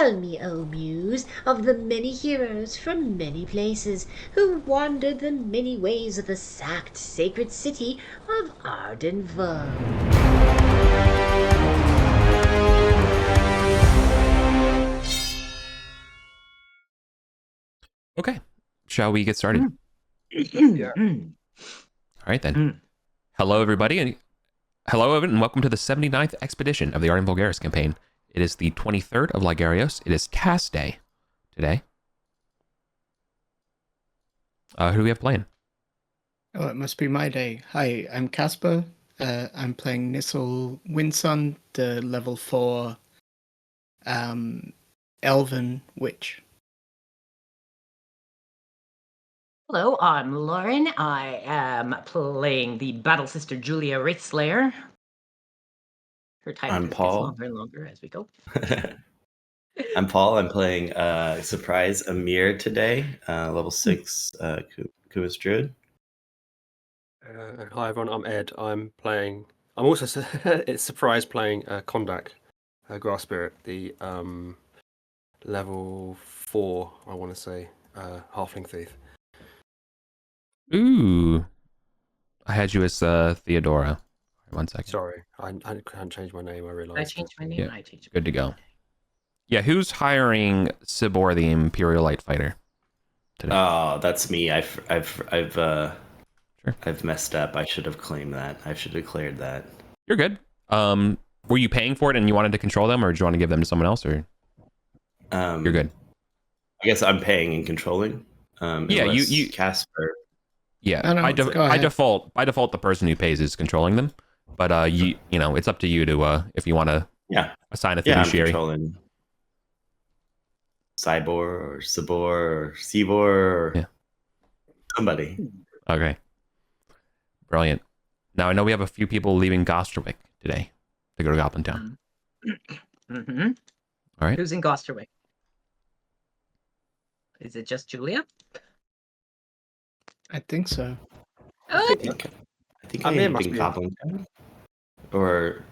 Tell me, O Muse, of the many heroes from many places who wandered the many ways of the sacked sacred city of Arden. Okay, shall we get started? Yeah. All right then. Hello, everybody, and welcome to the 79th expedition of the Arden Vulgaris campaign. It is the 23rd of Ligarios. It is cast day today. Who do we have playing? Oh, it must be my day. Hi, I'm Casper. I'm playing Nissel Winson, the level 4 Elven Witch. Hello, I'm Lauren. I am playing the Battle Sister Julia Wraithslayer. Her title I'm just Paul. gets longer and longer as we go. I'm Paul. I'm playing Surprise Amir today, level 6 Kuvis Druid. Hi everyone, I'm Ed. I'm also it's surprise playing Kondak, Grass Spirit, the level 4, I want to say, Halfling Thief. Ooh, I had you as Theodora. 1 second. Sorry, I hadn't changed my name. I realised. I changed my name. Yeah. I changed. Good to go. Yeah, who's hiring Sibor, the Imperial Light Fighter, today? Oh, that's me. I've messed up. I should have claimed that. I should have declared that. You're good. Were you paying for it and you wanted to control them, or did you want to give them to someone else, or you're good? I guess I'm paying and controlling. Yeah, you Casper. Yeah, No, by go default, the person who pays is controlling them. But you know, it's up to you to if you want to assign a fiduciary. I'm controlling Cybor or Sabor or Cibor or somebody. Okay, brilliant. Now I know we have a few people leaving Gosterwick today to go to Goblin Town. Mm-hmm. All right. Who's in Gosterwick? Is it just Julia? I think so. I think I ended in Goblin Town. Or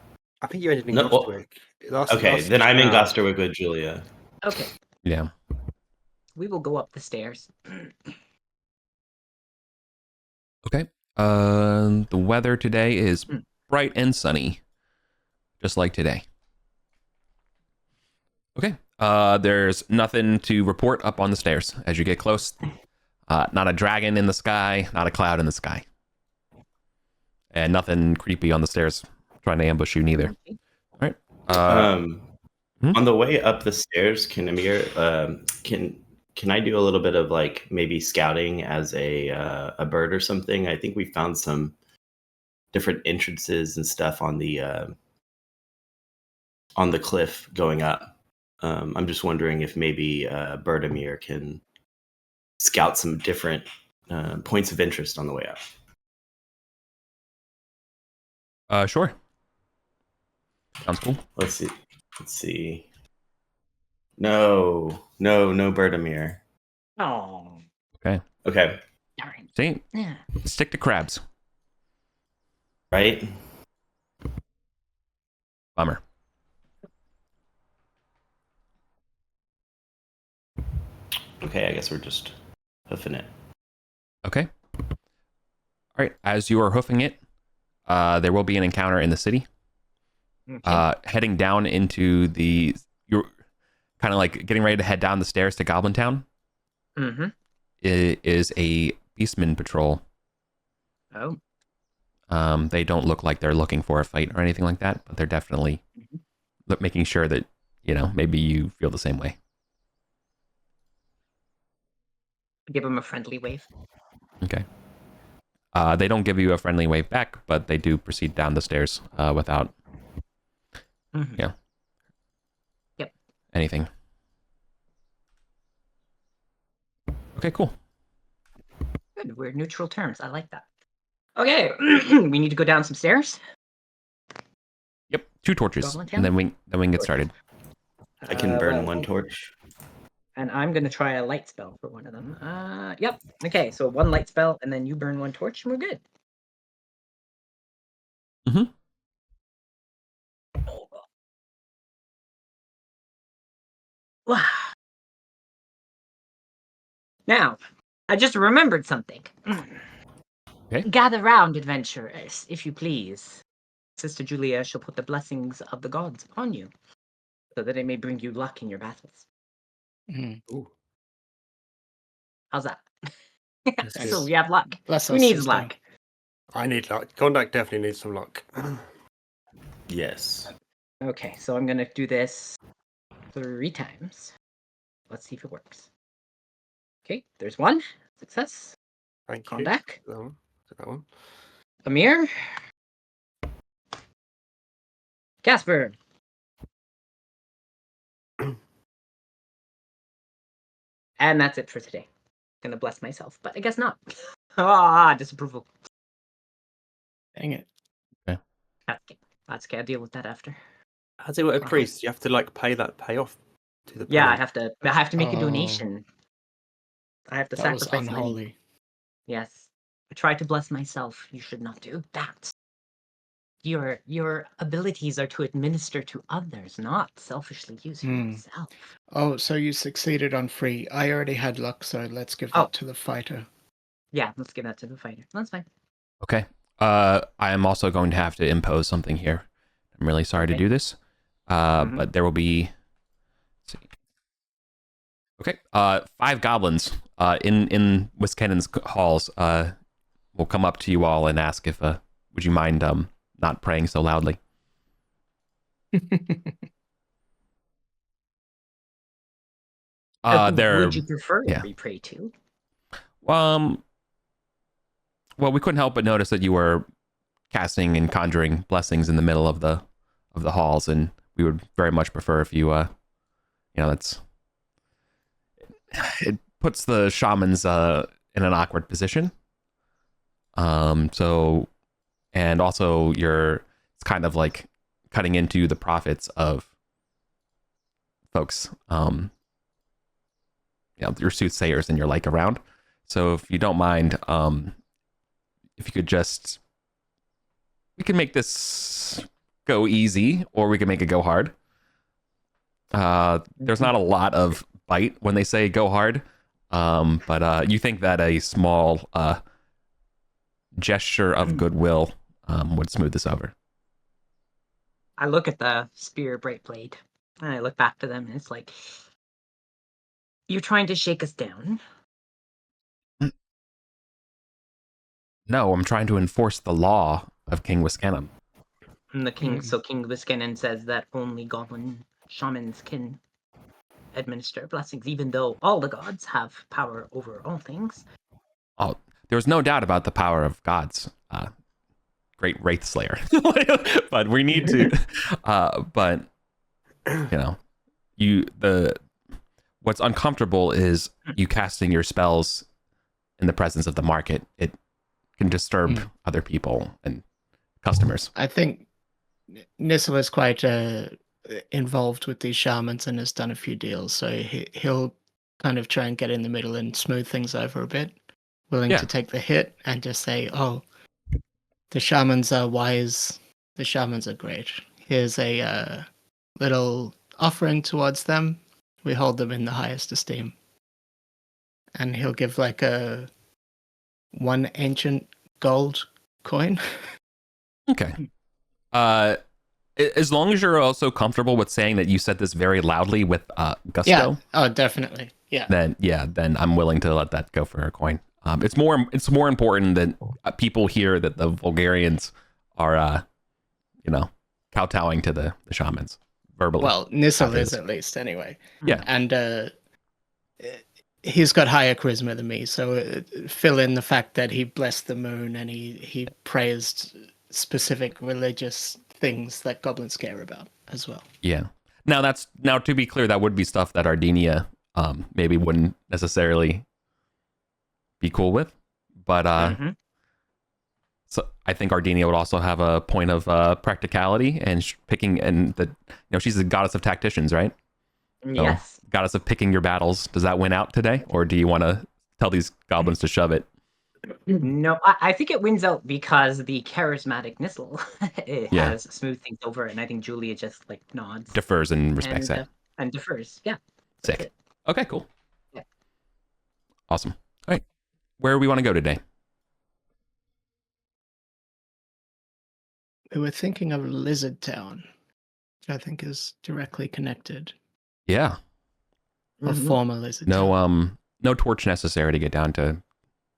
I think you ended in No, Gosterwick. Then I'm in Gosterwick with Julia. Okay. Yeah. We will go up the stairs. Okay. The weather today is bright and sunny, just like today. Okay. There's nothing to report up on the stairs as you get close. Not a dragon in the sky, not a cloud in the sky. And nothing creepy on the stairs trying to ambush you neither. All right. On the way up the stairs, can Amir can I do a little bit of like maybe scouting as a bird or something? I think we found some different entrances and stuff on the cliff going up. I'm just wondering if maybe Bird Amir can scout some different points of interest on the way up. Sure. Sounds cool. Let's see. No, Bird Amir. Oh. Okay. Darn. See? Yeah. Stick to crabs. Right? Bummer. Okay, I guess we're just hoofing it. Okay. All right. As you are hoofing it, there will be an encounter in the city. Okay. Heading down into you're kind of like getting ready to head down the stairs to Goblin Town. Mm-hmm. It is a Beastman patrol. Oh. They don't look like they're looking for a fight or anything like that, but they're definitely making sure that, maybe you feel the same way. Give him a friendly wave. Okay. They don't give you a friendly wave back, but they do proceed down the stairs without, anything. Okay, cool. Good. We're neutral terms. I like that. Okay. We need to go down some stairs. Yep. 2 torches, Goblin and Town? then we can get started. I can burn one torch. And I'm going to try a light spell for one of them. Yep. Okay, so 1 light spell, and then you burn 1 torch, and we're good. Mm-hmm. Now, I just remembered something. Okay. Gather round, adventurers, if you please. Sister Julia shall put the blessings of the gods on you, so that it may bring you luck in your battles. Mm. Ooh, How's that? that's Yes. So good. we have luck. Bless Who us, needs sister. luck? I need luck. Conduct definitely needs some luck. Yes. Okay, so I'm gonna do this 3 times. Let's see if it works. Okay, there's 1 success. Thank you. Conduct. That one. That one. Amir. Casper. And that's it for today. Gonna bless myself, but I guess not. Disapproval. Dang it. That's okay. That's okay. I'll deal with that after. How's it work with Wow. priests? You have to like pay off to the Yeah, I priest. have to make a Oh. donation. I have to That was sacrifice money. unholy. Yes. I try to bless myself. You should not do that. Your abilities are to administer to others, not selfishly use for yourself. Oh, so you succeeded on free. I already had luck, so let's give that to the fighter. Yeah, let's give that to the fighter. That's fine. Okay. I am also going to have to impose something here. I'm really sorry to Okay. do this. But there will be. Let's see. Okay. 5 goblins in Wiskennen's halls will come up to you all and ask if would you mind not praying so loudly. Who They're would you prefer yeah. we pray to? Well, we couldn't help but notice that you were casting and conjuring blessings in the middle of the halls, and we would very much prefer if you that's it puts the shamans in an awkward position. So, and also it's kind of like cutting into the profits of folks, your soothsayers and your like around. So if you don't mind, if you could we can make this go easy, or we can make it go hard. There's not a lot of bite when they say go hard, but you think that a small gesture of goodwill would smooth this over. I look at the spear bright blade, and I look back to them, and it's like, you're trying to shake us down? No, I'm trying to enforce the law of King Wiskenham. And the king, so King Viskennen says that only goblin shamans can administer blessings, even though all the gods have power over all things. Oh, there's no doubt about the power of gods, great Wraith Slayer. But we need to, but what's uncomfortable is you casting your spells in the presence of the market. It can disturb other people and customers. I think Nissel is quite involved with these shamans and has done a few deals, so he'll kind of try and get in the middle and smooth things over a bit, willing to take the hit and just say, oh, the shamans are wise, the shamans are great. Here's a little offering towards them. We hold them in the highest esteem. And he'll give like a 1 ancient gold coin. Okay. As long as you're also comfortable with saying that you said this very loudly with gusto. Yeah. Oh, definitely. Yeah. Then I'm willing to let that go for a coin. It's more important that people hear that the Vulgarians are, kowtowing to the shamans verbally. Well, Nissel is at least anyway. Yeah. And he's got higher charisma than me, so fill in the fact that he blessed the moon and he praised specific religious things that goblins care about as well. Yeah. Now to be clear, that would be stuff that Ardinia maybe wouldn't necessarily be cool with, but so I think Ardinia would also have a point of practicality and picking, and she's the goddess of tacticians, right? Yes. So, goddess of picking your battles. Does that win out today, or do you want to tell these goblins to shove it? No, I think it wins out because the charismatic Nissel has smoothed things over, and I think Julia just like nods, Defers and respects that. And defers. Yeah. Sick. it. Okay, cool. Yeah. Awesome. All right. Where do we want to go today? We were thinking of Lizard Town, which I think is directly connected. Yeah. Or Mhm. former Lizard Town. No torch necessary to get down to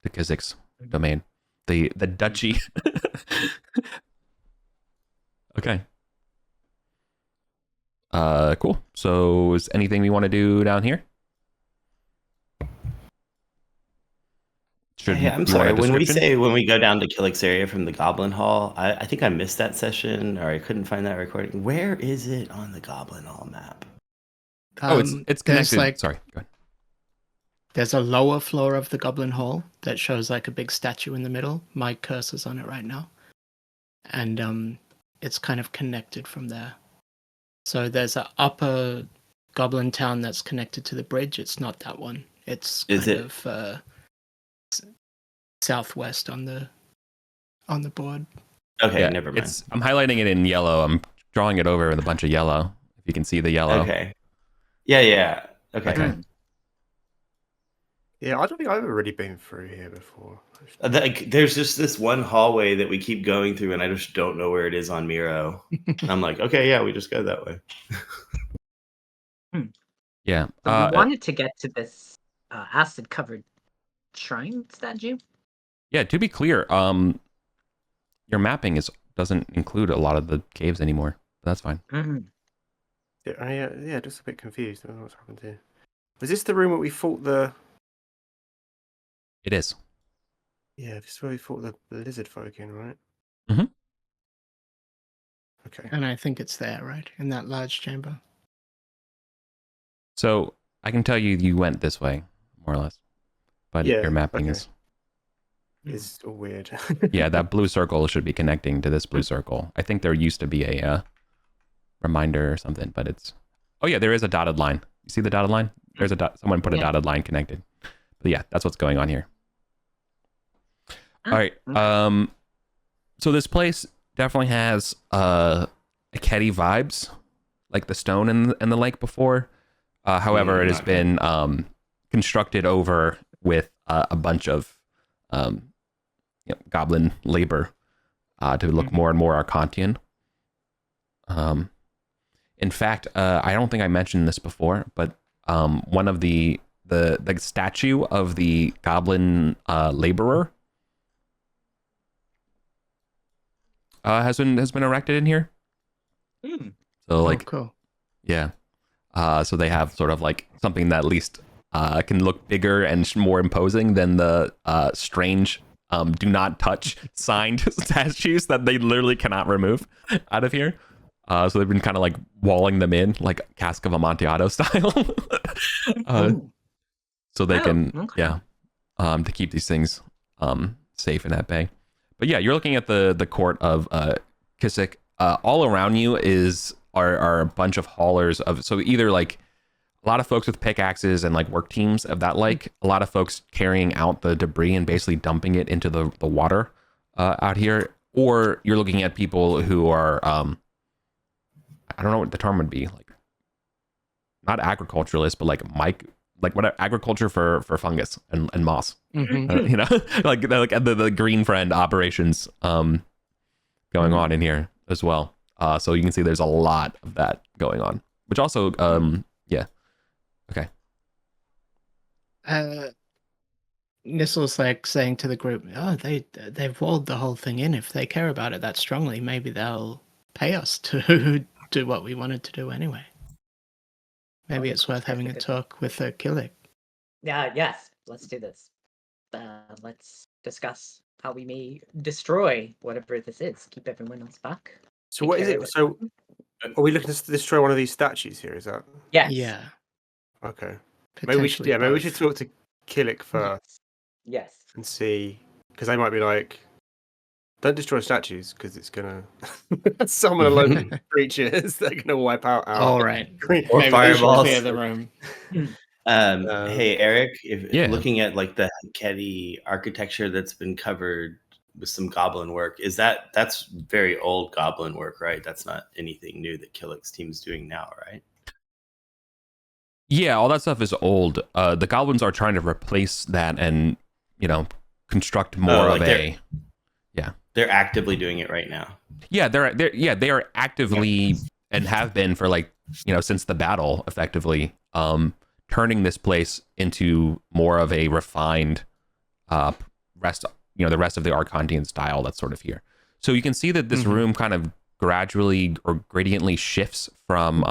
Kizik's domain. The duchy. Okay. Cool. So is anything we want to do down here? Hey, I'm sorry. When we go down to Killick's area from the Goblin Hall, I think I missed that session, or I couldn't find that recording. Where is it on the Goblin Hall map? It's connected. Sorry, go ahead. There's a lower floor of the Goblin Hall that shows like a big statue in the middle. My cursor's on it right now. And it's kind of connected from there. So there's an upper Goblin Town that's connected to the bridge. It's not that one. It's southwest on the board. Okay, Yeah, never mind. I'm highlighting it in yellow. I'm drawing it over with a bunch of yellow. If you can see the yellow. Okay. Yeah. Okay. Yeah, I don't think I've ever really been through here before. There's just this one hallway that we keep going through, and I just don't know where it is on Miro. And I'm like, okay, yeah, we just go that way. Yeah. So we wanted to get to this acid-covered shrine statue. Yeah, to be clear, your mapping doesn't include a lot of the caves anymore. That's fine. Mm-hmm. Yeah, just a bit confused. I don't know what's happened here. Was this the room where we fought the... It is. Yeah, this is where we fought the lizard folk in, right? Mm-hmm. Okay. And I think it's there, right? In that large chamber. So I can tell you went this way, more or less. But Yeah, your mapping okay. is... It's all weird. Yeah, that blue circle should be connecting to this blue circle. I think there used to be a reminder or something, but it's... Oh yeah, there is a dotted line. You see the dotted line? There's someone put a dotted line connected. But yeah, that's what's going on here. All right. So this place definitely has Akedi vibes, like the stone in the lake before. However, it has been constructed over with a bunch of goblin labor to look more and more Arcantian. In fact, I don't think I mentioned this before, but one of the statue of the goblin laborer has been erected in here. So cool. Yeah. So they have sort of like something that at least can look bigger and more imposing than the strange do not touch signed statues that they literally cannot remove out of here. So they've been kind of like walling them in like Cask of Amontillado style. So they can, to keep these things safe and at bay. But yeah, you're looking at the court of Kisik. All around you are a bunch of haulers of, so either like a lot of folks with pickaxes and like work teams of that, like a lot of folks carrying out the debris and basically dumping it into the water out here, or you're looking at people who are I don't know what the term would be, like not agriculturalists, but like what agriculture for fungus and moss. Mm-hmm. Like the green friend operations going on in here as well. So you can see there's a lot of that going on, which also okay. Nistle's like saying to the group, "Oh, they've walled the whole thing in. If they care about it that strongly, maybe they'll pay us to do what we wanted to do anyway. Maybe it's worth having a talk with Killick." Yes, let's do this. Let's discuss how we may destroy whatever this is. Keep everyone else back. So what is it? So are we looking to destroy one of these statues here? Is that? Yes. Yeah. Okay. Maybe we should. Yeah. Maybe we should talk to Killick first. Yes. And see, because they might be like, don't destroy statues because it's gonna summon a load of creatures. They're gonna wipe out our. All right. Or maybe fireballs. Clear the room. Hey Eric, Yeah. looking at like the Akedi architecture that's been covered with some goblin work, that's very old goblin work, right? That's not anything new that Killick's team is doing now, right? Yeah, all that stuff is old. The goblins are trying to replace that and, construct more of a. Yeah. They're actively doing it right now. Yeah, they are actively and have been for since the battle, effectively, turning this place into more of a refined the rest of the Arcantian style that's sort of here. So you can see that this room kind of gradually or gradiently shifts from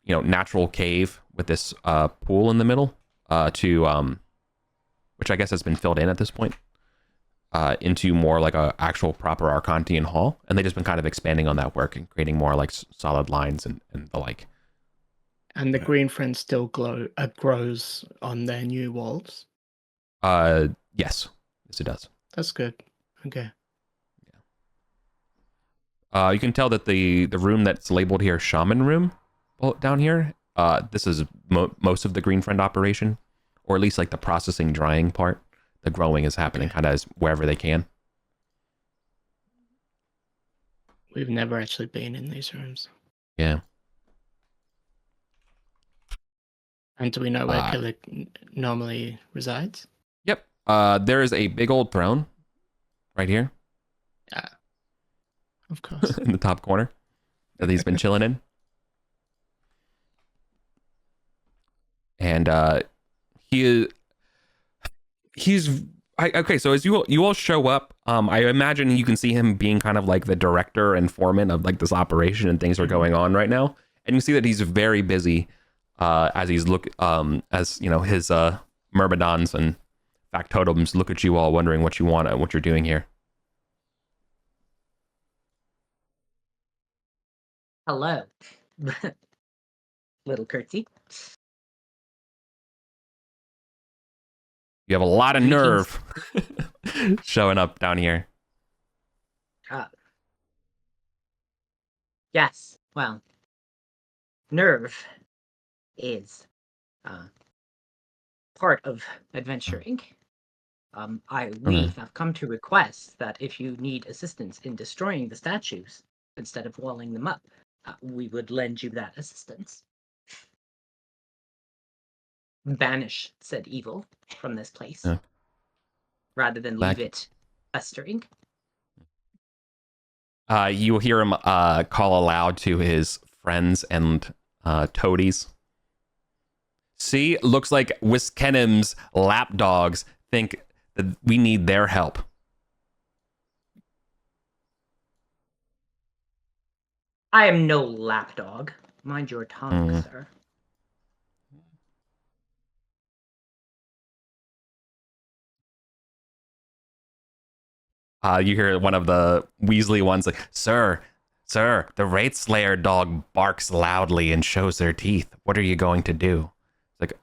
natural cave with this pool in the middle to which I guess has been filled in at this point, into more like a actual proper Arcantian hall, and they've just been kind of expanding on that work and creating more like solid lines and the like. And the green friend still grows on their new walls? Yes, it does. That's good. Okay. You can tell that the room that's labeled here, Shaman Room, down here, this is most of the green friend operation, or at least like the processing, drying part. The growing is happening kind of wherever they can. We've never actually been in these rooms. Yeah. And do we know where Killer normally resides? Yep. There is a big old throne right here. Yeah. Of course. In the top corner that he's been chilling in. And okay, so as you all show up, I imagine you can see him being kind of like the director and foreman of like this operation, and things are going on right now. And you see that he's very busy as he's his myrmidons and factotums look at you all, wondering what you want and what you're doing here. Hello. Little curtsy. You have a lot of nerve showing up down here. Yes. Well, nerve is part of adventuring. We have come to request that if you need assistance in destroying the statues instead of walling them up, we would lend you that assistance. Banish said evil from this place, rather than leave it festering. You hear him call aloud to his friends and toadies. See, looks like Wiskenim's lapdogs think that we need their help. I am no lapdog. Mind your tongue, sir. You hear one of the Weasley ones like, Sir, the Wraith Slayer dog barks loudly and shows their teeth. What are you going to do? It's like,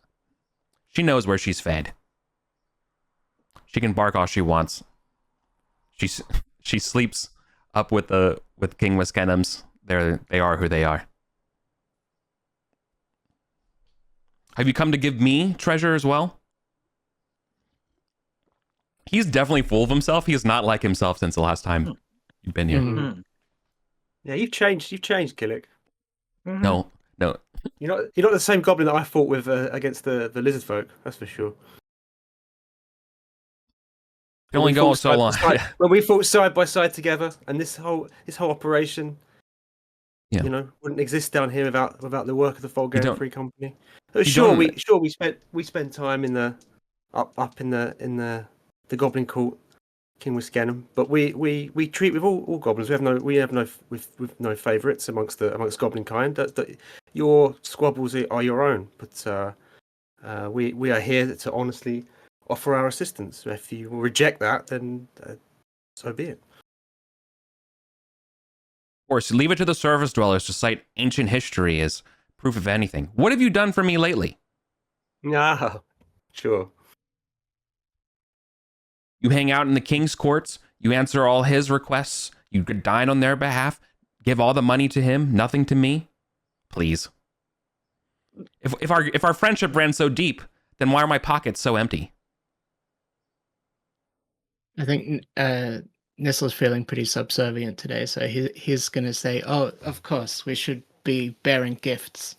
she knows where she's fed. She can bark all she wants. She sleeps up with King Wiskenims. They are who they are. Have you come to give me treasure as well? He's definitely full of himself. He is not like himself since the last time you've been here. Mm-hmm. Yeah, you've changed, Killick. Mm-hmm. No. You're not the same goblin that I fought with against the lizard folk. That's for sure. You only go so long. When we fought side by side together, and this whole operation, wouldn't exist down here without the work of the Vulgaris Free Company. Sure, we spent time in the up in the Goblin Court, King Wiskenim, but we treat with all goblins. We have no favourites amongst goblin kind. Your squabbles are your own, but we are here to honestly offer our assistance. If you reject that, then so be it. Of course, leave it to the surface dwellers to cite ancient history as proof of anything. What have you done for me lately? Ah, sure. You hang out in the king's courts. You answer all his requests. You could dine on their behalf. Give all the money to him, nothing to me. Please. If our friendship ran so deep, then why are my pockets so empty? I think Nistle's feeling pretty subservient today, so he's going to say, "Oh, of course, we should be bearing gifts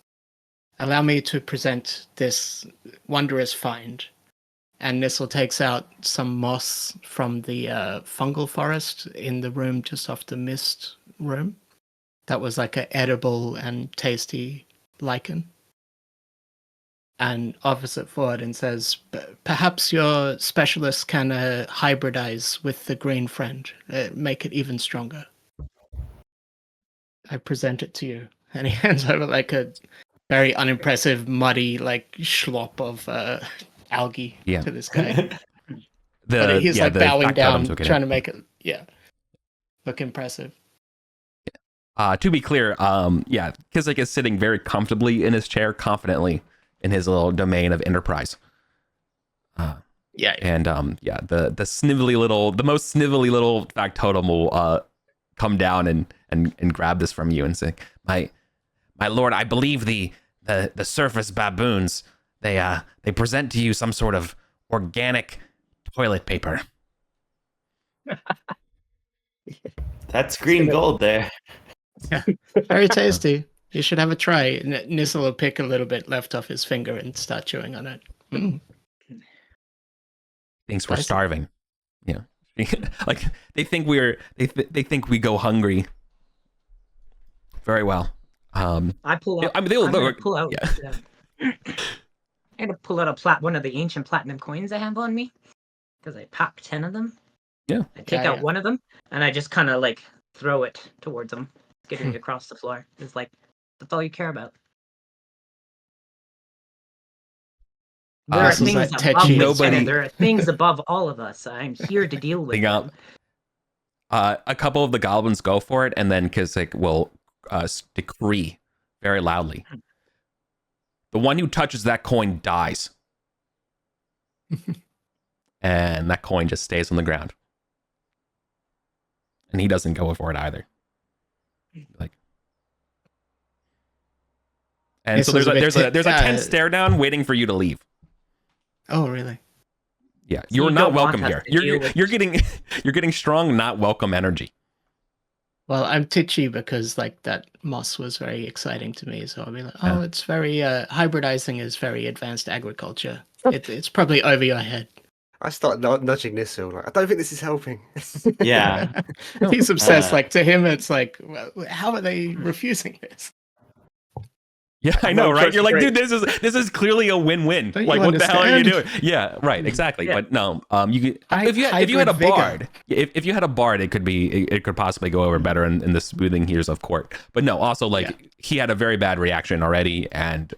allow me to present this wondrous find. And Nissel takes out some moss from the fungal forest in the room just off the mist room. That was like an edible and tasty lichen. And offers it forward and says, perhaps your specialist can hybridize with the green friend, make it even stronger. I present it to you. And he hands over like a very unimpressive, muddy, like schlop of algae to this guy. He's like bowing down, trying to make it, look impressive. To be clear, Kizik is sitting very comfortably in his chair, confidently in his little domain of enterprise. And the most snivelly little factotum will come down and grab this from you and say, my lord, I believe the surface baboons, they present to you some sort of organic toilet paper. That's green gold there. Yeah, very tasty. You should have a try. Nissel will pick a little bit left off his finger and start chewing on it. Thinks we're starving. Yeah, like they think they think we go hungry. Very well. I pull out. I mean, they'll pull out. Yeah. I'm gonna pull out one of the ancient platinum coins I have on me because I packed 10 of them. Yeah. I take out one of them and I just kind of like throw it towards them, getting it across the floor. It's like that's all you care about. There are things above there are things above all of us. I'm here to deal with them. A couple of the goblins go for it, and then Kizik will decree very loudly. The one who touches that coin dies. And that coin just stays on the ground. And he doesn't go for it either. And so there's a tense stare down waiting for you to leave. Oh, really? Yeah, you're not welcome here. You're getting strong, not welcome energy. Well, I'm titchy because like that moss was very exciting to me, so I'll be like, it's very hybridizing is very advanced agriculture. It's probably over your head. I start nudging Nissel. Like, I don't think this is helping. Yeah, he's obsessed. Like to him, it's like, well, how are they refusing this? Yeah, I know, right? You're like, dude, this is clearly a win-win. Like, what the hell are you doing? Yeah, right, exactly. Yeah. But no, if you had a bard, if you had a bard, it could possibly go over better in the smoothing years of court. But no, also he had a very bad reaction already, and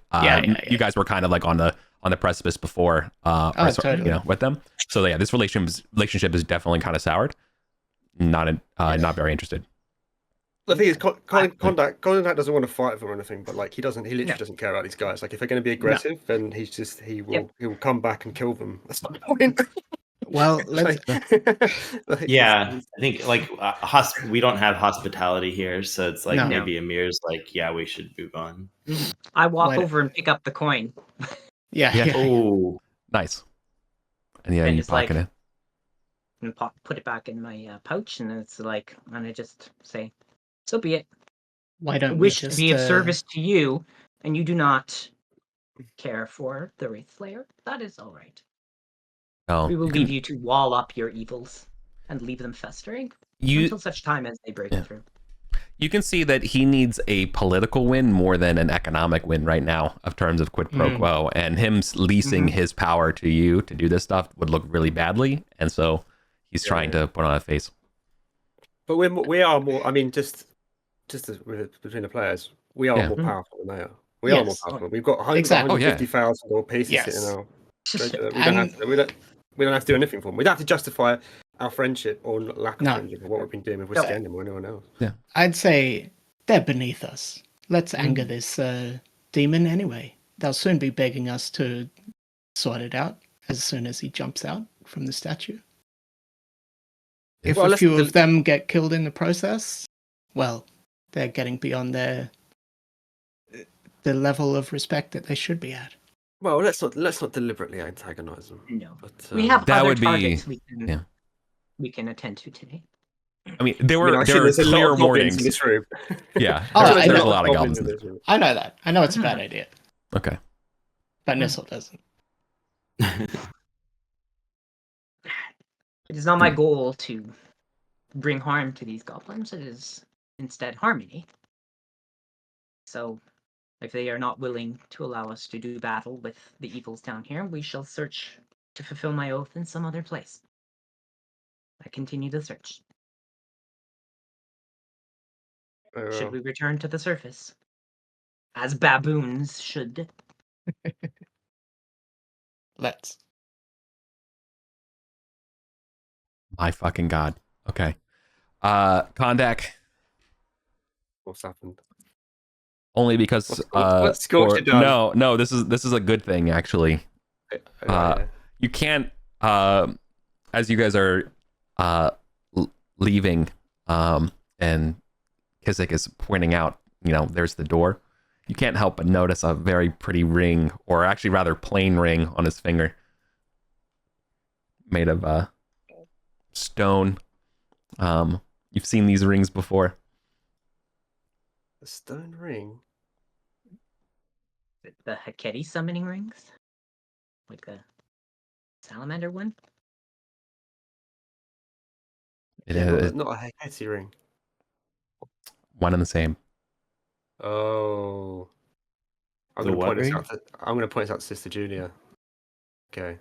you guys were kind of like on the precipice before, totally. With them. So yeah, this relationship is definitely kind of soured. Not very interested. The thing is, Kondak doesn't want to fight them or anything, but like he literally doesn't care about these guys. Like if they're going to be aggressive, then he will come back and kill them. That's not the point. Well, I think like we don't have hospitality here, so it's like maybe Amir's like, we should move on. I walk over and pick up the coin. Yeah. Oh, nice. And you pocket it and put it back in my pouch, and it's like, and I just say, so be it. Why don't I wish to be of service to you, and you do not care for the Wraith Slayer? That is all right. Oh, we will leave you to wall up your evils and leave them festering until such time as they break through. You can see that he needs a political win more than an economic win right now, of terms of quid pro quo, and him leasing his power to you to do this stuff would look really badly, and so he's trying to put on a face. But we are more. I mean, just between the players, we are more powerful than they are. We are more powerful. We've got 150,000 gold pieces sitting out. We don't have to do anything for them. We don't have to justify our friendship or lack of friendship or what we've been doing with Whisky or anyone else. Yeah, I'd say they're beneath us. Let's anger this demon anyway. They'll soon be begging us to sort it out as soon as he jumps out from the statue. If a few of them get killed in the process, well, they're getting beyond the level of respect that they should be at. Well, let's not deliberately antagonize them. No, but we have other targets we can attend to today. I mean, there were clear warnings. In this room. Yeah, there's a lot of goblins. I know that. I know it's a bad idea. Okay. But Nissel doesn't. It is not my goal to bring harm to these goblins. It is instead harmony. So, if they are not willing to allow us to do battle with the evils down here, we shall search to fulfill my oath in some other place. I continue the search. Should we return to the surface? As baboons should. Let's. My fucking god. Okay. Kondak. What's happened? Only because what's Scorcher done? no, this is a good thing actually. You can't as you guys are leaving and Kizik is pointing out, there's the door. You can't help but notice a very pretty ring, or actually rather plain ring on his finger. Made of stone. You've seen these rings before. A stone ring? The Heketi summoning rings? Like the salamander one? It is not a Heketi ring. One and the same. Oh. I'm going to point this out to Sister Julia. Okay.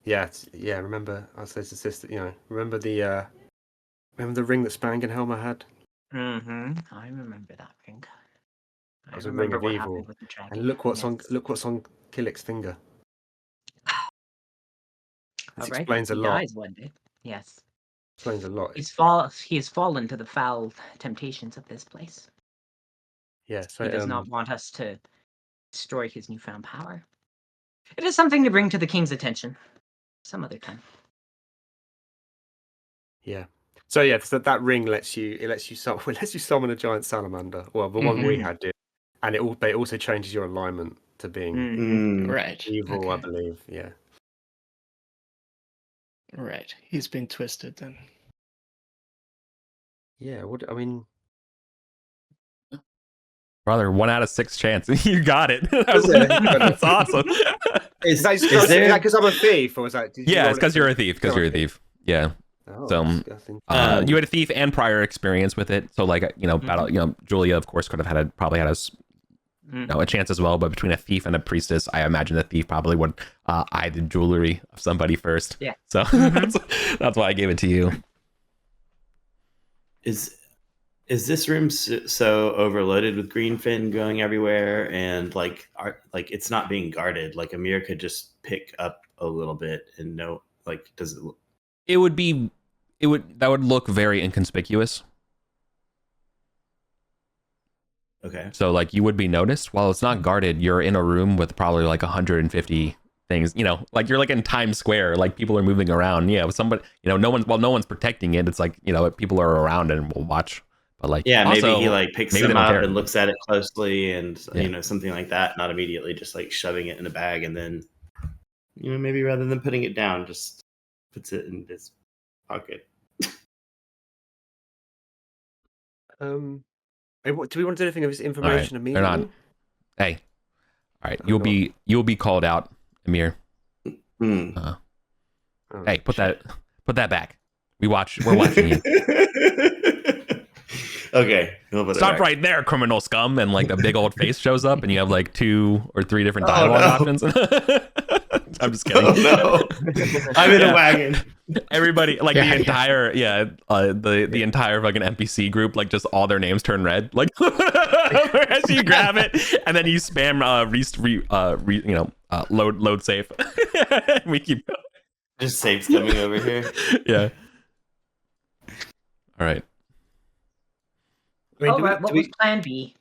Yeah, remember, I said to Sister, remember the ring that Spangenhelmer had? Mm-hmm. I remember that ring. It was a ring of evil. And look what's on Killick's finger. This explains a lot. Dies one day. Yes. Explains a lot. He has fallen to the foul temptations of this place. Yes, he does not want us to destroy his newfound power. It is something to bring to the king's attention some other time. Yeah. So yeah, so that ring lets you summon a giant salamander. Well, the one we had did, and it also changes your alignment to being right evil, okay. I believe. Yeah. Right. He's been twisted then. Yeah. Brother, 1 out of 6 chance. You got it. That's awesome. Is that because I'm a thief, or is that? Yeah, it's because you're a thief. Because you're a thief. Yeah. Oh, so you had a thief and prior experience with it. So like battle. Julia of course could have probably had a chance as well. But between a thief and a priestess, I imagine the thief probably would eye the jewelry of somebody first. Yeah. So that's why I gave it to you. Is this room so overloaded with greenfin going everywhere, and like it's not being guarded? Like Amir could just pick up a little bit and know, like, does it? That would look very inconspicuous. Okay. So like you would be noticed. While it's not guarded, you're in a room with probably like 150 things. Like you're like in Times Square. Like people are moving around. Yeah, with somebody. No one's protecting it. It's like people are around and will watch. But like, yeah, also, maybe he like picks them up and looks at it closely, and something like that. Not immediately just like shoving it in a bag, and then maybe rather than putting it down, just puts it in his pocket. Do we want to do anything of this information immediately? Hey, all right, you'll be called out, Amir. Hey, put that back. We're watching you. Okay. Stop right there, criminal scum. And like a big old face shows up and you have like 2 or 3 different dialogue options. I'm just kidding. Oh no. I'm in a wagon. Everybody, like the entire the entire fucking NPC group, like just all their names turn red. Like as you grab it and then you spam load safe. We keep going. Just safe's coming over here. Yeah. All right. What was plan B?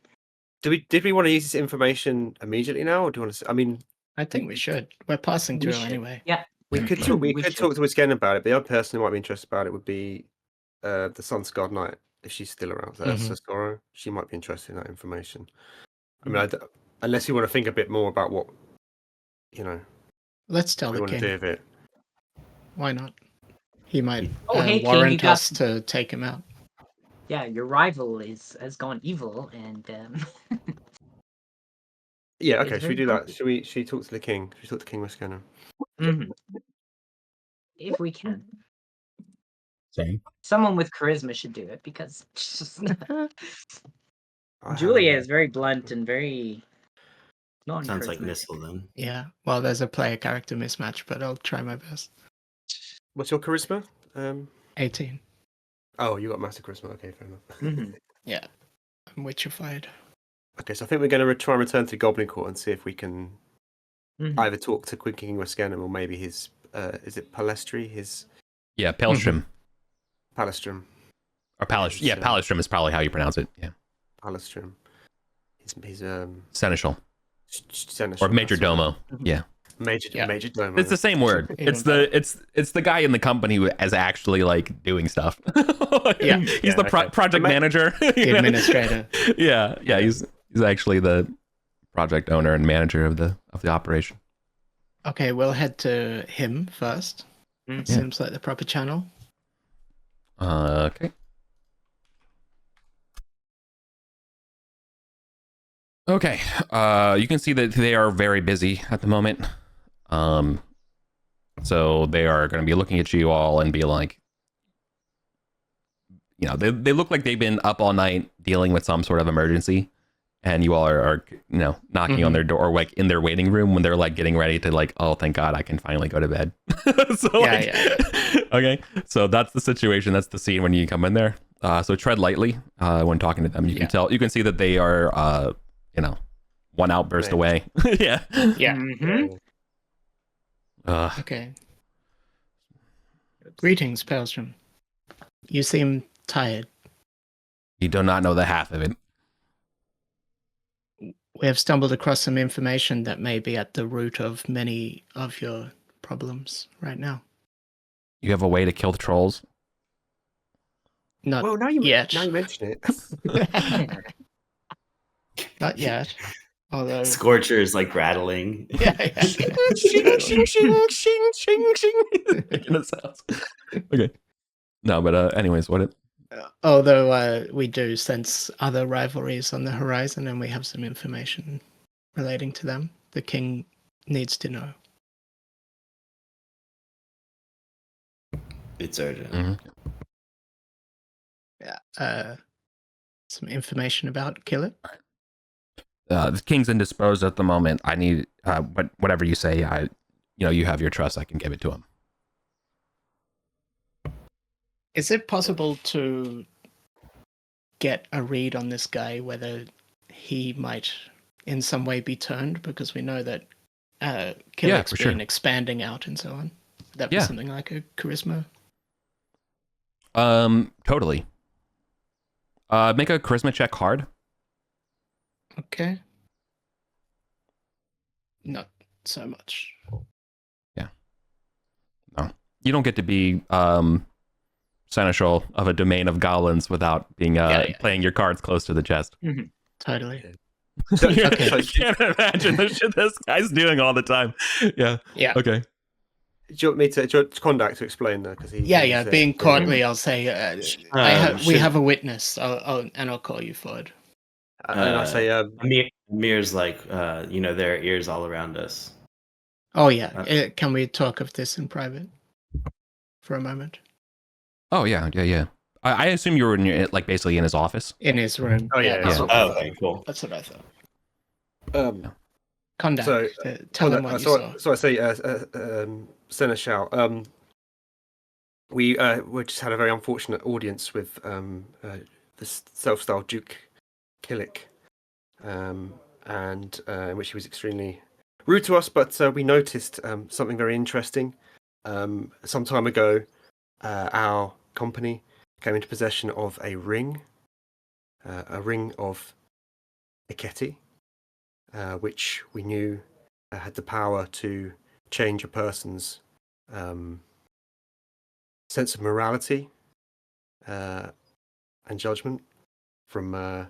Did we want to use this information immediately now, or do you want to? I think we should. We're passing through anyway. Yeah, we could talk. We could talk to us again about it. The other person who might be interested about it would be the Sun Scarred Knight, if she's still around. Sasoro. She might be interested in that information. I mean, unless you want to think a bit more about what Let's tell the king. Do with it. Why not? He might warrant king, us to take him out. Yeah, your rival has gone evil, and Yeah, It's okay, should we very do that? possible. Should we talk to the king? Should we talk to King Moscano? If we can. Same. Someone with charisma should do it because I Julia have is very blunt and very Sounds like non-charismatic. Missile then. Yeah. Well, there's a player character mismatch, but I'll try my best. What's your charisma? 18. Oh, you got massive charisma. Okay, fair enough. Yeah. I'm witchified. Okay, so I think we're going to try and return to Goblin Court and see if we can either talk to King Wascanum or maybe his, is it Palestri? His Palestrim. Palestrum. Or Palestrim. Yeah, Palestrim is probably how you pronounce it. Yeah. Palestrum. His Seneschal. Seneschal. Or Major Domo. Yeah. Major Domo. It's the same word. It's the guy in the company who is actually like doing stuff. He's the project manager. The administrator. Yeah. He's actually the project owner and manager of the operation. Okay, we'll head to him first. Seems like the proper channel. Okay. Okay. You can see that they are very busy at the moment. So they are going to be looking at you all and be like, they look like they've been up all night dealing with some sort of emergency, and you all are knocking on their door, or like in their waiting room when they're like getting ready to like, oh, thank God, I can finally go to bed. Okay. So that's the situation. That's the scene when you come in there. So tread lightly when talking to them. You can see that they are, one outburst away. Yeah. Okay. Greetings, Palestrom. You seem tired. You do not know the half of it. We have stumbled across some information that may be at the root of many of your problems right now. You have a way to kill the trolls? Not yet. yet. Now you mention it. Not yet. Although Scorcher is like rattling. Shing, shing, shing, shing, shing, shing. Okay. No, but anyways, what it? Although we do sense other rivalries on the horizon, and we have some information relating to them. The king needs to know. It's urgent. Mm-hmm. Yeah. Some information about Killick. The king's indisposed at the moment. I need, but whatever you say, you have your trust. I can give it to him. Is it possible to get a read on this guy, whether he might in some way be turned? Because we know that Killick's been expanding out and so on. Would that be something like a charisma? Totally. Make a charisma check hard. Okay. Not so much. Yeah. No. You don't get to be seneschal of a domain of goblins without being playing your cards close to the chest. Mm-hmm. Totally. I can't imagine the shit this guy's doing all the time. Yeah. Okay. Do you want me to conduct to explain that? Being courtly, I'll say we have a witness. I'll call you forward. And I say, Amir's like, there are ears all around us. Oh yeah. Can we talk of this in private for a moment? Oh yeah. I assume you were basically in his office. In his room. Oh yeah. Okay, cool. That's what I thought. Conduct. So tell them what you saw. So I say, Seneschal, we just had a very unfortunate audience with this self-styled Duke Killick, and in which he was extremely rude to us. But we noticed something very interesting. Some time ago, our company came into possession of a ring of Iketi, which we knew had the power to change a person's sense of morality and judgment from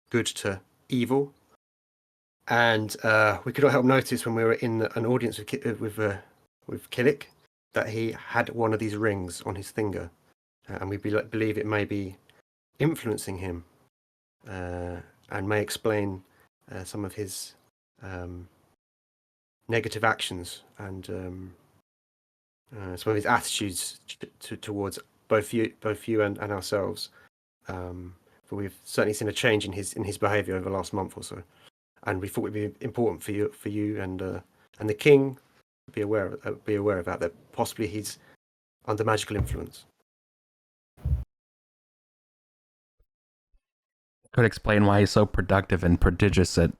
good to evil. And we could not help notice when we were in an audience with Killick that he had one of these rings on his finger, and we believe it may be influencing him and may explain some of his negative actions and some of his attitudes towards both you and ourselves. But we've certainly seen a change in his behaviour over the last month or so, and we thought it'd be important for you and the king to be aware of that possibly he's under magical influence. Could explain why he's so productive and prodigious at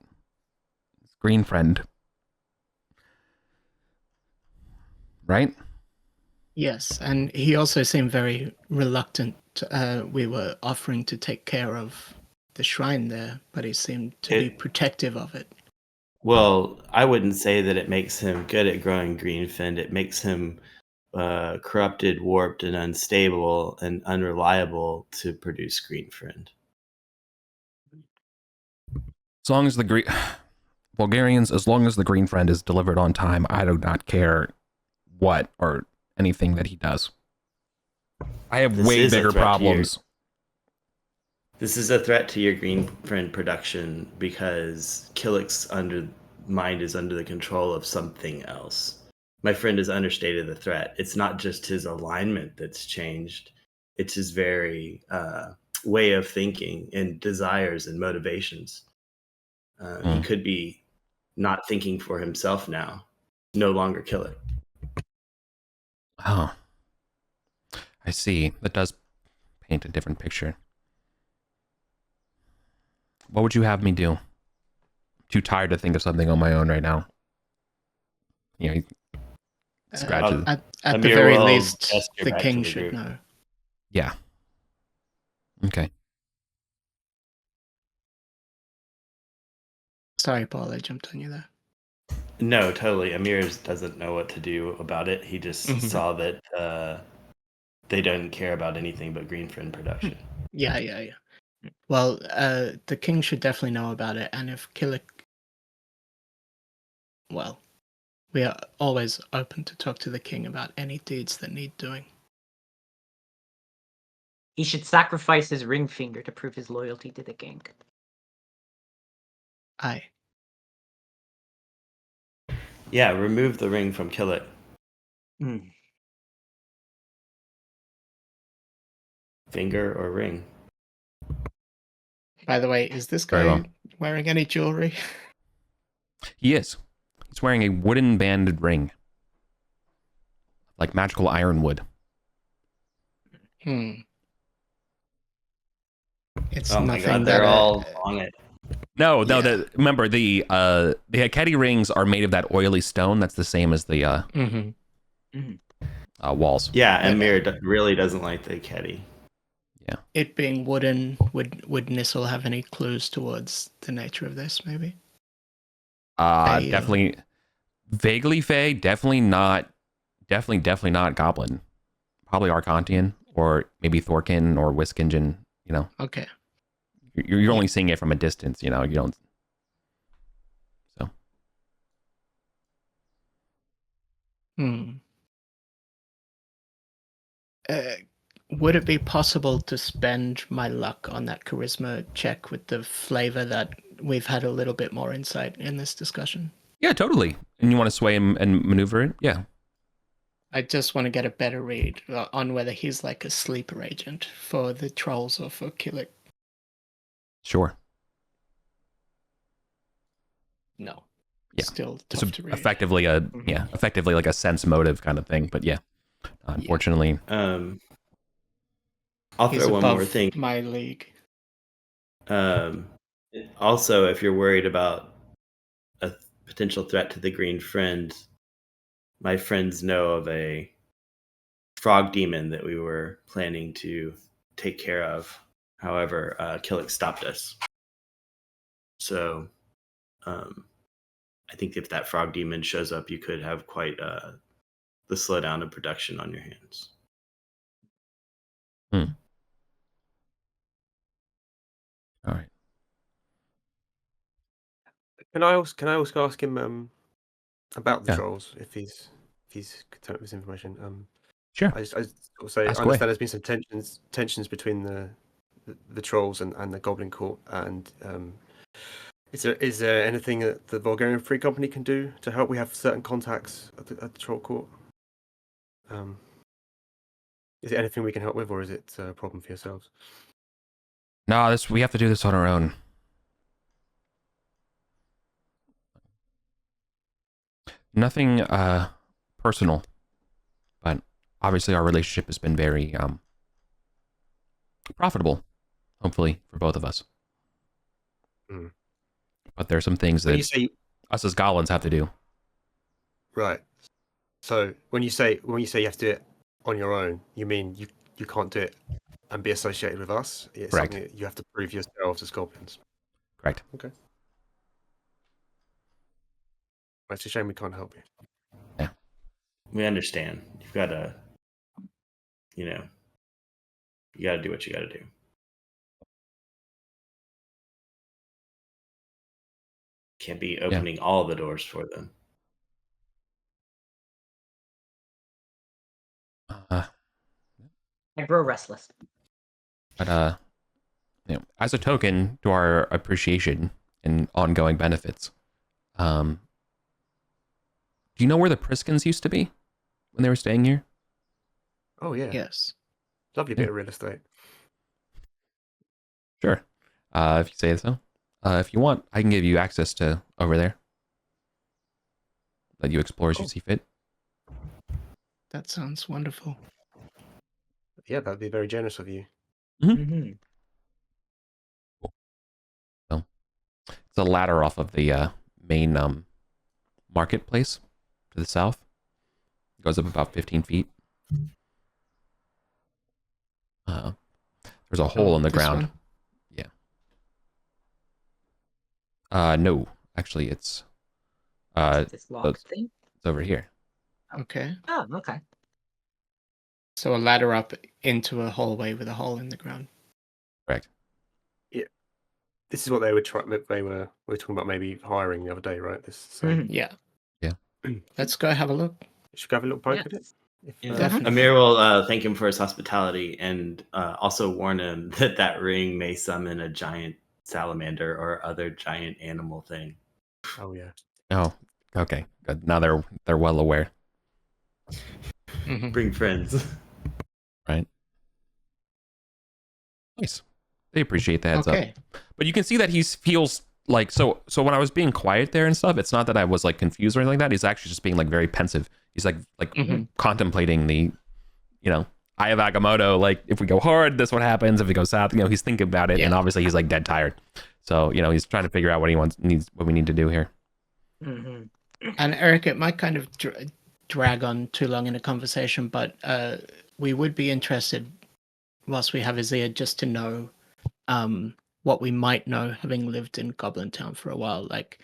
his green friend. Right? Yes, and he also seemed very reluctant. We were offering to take care of the shrine there, but he seemed to be protective of it. Well, I wouldn't say that it makes him good at growing greenfind. It makes him corrupted, warped, and unstable and unreliable to produce greenfind. As long as the Vulgarians, as long as the green friend is delivered on time, I do not care what or anything that he does. I have way bigger problems. This is a threat to your greenfind production because Killick's mind is under the control of something else. My friend has understated the threat. It's not just his alignment that's changed. It's his very way of thinking and desires and motivations. He could be not thinking for himself now. No longer Killick. Oh. I see. That does paint a different picture. What would you have me do? I'm too tired to think of something on my own right now. You know, scratches. At the very least, the king should know. Yeah. Okay. Sorry, Paul, I jumped on you there. No, totally. Amir doesn't know what to do about it. He just saw that they don't care about anything but greenfind production. Yeah. Well, the king should definitely know about it, and if Killick... Well, we are always open to talk to the king about any deeds that need doing. He should sacrifice his ring finger to prove his loyalty to the king. Aye. Yeah, remove the ring from Killick. Finger or ring? By the way, is this guy wearing any jewelry? He is. He's wearing a wooden banded ring. Like magical ironwood. It's oh my nothing god, they're all on it. No, remember the Haketi rings are made of that oily stone. That's the same as the walls. Yeah, Amir really doesn't like the Haketi. Yeah. It being wooden, would Nissel have any clues towards the nature of this? Maybe. Definitely, vaguely Fey. Definitely not Goblin. Probably Arcantian or maybe Thorkin or Wiskingen. You know. Okay. You're only seeing it from a distance, you know. You don't. So. Would it be possible to spend my luck on that charisma check with the flavor that we've had a little bit more insight in this discussion? Yeah, totally. And you want to sway him and maneuver it? Yeah. I just want to get a better read on whether he's like a sleeper agent for the trolls or for Killick. Sure. No. Yeah. Still tough so to read. Effectively like a sense motive kind of thing, but yeah. Unfortunately. I'll He's throw one more thing. My league. Also, if you're worried about a potential threat to the green friend, my friends know of a frog demon that we were planning to take care of. However, Killick stopped us. So, I think if that frog demon shows up, you could have quite the slowdown of production on your hands. All right. Can I also ask him about the trolls if he's content with this information? Sure. I understand there's been some tensions between the trolls and the Goblin Court, and Is there anything that the Vulgarian Free Company can do to help? We have certain contacts at the Troll Court. Is it anything we can help with, or is it a problem for yourselves? No, we have to do this on our own. Nothing personal, but obviously our relationship has been very profitable, hopefully for both of us. Mm. But there are some things that us as goblins have to do. Right. So when you say you have to do it on your own, you mean you can't do it and be associated with us? It's Correct. Something that you have to prove yourselves as goblins. Correct. Okay. It's a shame we can't help you. Yeah. We understand. You've got to, you got to do what you got to do. Can't be opening all the doors for them. I grow restless. But as a token to our appreciation and ongoing benefits, do you know where the Priskins used to be when they were staying here? Oh yeah. Yes. Lovely bit of real estate. Sure. If you say so. If you want, I can give you access to over there. Let you explore as you see fit. That sounds wonderful. Yeah, that'd be very generous of you. Mm-hmm. So, it's a ladder off of the main marketplace to the south. It goes up about 15 feet. There's a hole in the ground. One? Yeah. No, actually, it's This locked thing? it's over here. Okay. Oh, okay. So a ladder up into a hallway with a hole in the ground. Correct. Yeah. This is what they were we were talking about maybe hiring the other day, right? This same. Yeah. Yeah. Let's go have a look. Should we have a little poke at it? Definitely. Amir will thank him for his hospitality and also warn him that ring may summon a giant salamander or other giant animal thing. Oh yeah. Oh, okay. Good. Now they're well aware. Mm-hmm. Bring friends. Right. Nice. They appreciate the heads up. But you can see that he feels like so when I was being quiet there and stuff, it's not that I was like confused or anything like that. He's actually just being like very pensive. He's like contemplating the, Eye of Agamotto, like if we go hard, this what happens. If we go south, he's thinking about it, and obviously he's like dead tired. So, he's trying to figure out what what we need to do here. Mm-hmm. And Eric, it might kind of drag on too long in a conversation, but we would be interested, whilst we have his ear, just to know what we might know, having lived in Goblin Town for a while, like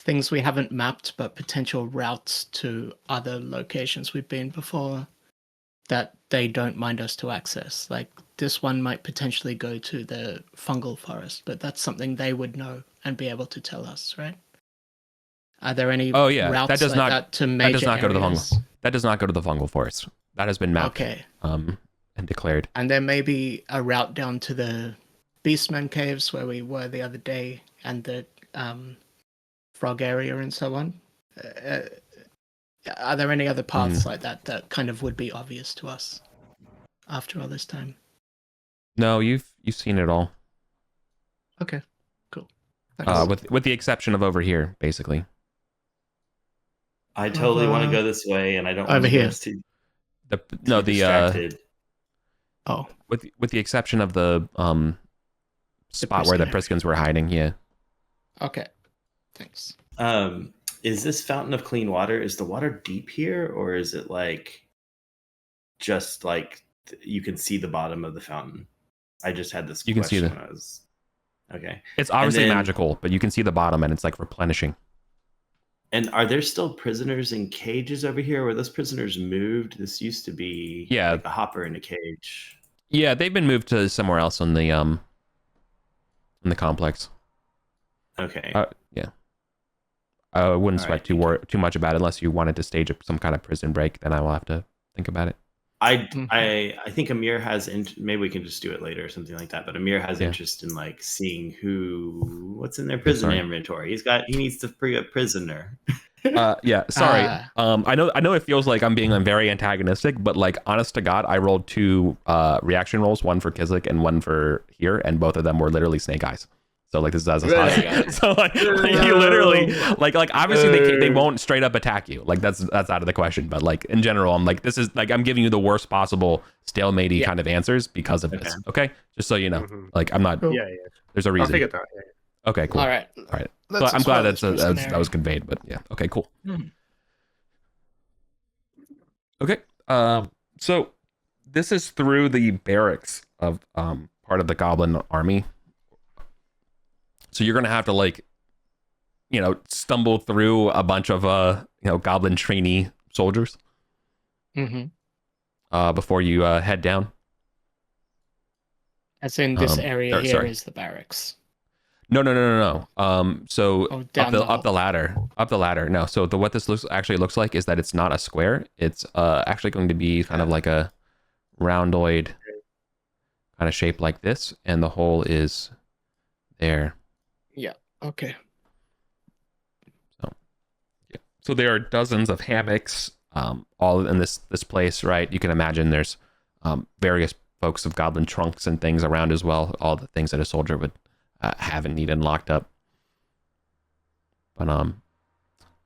things we haven't mapped, but potential routes to other locations we've been before that they don't mind us to access. Like this one might potentially go to the fungal forest, but that's something they would know and be able to tell us, right? Are there any routes that does like not, that to major that does not go to the areas? fungal. That does not go to the fungal forest. That has been mapped. Okay. And declared. And there may be a route down to the Beastman caves where we were the other day, and the frog area and so on. Are there any other paths like that kind of would be obvious to us after all this time? No, you've seen it all. Okay, cool. With the exception of over here, basically. I totally want to go this way, and I don't want over here. To distracted. With the exception of the spot where the Priskins were hiding, yeah. Okay, thanks. Is this fountain of clean water? Is the water deep here, or is it like just like you can see the bottom of the fountain? I just had this. You can see when I was okay. It's obviously magical, but you can see the bottom, and it's like replenishing. And are there still prisoners in cages over here? Were those prisoners moved? This used to be like a hopper in a cage. Yeah, they've been moved to somewhere else in the complex. Okay. Yeah. I wouldn't sweat too much about it unless you wanted to stage some kind of prison break. Then I will have to think about it. I think Amir has maybe we can just do it later or something like that. But Amir has interest in like seeing what's in their prison inventory. He needs to free a prisoner. Yeah, sorry. I know it feels like I'm being very antagonistic, but like honest to God, I rolled 2 reaction rolls, one for Kizik and one for here, and both of them were literally snake eyes. So like this is as a spot. So like you literally like obviously they won't straight up attack you. Like that's out of the question. But like in general, I'm like this is like I'm giving you the worst possible stalemate kind of answers because of this. Okay, just so you know, like I'm not. Yeah. There's a reason. I figured that. Yeah. Okay, cool. All right. So I'm glad that was conveyed. But yeah, okay, cool. Okay, so this is through the barracks of part of the Goblin army. So you're gonna have to like, stumble through a bunch of Goblin trainee soldiers. Before you head down. As in this area here is the barracks. No. So up the ladder. No. So what this actually looks like is that it's not a square. It's actually going to be kind of like a roundoid kind of shape like this, and the hole is there. Yeah. Okay. So there are dozens of hammocks, all in this place, right? You can imagine there's various folks of goblin trunks and things around as well. All the things that a soldier would have and need and locked up. But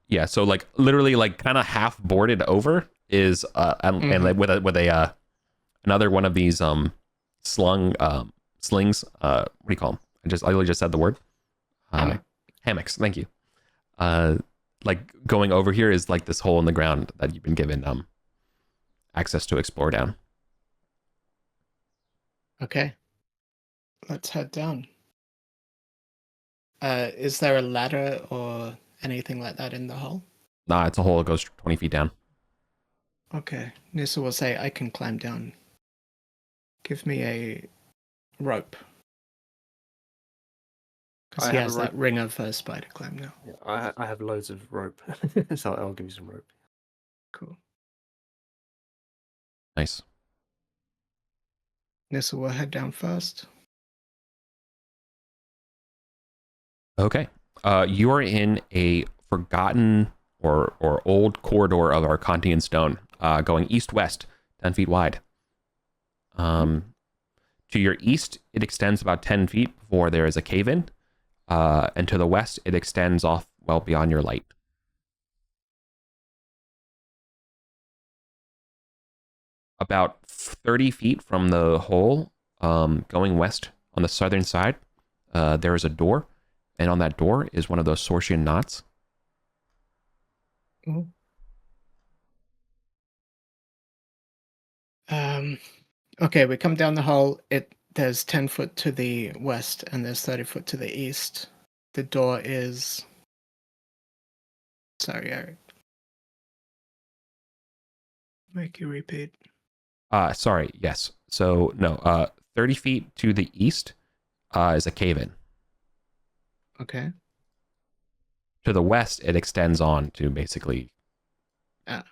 yeah. So like literally like kind of half boarded over is and like with a another one of these slings. What do you call them? I literally just said the word. Hammocks. Thank you. Like going over here is like this hole in the ground that you've been given access to explore down. Okay. Let's head down. Is there a ladder or anything like that in the hole? Nah, it's a hole that goes 20 feet down. Okay. Nissa will say, I can climb down. Give me a rope. Because he has that ring of spider climb now. Yeah, I have loads of rope, so I'll give you some rope. Cool. Nice. Nissa will head down first. Okay. You are in a forgotten or old corridor of Arcantian stone, going east-west, 10 feet wide. To your east, it extends about 10 feet before there is a cave-in. And to the west, it extends off well beyond your light. About 30 feet from the hole, going west on the southern side, there is a door, and on that door is one of those Sorcian knots. Okay, we come down the hole. There's 10 foot to the west and there's 30 foot to the east. The door is... Sorry, Eric. Make you repeat. Sorry, yes. So, no, 30 feet to the east is a cave-in. Okay. To the west, it extends on to basically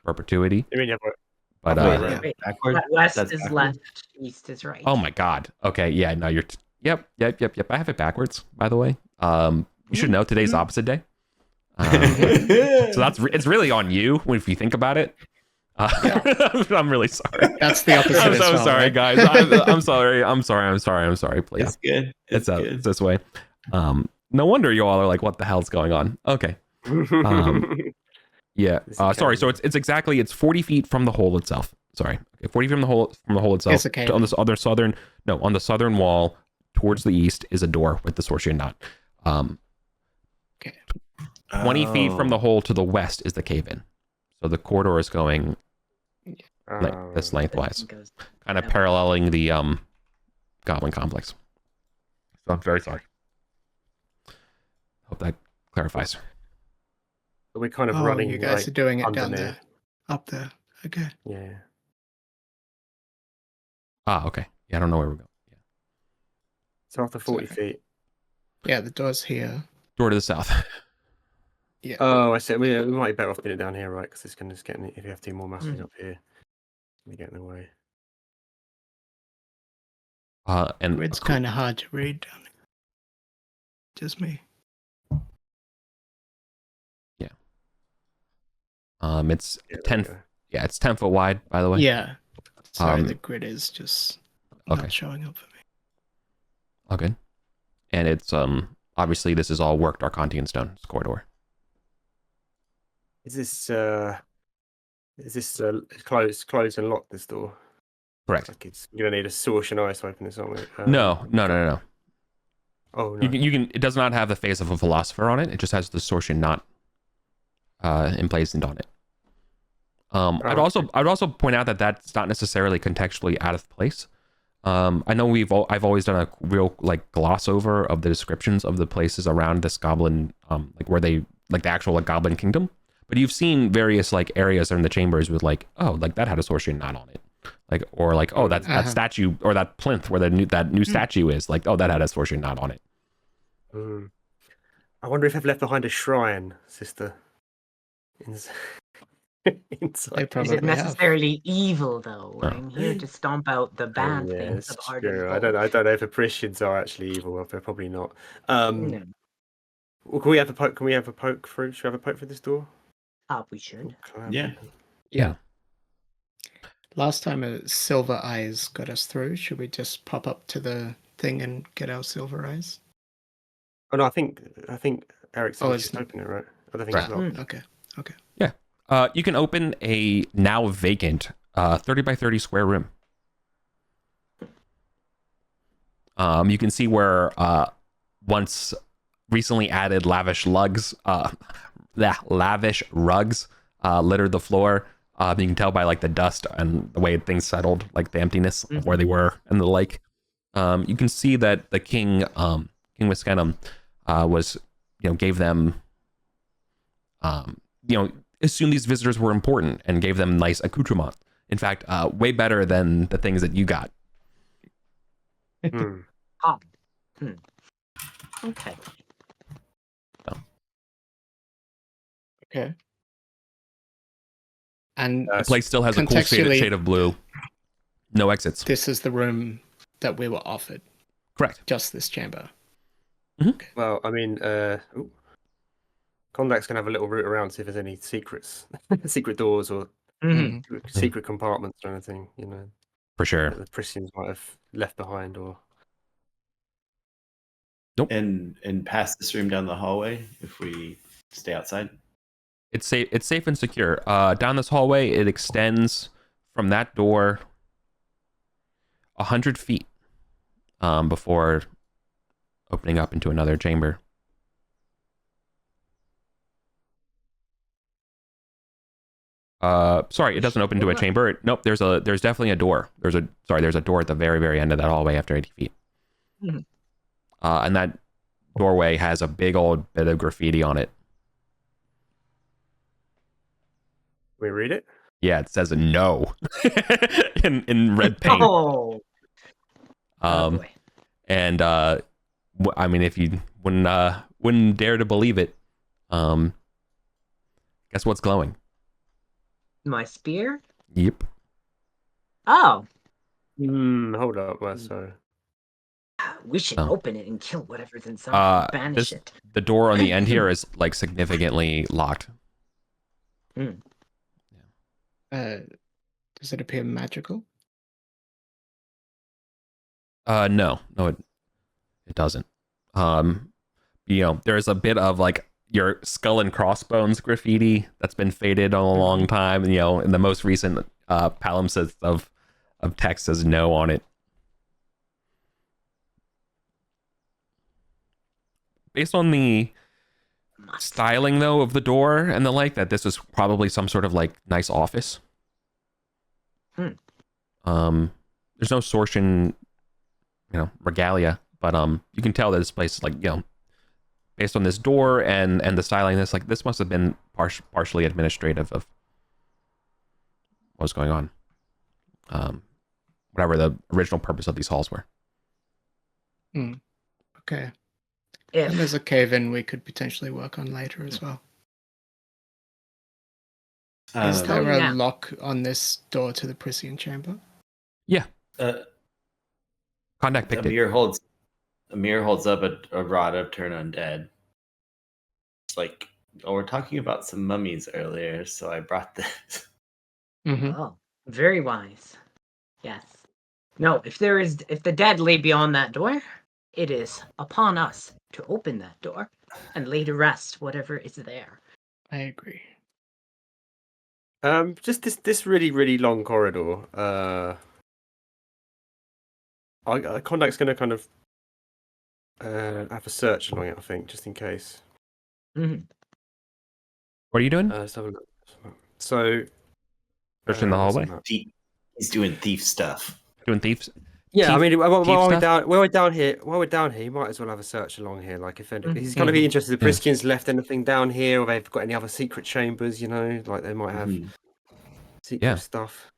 perpetuity. You mean you have But backward? West is left, east is right. Oh my god. Okay, yeah, no, you're yep. I have it backwards, by the way. You should know today's opposite day. So it's really on you if you think about it. I'm really sorry. That's the opposite. I'm so sorry, right? Guys. I'm sorry. Please. It's good. It's this way. No wonder you all are like, what the hell's going on? Okay. Yeah. Sorry. So it's 40 feet from the hole itself. Sorry. Okay, 40 feet from the hole itself. It's okay. On the southern wall towards the east is a door with the Sorcian knot. Okay. 20 feet from the hole to the west is the cave-in. So the corridor is going this lengthwise, kind of paralleling the Goblin complex. So I'm very sorry. Hope that clarifies. We're kind of running. You guys are doing it down there. Up there. Okay. Yeah. Okay. Yeah, I don't know where we're going. Yeah. So after 40 feet. Yeah, the door's here. Door to the south. Yeah. Oh, I see. We might be better off putting it down here, right? Because it's going to get if you have two more masses up here. me get in the way. And It's kind of hard to read down here. Just me. Yeah. It's Yeah, 10. Yeah, it's 10 foot wide, by the way. Yeah. Sorry, the grid is just not showing up for me. Okay. And it's obviously this is all worked Arcantian stone. It's corridor. Is this closed and locked, this door? Correct. Like you're gonna need a sword and ice to open this, aren't we? No. Oh no. You can. It does not have the face of a philosopher on it. It just has the Sortian knot emblazoned on it. I'd also point out that that's not necessarily contextually out of place. I know I've always done a real like gloss over of the descriptions of the places around this goblin, like where they like the actual like goblin kingdom. But you've seen various like areas in the chambers with like, oh, like that had a Sortian knot on it, like, or like, oh, that statue or that plinth where that new statue is, like, oh, that had a Sortian knot on it. I wonder if they've left behind a shrine, sister. Inside. Is it necessarily evil though? Oh. I'm here to stomp out the bad things of Arden. I don't know if the Parisians are actually evil. They're probably not. No. Well, can we have a poke? Can we have a poke through? Should we have a poke through this door? We should. Yeah. Last time silver eyes got us through. Should we just pop up to the thing and get our silver eyes? Oh no, I think Eric said just open it, right? I don't think it's locked. Okay. Yeah. You can open a now vacant 30 by 30 square room. You can see where once recently added lavish rugs littered the floor. You can tell by like the dust and the way things settled, like the emptiness of where they were and the like. You can see that the king, King Wiskenham, was, gave them, assumed these visitors were important and gave them nice accoutrement. In fact, way better than the things that you got. Okay. Okay. And the place still has a cool shade of blue. No exits. This is the room that we were offered. Correct. Just this chamber. Mm-hmm. Okay. Well, I mean, Condac's gonna have a little route around, see if there's any secrets, secret doors or secret compartments or anything, For sure. That the Parisians might have left behind or. Nope. And past this room down the hallway if we stay outside. It's safe and secure. Down this hallway, it extends from that door 100 feet before opening up into another chamber. Sorry, it doesn't open to a chamber. Nope, there's definitely a door. There's a door at the very, very end of that hallway after 80 feet. Mm-hmm. And that doorway has a big old bit of graffiti on it. We read it? Yeah, it says no in red paint. Oh. And I mean, if you wouldn't dare to believe it, guess what's glowing? My spear? Yep. Oh. Hold up, sorry. We should open it and kill whatever's inside. Banish it. The door on the end here is like significantly locked. Does it appear magical? No, it doesn't. There's a bit of like your skull and crossbones graffiti that's been faded a long time. In the most recent palimpsest of text says no on it. Based on the styling though of the door and the like, that this is probably some sort of like nice office. There's no Sortian, regalia, but you can tell that this place is like, based on this door and the styling, this must have been partially administrative of what's going on. Whatever the original purpose of these halls were. Okay. And there's a cave-in we could potentially work on later as well. Is there telling you a now. lock on this door to the Priscian chamber? Yeah. Contact picked it. Amir holds up a rod of turn undead. It's like, we're talking about some mummies earlier, so I brought this. Mm-hmm. Oh, very wise. Yes. No, if the dead lay beyond that door, it is upon us to open that door and lay to rest whatever is there. I agree. Just this really, really long corridor. Contact's going to kind of have a search along it, I think, just in case. Mm-hmm. What are you doing? Let's have a look. So, Search in the hallway. He's doing thief stuff. Doing thieves. Yeah, I mean, while we're down here, you might as well have a search along here. Like, if he's going to be interested, if the Priskians left anything down here, or they've got any other secret chambers, like they might have secret stuff.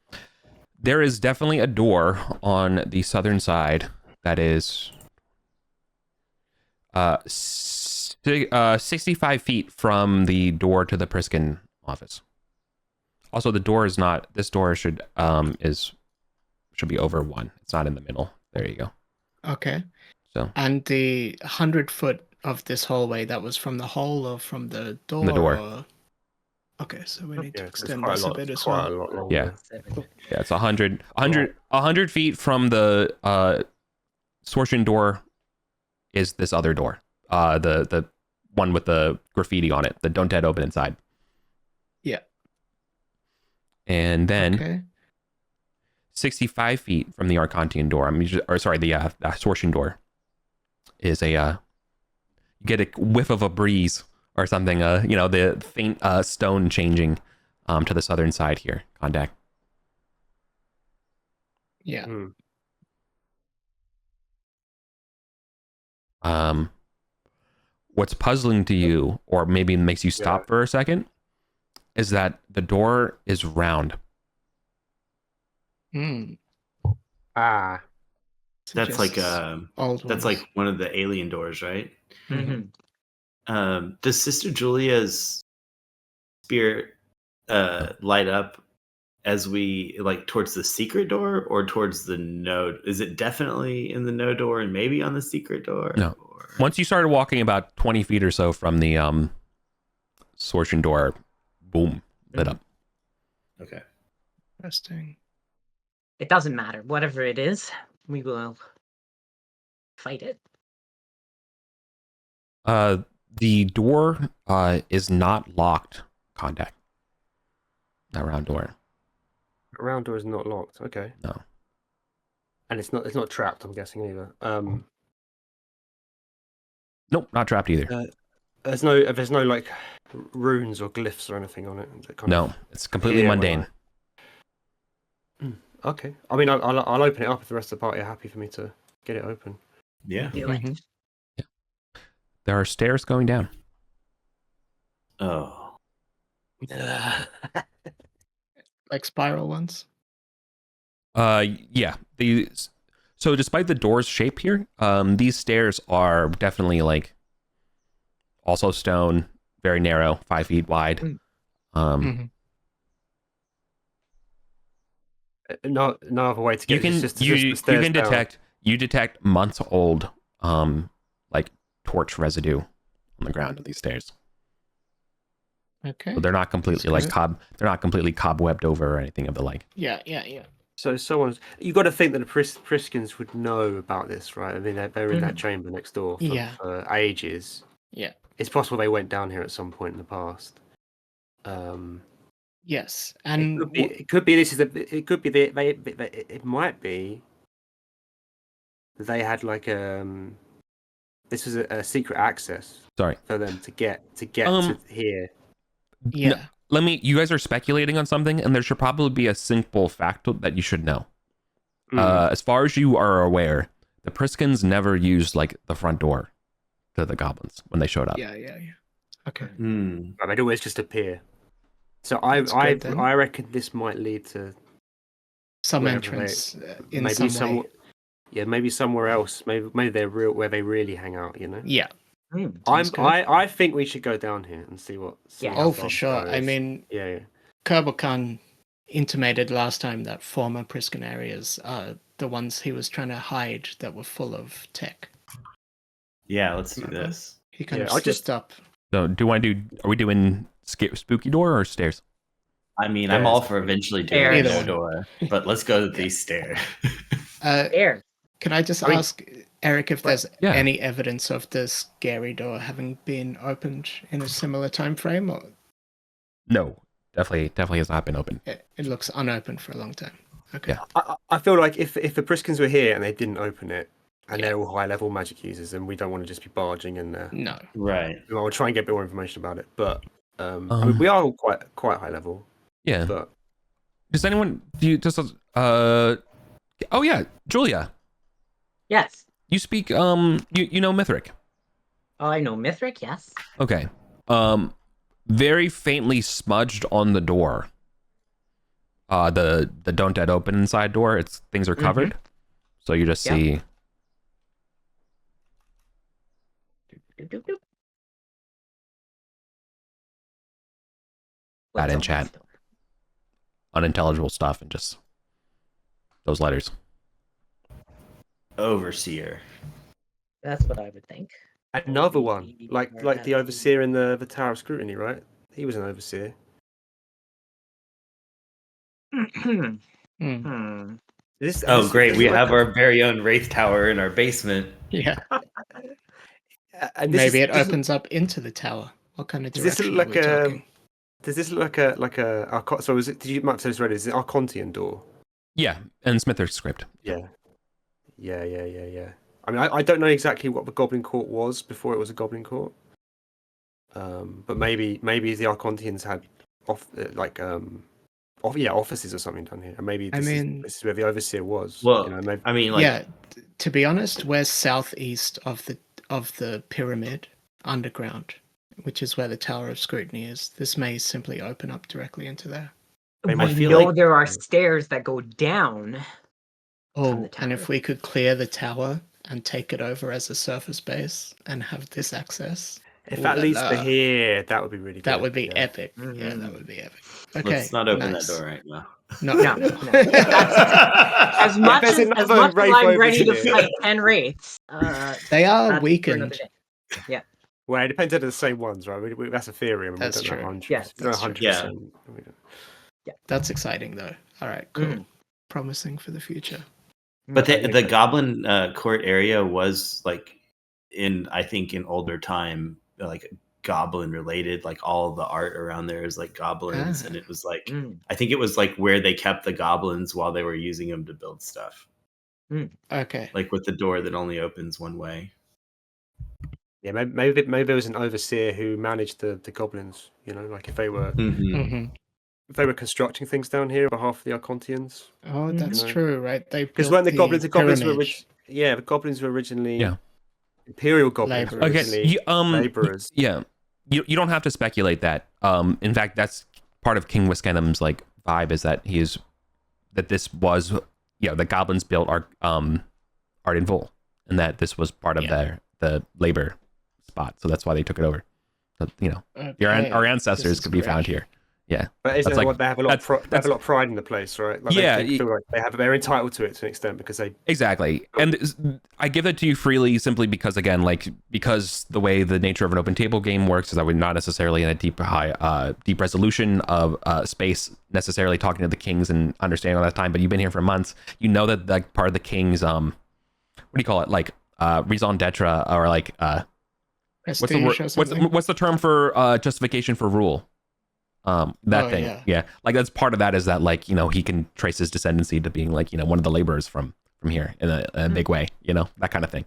There is definitely a door on the southern side that is 65 feet from the door to the Priskin office. Also, the door is not. This door should be over 1. It's not in the middle. There you go. Okay. So. And the 100-foot of this hallway, that was from the hall or from the door? From the door. Or... Okay, so we need to extend this a bit as well. Yeah, it's 100 feet from the Sortion door is this other door. The one with the graffiti on it. The "Don't Dead Open Inside." Yeah. And then 65 feet from the Arcantian door. the Sortion door is a you get a whiff of a breeze or something. The faint stone changing to the southern side here. Contact. Yeah. What's puzzling to you, or maybe makes you stop for a second, is that the door is round. That's like like one of the alien doors, right? Mm-hmm. Does Sister Julia's spirit light up as we towards the secret door or towards the node? Is it definitely in the node door and maybe on the secret door? No. Once you started walking about 20 feet or so from the Sortion door, boom, lit up. Okay. Interesting. It doesn't matter. Whatever it is, we will fight it. The door is not locked. Contact. That round door. A round door is not locked. Okay. No. And it's not trapped, I'm guessing, either. Nope, not trapped either. There's no like runes or glyphs or anything on it. It's completely mundane. Okay. I mean, I'll open it up if the rest of the party are happy for me to get it open. Yeah. Yeah. There are stairs going down. Oh. Like spiral ones? Yeah. So despite the door's shape here, these stairs are definitely also stone, very narrow, 5 feet wide. No other way to get you detect months old torch residue on the ground of these stairs. Okay. So they're not completely they're not completely cobwebbed over or anything of the like. Yeah. So you got to think that the Priskins would know about this, right? I mean, they're in that chamber next door for ages. Yeah. It's possible they went down here at some point in the past. Yes, and it could be it might be that they had this was a secret access. Sorry. For them to get to here. Yeah. No, you guys are speculating on something, and there should probably be a simple fact that you should know. As far as you are aware, the Priskins never used the front door to the goblins when they showed up. Yeah. Okay. They'd always just appear. So I reckon this might lead to some entrance in some way. Yeah, maybe somewhere else. Maybe they're where they really hang out. Yeah. I think we should go down here and see what. For sure. I mean, yeah. Kerbalkan intimated last time that former Priscan areas are the ones he was trying to hide that were full of tech. Yeah, let's do this. He kind of slipped up. So, are we doing spooky door or stairs? I mean, I'm all for eventually doing Stairs. no door, but let's go to these stairs. Stairs. Can I just ask, Eric, if there's any evidence of the scary door having been opened in a similar time frame? Or... No, definitely has not been opened. It looks unopened for a long time. Okay. Yeah. I feel like if the Priskins were here and they didn't open it, and they're all high-level magic users, and we don't want to just be barging in there. No. Right. We'll try and get a bit more information about it, but I mean, we are all quite high-level. Yeah. But does anyone... Oh, yeah, Julia. Yes. You speak... You know Mithric? Oh, I know Mithric, yes. Okay. Very faintly smudged on the door. The don't dead open inside door. Things are covered. So you just see... That in chat. Unintelligible stuff and just those letters. Overseer. That's what I would think. another one, like the overseer in the Tower of Scrutiny, right? He was an overseer. Oh, great. We have our very own Wraith Tower in our basement. Yeah. And maybe it opens up into the tower. What kind of direction are we talking? Does this look like a so was it, did you might have said this already, is it Archontian door? Yeah, and Smither's script. Yeah. I mean, I don't know exactly what the Goblin Court was before it was a Goblin Court. But maybe the Archontians had offices or something down here. And maybe this is where the Overseer was. Well, yeah, to be honest, we're southeast of the pyramid underground, which is where the Tower of Scrutiny is. This may simply open up directly into there. We know there are stairs that go down. Oh, and if we could clear the tower and take it over as a surface base and have this access. If that leads to here, that would be really good. That would be epic. Mm-hmm. Yeah, that would be epic. Okay. Let's not open that door right now. No. As much as I'm ready to fight 10 wraiths. They are weakened. Yeah. Well, it depends on the same ones, right? That's a theory. I mean, that's true. 100%. Yeah. That's exciting, though. All right, cool. Promising for the future. But the Goblin Court area was I think in older time, Goblin related. Like all the art around there is like goblins, and it was I think it was where they kept the goblins while they were using them to build stuff. Okay. Like with the door that only opens one way. Yeah, maybe there was an overseer who managed the goblins. You know, like if they were. If they were constructing things down here on behalf of the Archontians. Oh, that's true, right? Because when the goblins were the goblins were originally Imperial goblins. Okay, laborers. Yeah, you don't have to speculate that. In fact, that's part of King Wiskenham's vibe is that this was the goblins built Arden Vol, and that this was part of the labor spot, so that's why they took it over. But, our ancestors could be found here. Yeah, but isn't what they have a lot of pride in the place, right? They feel like they're entitled to it to an extent because they exactly. And I give that to you freely simply because again, because the way the nature of an open table game works is that we're not necessarily in a deep resolution of space necessarily talking to the kings and understanding all that time. But you've been here for months, you know that part of the kings, what do you call it, raison d'etre or what's the term for justification for rule? Thing. Yeah. That's part of that is that he can trace his descendancy to being one of the laborers from here in a big way, that kind of thing.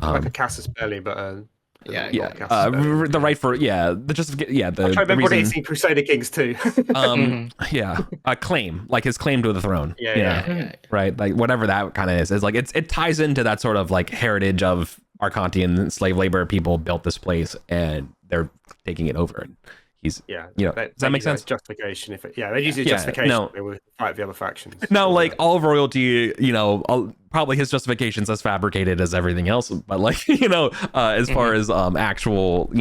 Like a Casus Belli, but the right for the justification, the I try to remember reason, 18 Crusader Kings too. A claim, his claim to the throne. Right, whatever that kind of is it ties into that sort of heritage of Archontian slave labor people built this place and they're taking it over. He's does that make sense? Justification, they use justification. They will fight the other factions. No, all of royalty, probably his justification's as fabricated as everything else. But as far as actual,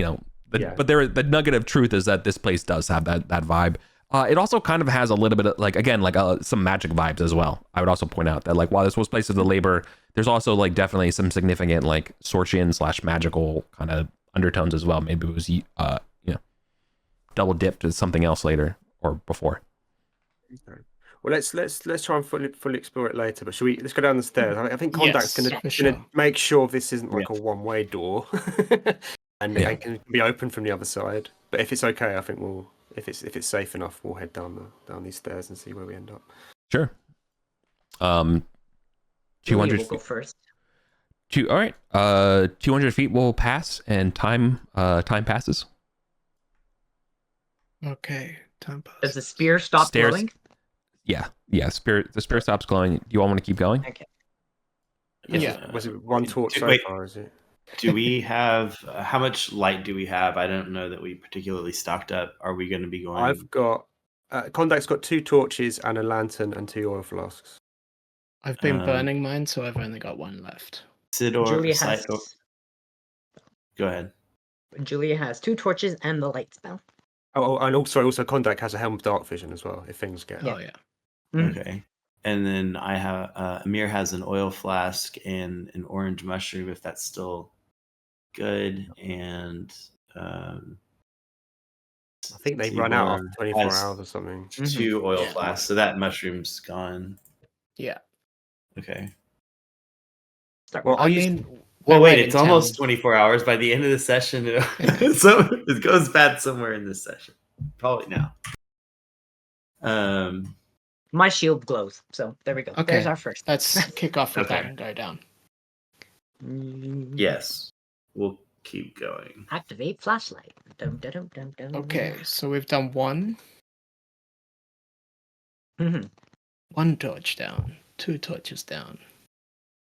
but the nugget of truth is that this place does have that vibe. It also kind of has a little bit of like, again, like some magic vibes as well. I would also point out that like while this was places of labor, there's also like definitely some significant like Sortian / magical kind of undertones as well. Maybe it was double dipped to something else later or before. Okay. Well, let's try and fully explore it later. But let's go down the stairs. I think Condac's gonna make sure this isn't like a one-way door, and it can be open from the other side. But if it's okay, I think we'll. If it's safe enough, we'll head down these stairs and see where we end up. Sure. 200 will go first. All right. 200 feet will pass, and time passes. Okay, time passes. Does the spear stop glowing? Yeah. The spear stops glowing. Do you all want to keep going? Okay. Yeah. Was it one torch so far? Is it? Do we have how much light do we have? I don't know that we particularly stocked up. Are we going to be going? I've got Condac's got 2 torches and a lantern and 2 oil flasks. I've been burning mine, so I've only got 1 left. Julia has. Go ahead. Julia has 2 torches and the light spell. Oh, and also Condac has a helm of dark vision as well. If things get. Oh yeah. Mm-hmm. Okay. And then I have Amir has an oil flask and an orange mushroom, if that's still good. And I think they run out after 24 hours or something. 2 oil flasks, so that mushroom's gone. Yeah. Okay. Well, wait, it's almost 24 hours by the end of the session. So it goes bad somewhere in this session. Probably now. My shield glows, so there we go. Okay. There's our first. Let's kick off with that and go down. Yes. We'll keep going. Activate flashlight. Dum, dum, dum, dum, dum. Okay, so we've done 1. Mm-hmm. 1 torch down. 2 torches down.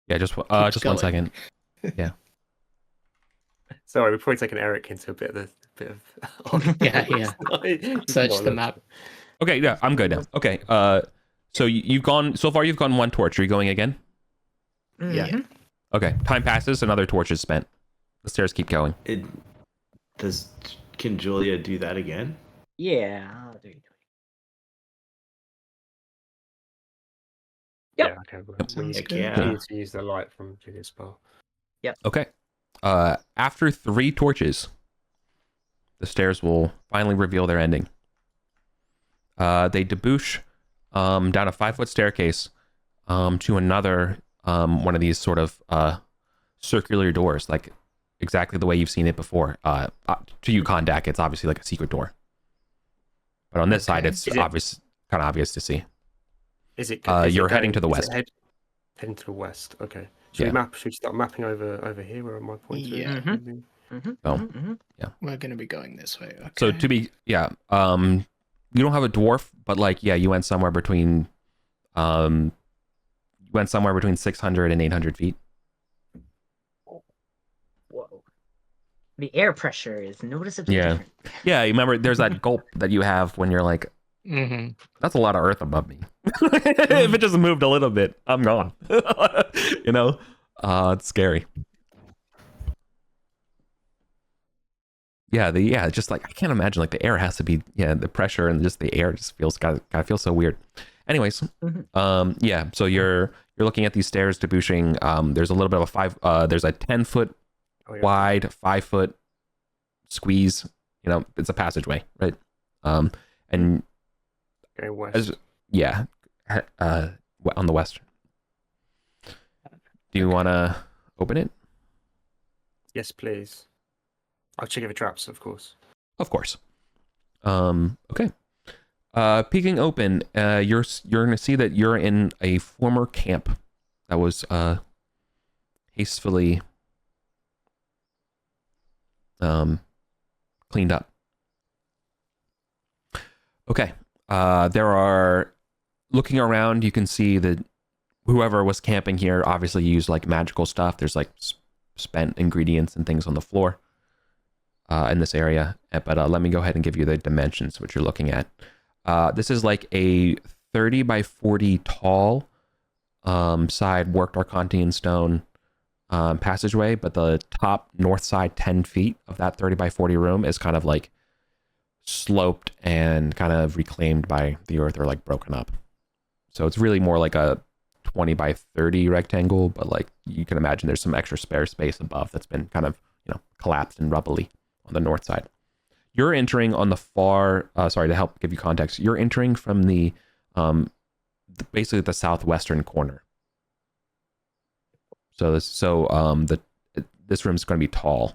Yeah, just 1 second. Yeah. Sorry, we've probably taken Eric into a bit of. Yeah. Search the map. Okay, yeah, I'm good now. Okay, so you've gone 1 torch. Are you going again? Mm-hmm. Yeah. Okay, time passes. Another torch is spent. The stairs keep going. Can Julia do that again? Yeah. I'll do it. Yeah. Yep. Okay. Sounds We good. need to use the light from Julia's spell. Yep. Okay. After 3 torches, the stairs will finally reveal their ending. They debouche down a 5-foot staircase to another one of these sort of circular doors, like exactly the way you've seen it before. To you, Kondak, it's obviously like a secret door. But on this side, it's kind of obvious to see. Is it? You're heading to the west. Heading to the west. Okay. Should we start mapping over here? Where my point is? Yeah. Yeah. We're gonna be going this way. Okay. So to be, you don't have a dwarf, but like, you went somewhere between 600 and 800 feet. Whoa. The air pressure is noticeably different. Yeah, you remember there's that gulp that you have when you're like, that's a lot of earth above me. If it just moved a little bit, I'm gone. It's scary. Just like I can't imagine, like the air has to be, the pressure and just the air just gotta feel so weird. Anyways, so you're looking at these stairs debouching. There's a little bit of there's a 10-foot wide, 5-foot squeeze. It's a passageway, right? And okay, west. On the west. Do you want to open it? Yes, please. I'll check the traps, of course. Of course. Okay. Peeking open, you're gonna see that you're in a former camp that was hastily cleaned up. Okay. Looking around, you can see that whoever was camping here obviously used like magical stuff. There's like spent ingredients and things on the floor in this area. But let me go ahead and give you the dimensions, which you're looking at. This is like a 30 by 40 tall side worked Arcantian stone passageway, but the top north side 10 feet of that 30 by 40 room is kind of like sloped and kind of reclaimed by the earth or like broken up. So it's really more like a 20 by 30 rectangle, but like you can imagine there's some extra spare space above that's been kind of, collapsed and rubbly on the north side. You're entering on the far, to help give you context, you're entering from the basically the southwestern corner. So this room's going to be tall,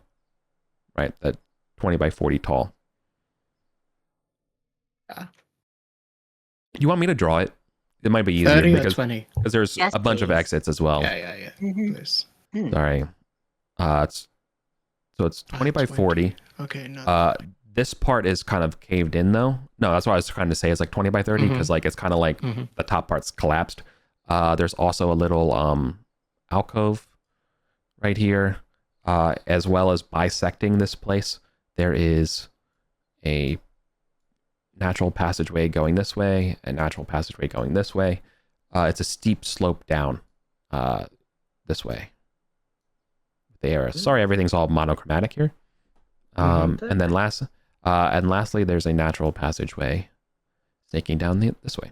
right? That 20 by 40 tall. Yeah. You want me to draw it? It might be easier 30 or because 20? there's Yes, a bunch of please. exits as well. Yeah. Mhm. Please. Sorry. It's 20 by 20. 40. Okay, no. This part is kind of caved in though. No, that's what I was trying to say. It's like 20 by 30 because like it's kind of like the top part's collapsed. There's also a little alcove right here, as well as bisecting this place. There is a natural passageway going this way, and natural passageway going this way. It's a steep slope down this way. There. Sorry, everything's all monochromatic here. And then lastly, there's a natural passageway snaking down this way.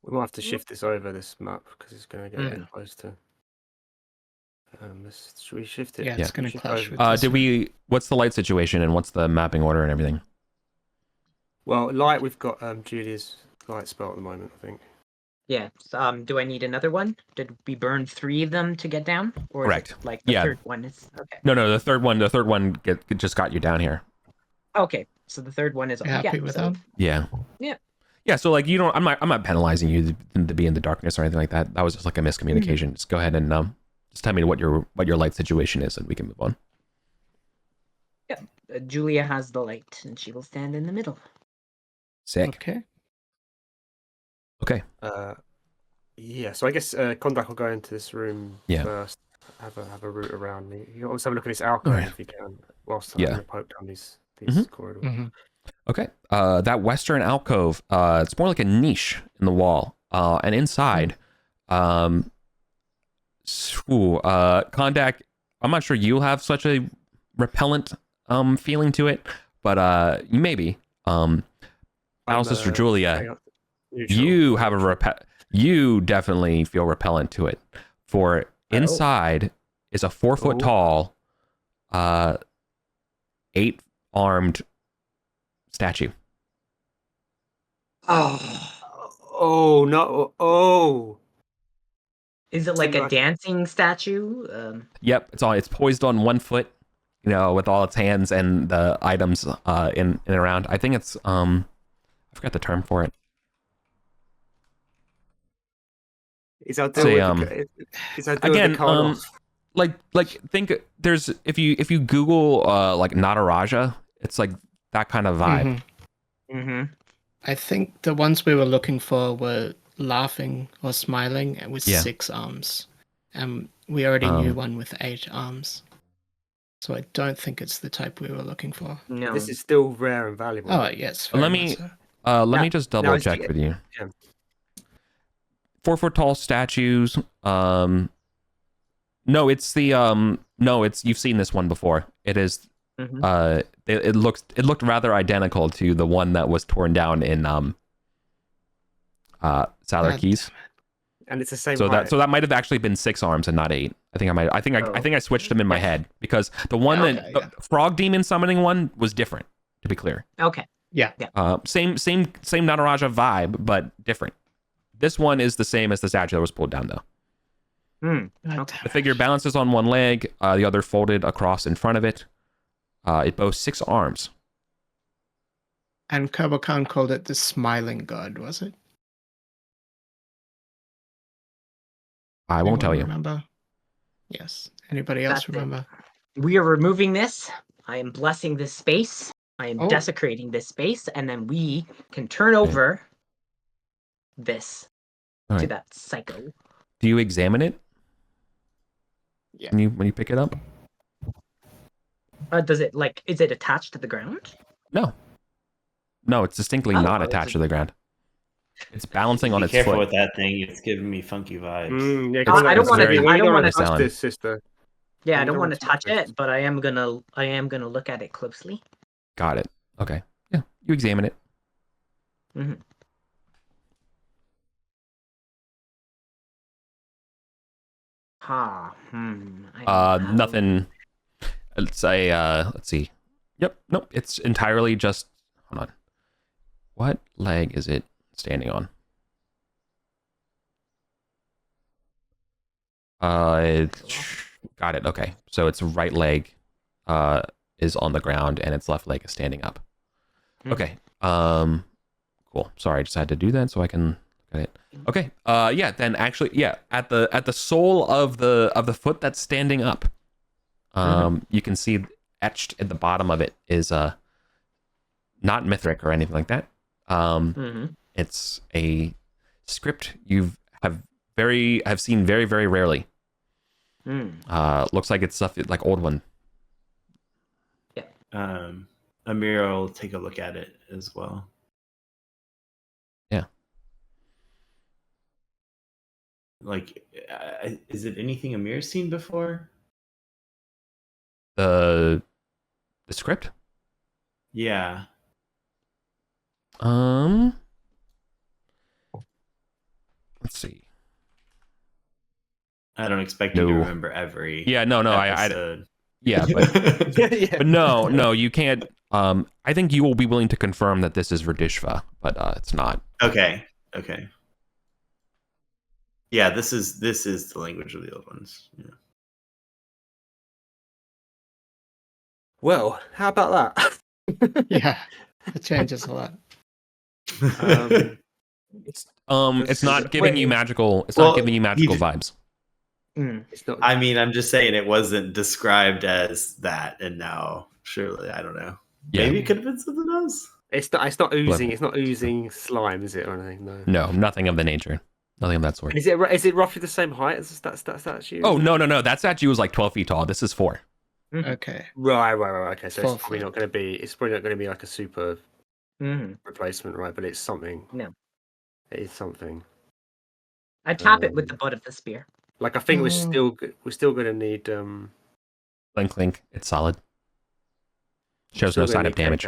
We might have to shift this over this map because it's going to get a bit close to. Should we shift it? Yeah, it's going to clash with What's the light situation and what's the mapping order and everything? Well, light, we've got Julia's light spell at the moment, I think. Yeah. Do I need another one? Did we burn 3 of them to get down? Or Correct. Is it like the third one is okay. No, the third one just got you down here. Okay, so the third one is happy with that? Yeah. Yeah, so like I'm not penalizing you to be in the darkness or anything like that. That was just like a miscommunication. Just go ahead and just tell me what your light situation is and we can move on. Yeah. Julia has the light and she will stand in the middle. Sick. Okay. Yeah, so I guess Kondak will go into this room first. Have a route around me. You also have a look at this alcove if you can, whilst I'm poke down these corridors. Okay. That western alcove, it's more like a niche in the wall. And inside, Kondak, I'm not sure you'll have such a repellent feeling to it, but you maybe. Battle Sister Julia, you have you definitely feel repellent to it. For inside is a 4 foot tall, 8-armed statue. Oh no! Oh, is it like a dancing statue? Yep, it's poised on 1 foot, with all its hands and the items in and around. I think it's I forgot the term for it. Is that again? Like think there's if you Google like Nataraja, it's like that kind of vibe. I think the ones we were looking for were laughing or smiling with 6 arms. We already knew one with 8 arms. So I don't think it's the type we were looking for. No. This is still rare and valuable. Oh, yes. Let me just double check with you. Yeah. 4 foot tall statues. No, it's the you've seen this one before. It is it looked rather identical to the one that was torn down in Salar Keys. And it's the same so height. that might have actually been 6 arms and not 8. I think I switched them in my head because the one the frog demon summoning one was different, to be clear. Okay. Yeah. Same Nataraja vibe, but different. This one is the same as the statue that was pulled down, though. Okay. The figure balances on one leg, the other folded across in front of it. It boasts 6 arms. And Kobokan called it the smiling god, was it? I won't tell you. Remember? Yes. Anybody else remember? We are removing this. I am blessing this space. I am desecrating this space, and then we can turn over this to that psycho. Do you examine it? Yeah. When you pick it up? Does it is it attached to the ground? No, it's distinctly not attached to the ground. It's balancing on its foot. Be careful with that thing. It's giving me funky vibes. I don't want to touch this, sister. Yeah, I don't want to touch it, but I am gonna look at it closely. Got it. Okay. Yeah, you examine it. Mm-hmm. Nothing. Let's say. Let's see. Yep. Nope. It's entirely just. Hold on. What leg is it standing on? Got it. Okay. So its right leg is on the ground and its left leg is standing up. Okay. Cool. Sorry, I just had to do that so I can get it. Okay. Yeah, then actually, yeah, at the sole of the foot that's standing up, you can see etched at the bottom of it is not Mithric or anything like that. It's a script have seen very, very rarely. Looks like it's stuff like old one. Yeah. Amir will take a look at it as well. Yeah. Like, is it anything Amir's seen before? The script? Yeah. Let's see. I don't expect you to remember every. Yeah, no, episode. Yeah, but Yeah. but no, you can't. I think you will be willing to confirm that this is Verdishva, but it's not. Okay. Yeah, this is the language of the old ones. Yeah. Well, how about that? Yeah, it changes a lot. It's not giving you magical. It's not giving you magical vibes. It's not. I mean, I'm just saying it wasn't described as that, and now surely I don't know. Yeah. Maybe it could have been something else. It's not oozing. It's not oozing slime, is it, or anything? No, nothing of the nature. Nothing of that sort. And is it roughly the same height as that statue? Oh no! That statue was like 12 feet tall. This is 4. Okay. Right. Okay, so it's probably 4 not going to be. It's probably not going to be like a super replacement, right? But it's something. No. It is something. I tap it with the butt of the spear. Like I think we're still going to need. Clink. It's solid. Shows no sign of damage.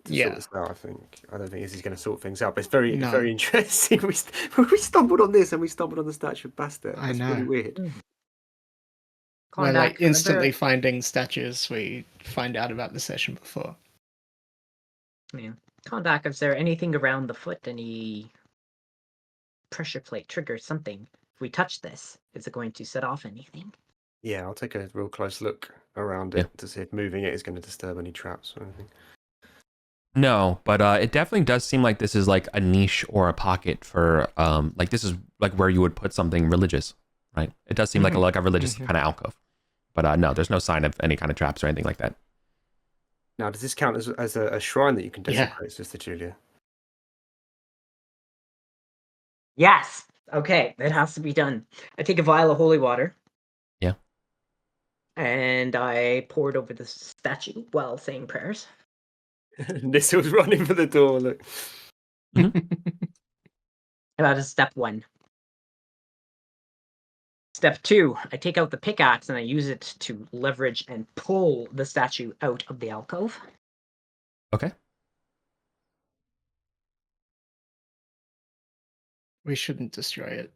Yeah. Sort this out, I think. I don't think he's going to sort things out, but it's very interesting. We stumbled on this and we stumbled on the statue of Bastet. I That's know. really weird. We're like instantly finding statues we find out about the session before. Yeah. Kondak, is there anything around the foot? Any pressure plate, trigger, something? If we touch this, is it going to set off anything? Yeah, I'll take a real close look around it to see if moving it is going to disturb any traps or anything. No, but it definitely does seem like this is like a niche or a pocket for like this is like where you would put something religious, right? It does seem like a religious kind of alcove. But no, there's no sign of any kind of traps or anything like that. Now, does this count as a shrine that you can desecrate, Sister Julia? Yes. Okay, it has to be done. I take a vial of holy water. Yeah. And I pour it over the statue while saying prayers. Nissel's running for the door. Look. That is step 1. Step 2, I take out the pickaxe and I use it to leverage and pull the statue out of the alcove. Okay. We shouldn't destroy it.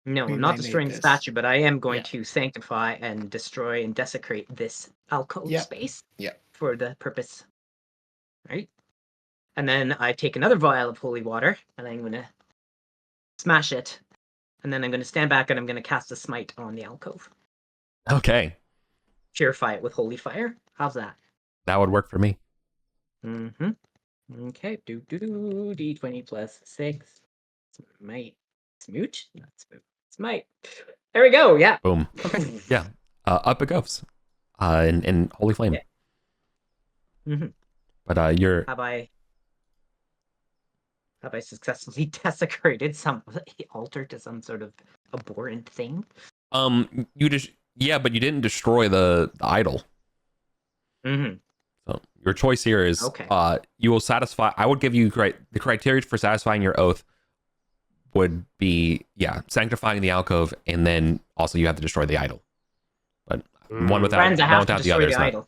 No, I'm not destroying the statue, but I am going to sanctify and destroy and desecrate this alcove space for the purpose. Right? And then I take another vial of holy water and I'm going to smash it. And then I'm going to stand back and I'm going to cast a smite on the alcove. Okay. Purify it with holy fire. How's that? That would work for me. Okay. D20 plus 6. Smite. Smooch? Not smooch. Smite. There we go. Yeah. Boom. Okay. Yeah. Up it goes. In holy flame. Yeah. But you're. Have I successfully desecrated some altar to some sort of abhorrent thing? You just but you didn't destroy the idol. So your choice here is you will satisfy. I would give you the criteria for satisfying your oath would be sanctifying the alcove, and then also you have to destroy the idol. But one without Friends, I have to the destroy other the is not. idol.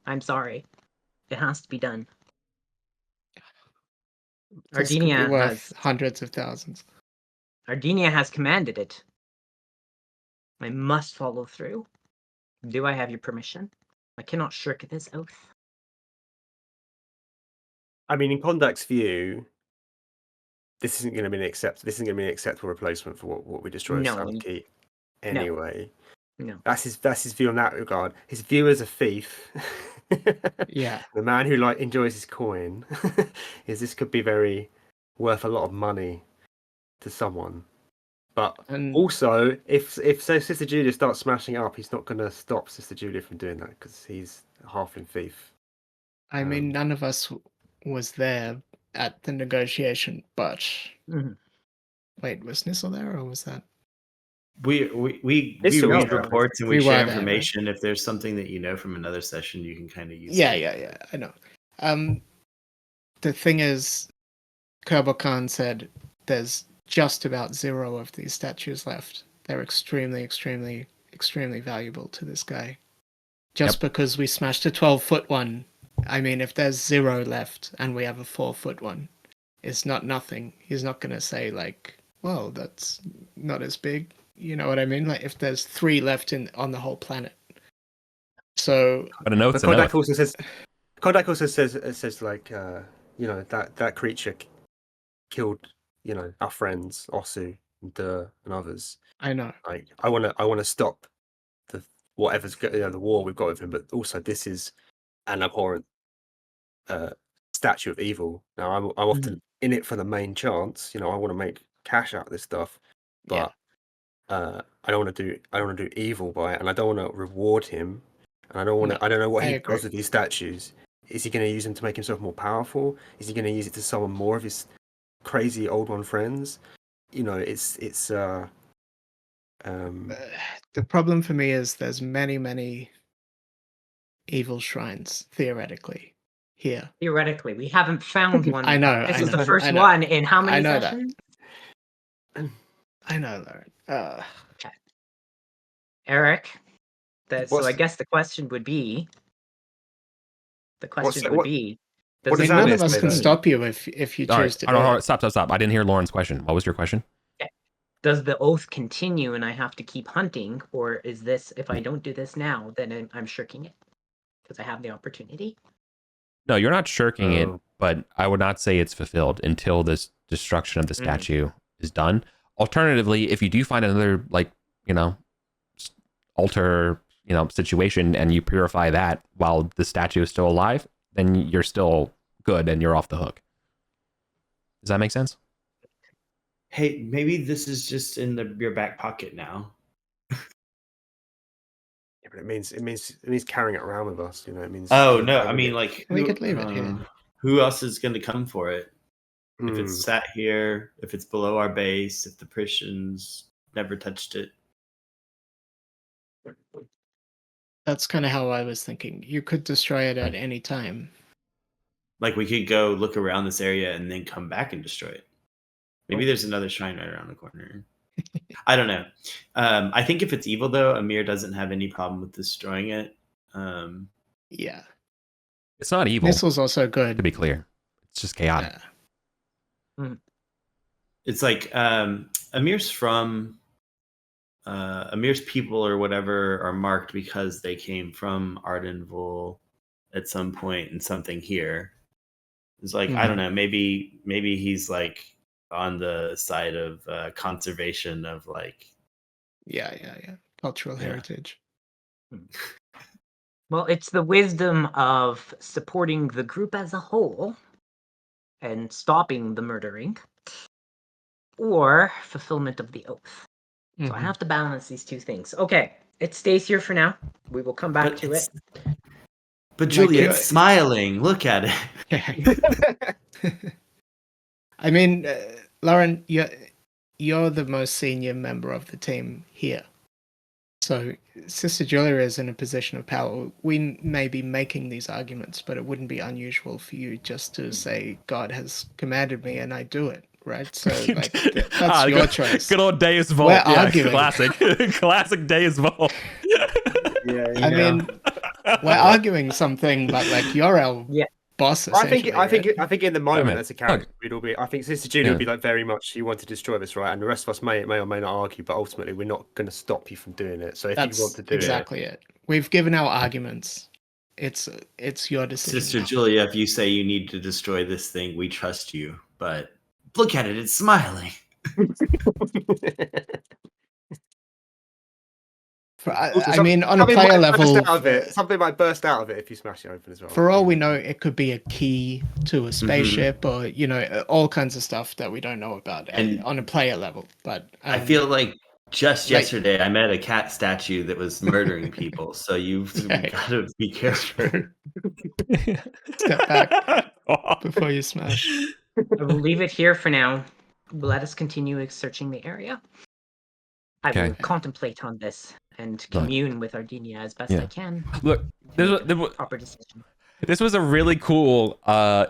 I'm sorry. It has to be done. This could be Ardinia worth has hundreds of thousands. Ardinia has commanded it. I must follow through. Do I have your permission? I cannot shirk this oath. I mean, in Kondak's view, this isn't going to be an acceptable replacement for what we destroyed No. Salaki anyway. No. That's his view on that regard. His view as a thief, Yeah. the man who enjoys his coin, is this could be very worth a lot of money to someone. But also, if Sister Julia starts smashing it up, he's not going to stop Sister Julia from doing that because he's a halfling thief. I mean, none of us was there at the negotiation, but wait, was Nissel there or was that? We read reports and we share information. Right? If there's something that you know from another session, you can kind of use. Yeah. I know. The thing is, Kerbo Khan said there's just about 0 of these statues left. They're extremely, extremely, extremely valuable to this guy. Just because we smashed a 12-foot one. I mean, if there's 0 left and we have a 4-foot one, it's not nothing. He's not going to say like, well, that's not as big. You know what I mean? Like if there's 3 left on the whole planet. So, but a note's Kodak also says like, that creature killed, our friends Osu and Dur and others. I know. Like I want to stop whatever's the war we've got with him, but also this is an abhorrent statue of evil. Now I'm often in it for the main chance. I want to make cash out of this stuff, but I don't want to do evil by it, and I don't want to reward him, and I don't know what he does with these statues. Is he going to use them to make himself more powerful? Is he going to use it to summon more of his crazy old one friends? It's the problem for me is there's many evil shrines theoretically here. Theoretically, we haven't found one. I know. This is the first one in how many sessions? I know, Lauren. Okay. Eric, so I guess the question would be. None of us can stop you if you choose to. Stop. I didn't hear Lauren's question. What was your question? Okay. Does the oath continue and I have to keep hunting, or is this, if I don't do this now, then I'm shirking it because I have the opportunity? No, you're not shirking it, but I would not say it's fulfilled until this destruction of the statue is done. Alternatively, if you do find another altar situation and you purify that while the statue is still alive, then you're still good and you're off the hook. Does that make sense? Hey, maybe this is just in your back pocket now. Yeah, but it means carrying it around with us. It means. Oh no! I mean, like we could leave it here. Who else is going to come for it? If it's sat here, if it's below our base, if the Prussians never touched it. That's kind of how I was thinking. You could destroy it at any time. Like we could go look around this area and then come back and destroy it. Maybe there's another shrine right around the corner. I don't know. I think if it's evil, though, Amir doesn't have any problem with destroying it. Yeah. It's not evil. This was also good. To be clear. It's just chaotic. Yeah. It's like Amir's people or whatever are marked because they came from Arden at some point and something here. It's like, I don't know, maybe he's like on the side of conservation of like cultural heritage. Well, it's the wisdom of supporting the group as a whole and stopping the murdering, or fulfillment of the oath. So I have to balance these two things. Okay, it stays here for now. We will come back to it. But Juliet's smiling. Look at it. I mean, Lauren, you're the most senior member of the team here. So Sister Julia is in a position of power. We may be making these arguments, but it wouldn't be unusual for you just to say, God has commanded me and I do it, right? So like, that's your choice. Good old Deus Vult. We're arguing. Classic. Classic Deus Vult. I mean, We're arguing something, but like you're our boss. I think in the moment mean, as a character, we'd all be. I think Sister Julie would be like very much. You want to destroy this, right? And the rest of us may or may not argue, but ultimately we're not going to stop you from doing it. So if you want to do exactly it, we've given our arguments. It's your decision. Sister Julia, if you say you need to destroy this thing, we trust you. But look at it; it's smiling. I mean, on a player level, something might burst out of it if you smash it open as well. For all we know, it could be a key to a spaceship, or all kinds of stuff that we don't know about, and on a player level. But I feel like just yesterday I met a cat statue that was murdering people, so you've got to be careful. Step back before you smash. I will leave it here for now. Let us continue searching the area. I will contemplate on this and commune with Ardinia as best I can. Look, proper decision. This was a really cool,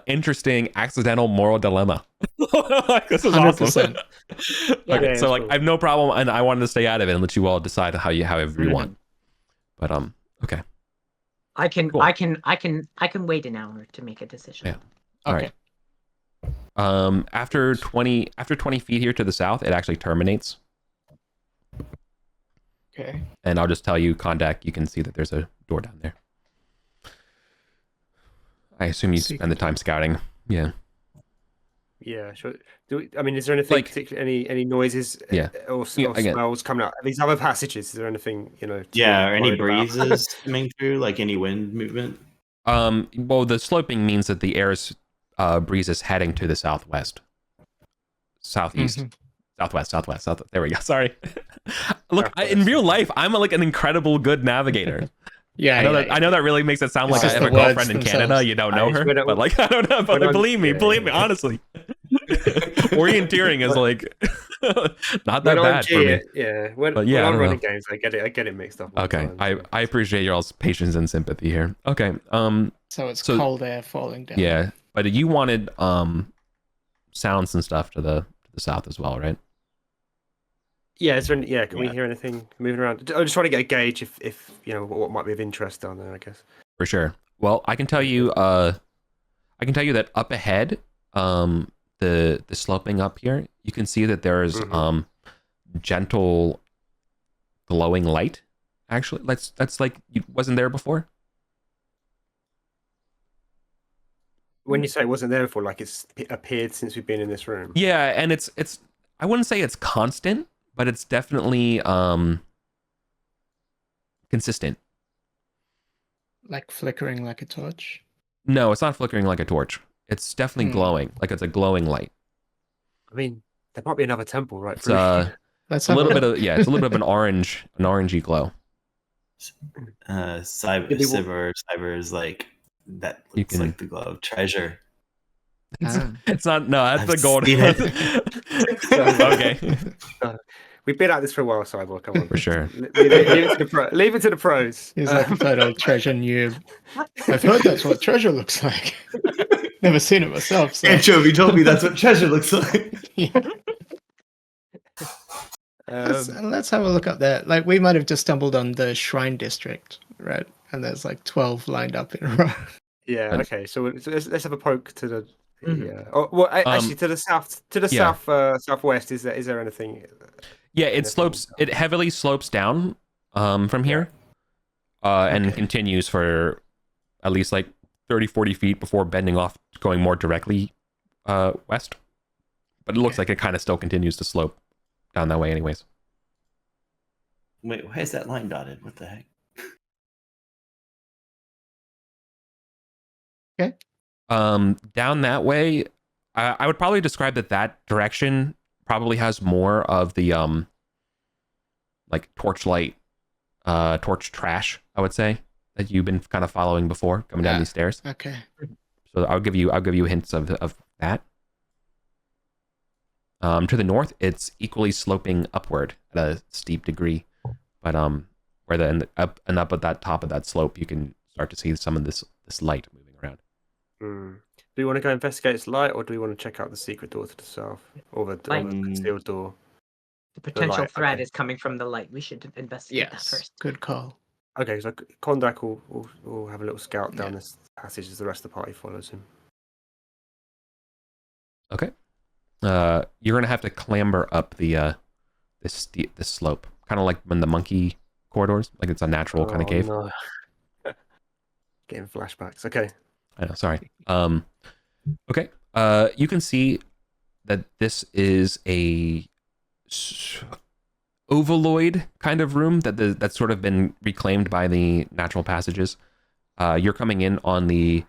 interesting, accidental moral dilemma. This is 100%. Awesome. Okay, so cool. I have no problem, and I wanted to stay out of it and let you all decide however you want. But okay. I can wait an hour to make a decision. Yeah. All right. After 20 feet here to the south, it actually terminates. Okay. And I'll just tell you, Kondak, you can see that there's a door down there. I assume you spend the time scouting. Yeah. Yeah, sure. Is there anything particular? Any noises? Or smells coming out? These other passages. Is there anything or any breezes coming through, like any wind movement? Well, the sloping means that the air's breeze is heading to the southwest, southeast, southwest. There we go. Sorry. Look, in real life, I'm an incredible good navigator. Yeah, I know that really makes it sound like I have a girlfriend in Canada. You don't know her, but I don't know. But believe me, honestly, orienteering is not that bad for me. Yeah, when I'm running games, I get it mixed up. Okay, I appreciate y'all's patience and sympathy here. Okay, so it's cold air falling down. Yeah, but you wanted sounds and stuff to the south as well, right? Yeah, can we hear anything moving around? I'm just trying to get a gauge if what might be of interest down there, I guess. For sure. Well, I can tell you that up ahead, the sloping up here, you can see that there's gentle glowing light. Actually, that's like wasn't there before. When you say it wasn't there before, like it's appeared since we've been in this room. Yeah, and it's I wouldn't say it's constant, but it's definitely consistent. Like flickering like a torch? No, it's not flickering like a torch. It's definitely glowing, like it's a glowing light. I mean, there might be another temple right through. It's a little bit of it's a little bit of an orangey glow. Cyber is like that. Looks like the glow of treasure. It's not. No, that's the gold. Okay. We've been at this for a while, Cyborg. Come on, for sure. Leave it to the pros. He's like a total treasure noob. I've heard that's what treasure looks like. Never seen it myself. So. Anchovy told me that's what treasure looks like. Let's have a look up there. Like we might have just stumbled on the Shrine District, right? And there's like 12 lined up in a row. Yeah. Okay. So let's have a poke to the. Yeah. Oh, well, actually, to the south, southwest. Is there anything? Yeah, it slopes. It heavily slopes down from here, and continues for at least like 30-40 feet before bending off, going more directly west. But it looks like it kind of still continues to slope down that way, anyways. Wait, why is that line dotted? What the heck? Okay. Down that way, I would probably describe that direction probably has more of the like torchlight, torch trash, I would say, that you've been kind of following before coming down these stairs. Okay. So I'll give you hints of that. To the north, it's equally sloping upward at a steep degree, but where up at that top of that slope, you can start to see some of this light moving around. Do we want to go investigate its light, or do we want to check out the secret door to the south, or the concealed door? The potential threat is coming from the light. We should investigate that first. Good call. Okay, so Kondak will have a little scout down this passage as the rest of the party follows him. Okay. You're gonna have to clamber up the this slope, kind of like when the monkey corridors, like it's a natural kind of cave. No. Getting flashbacks. Okay. I know. Sorry. Okay. You can see that this is a ovaloid kind of room that's sort of been reclaimed by the natural passages. You're coming in on the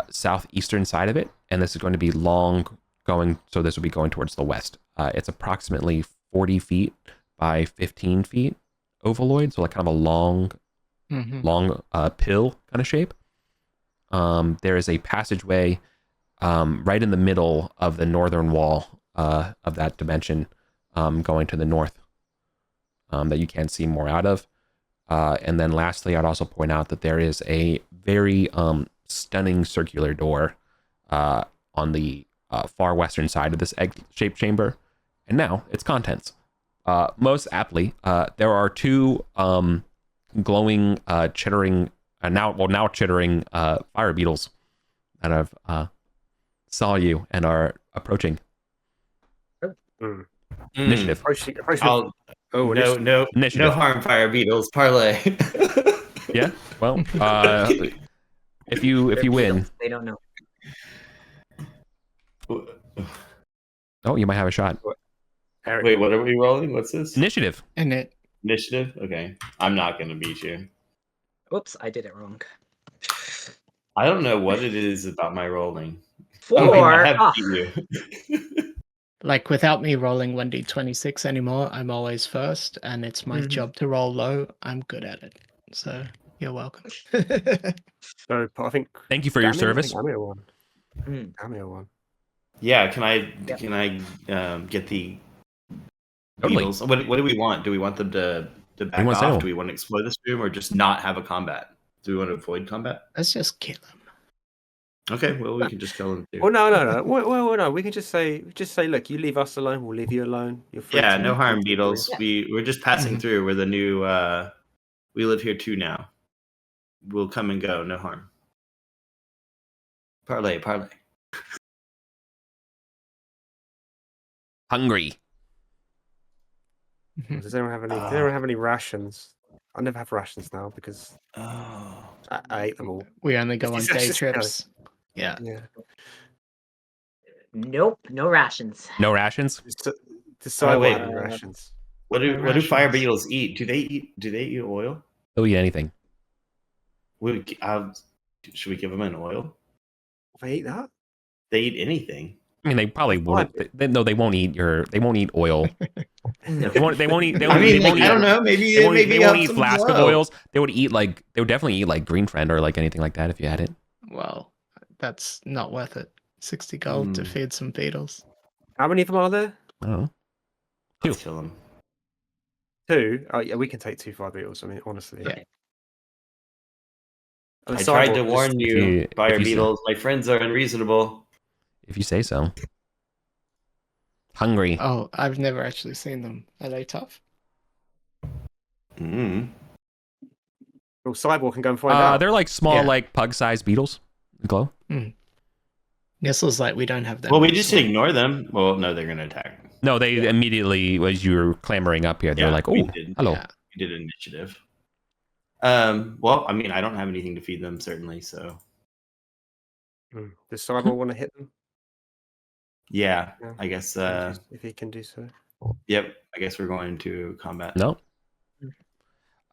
southeastern side of it, and this is going to be long going, so this will be going towards the west. It's approximately 40 feet by 15 feet ovaloid, so like kind of a long pill kind of shape. There is a passageway right in the middle of the northern wall of that dimension, going to the north, that you can see more out of. And then lastly, I'd also point out that there is a very stunning circular door on the far western side of this egg-shaped chamber. And now, its contents. Most aptly, there are two glowing, chittering, now chittering fire beetles that have saw you and are approaching. Initiative. No Initiative. No harm, fire beetles. Parlay. Yeah. Well, if you win, They don't know. oh, you might have a shot. Wait, what are we rolling? What's this? Initiative. Initiative? Okay. I'm not going to beat you. Oops, I did it wrong. I don't know what it is about my rolling. 4. I have beat you. Like, without me rolling 1d26 anymore, I'm always first, and it's my job to roll low. I'm good at it. So, you're welcome. So, I think... Thank you for your service. Amir won. Amir won. Yeah, can I get the beetles? What do we want? Do we want them to back off? Do we want to explore this room, or just not have a combat? Do we want to avoid combat? Let's just kill them. Okay, well, we can just kill them too. Well, no. Well, no. We can just say, look, you leave us alone. We'll leave you alone. You're free. Yeah, no harm, beetles. Yeah. We're just passing through. We're the new. We live here too now. We'll come and go. No harm. Parlay. Hungry. Does anyone have any rations? I never have rations now because I ate them all. We only go on day trips. Yeah. Nope, no rations. No rations? Rations. What do fire beetles eat? Do they eat oil? They'll eat anything. Should we give them an oil? They eat that? They eat anything. I mean, they probably won't. They won't eat oil. They won't eat. I don't know. Maybe they won't eat flask of oils. They would definitely eat like Green Friend or like anything like that if you had it. Well, that's not worth it. 60 gold to feed some beetles. How many of them are there? I don't know. 2. Let's kill them. 2? Oh yeah, we can take 2 fire beetles. I mean, honestly. Yeah. I tried to warn you, fire beetles. My friends are unreasonable. If you say so. Hungry. Oh, I've never actually seen them. Are they tough? Well, Cyborg can go and find out. They're like small, like pug-sized beetles. Glow. Nistle's like, we don't have that. Well, we just ignore them. Well, no, they're going to attack. No, they immediately, as you were clambering up here, they're like, oh, hello. Yeah, we did initiative. Well, I mean, I don't have anything to feed them, certainly, so. Does Cyborg want to hit them? Yeah, I guess. If he can do so. Yep, I guess we're going to combat. No.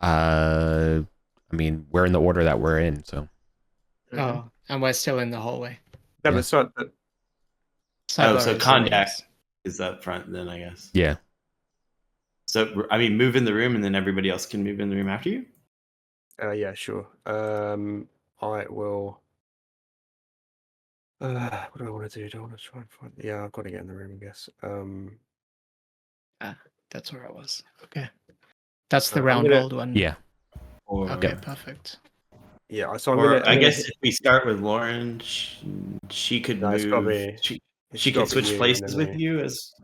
I mean, we're in the order that we're in, so. Oh, and we're still in the hallway. Yeah. So contact is up front then, I guess. Yeah. So, I mean, move in the room and then everybody else can move in the room after you? Yeah, sure. I will... what do I want to do? Do I want to try and find... Yeah, I've got to get in the room, I guess. That's where I was. Okay. That's the round old one. Yeah. Okay, perfect. Yeah, so I guess if we start with Lauren, she could move. She could switch places with you as.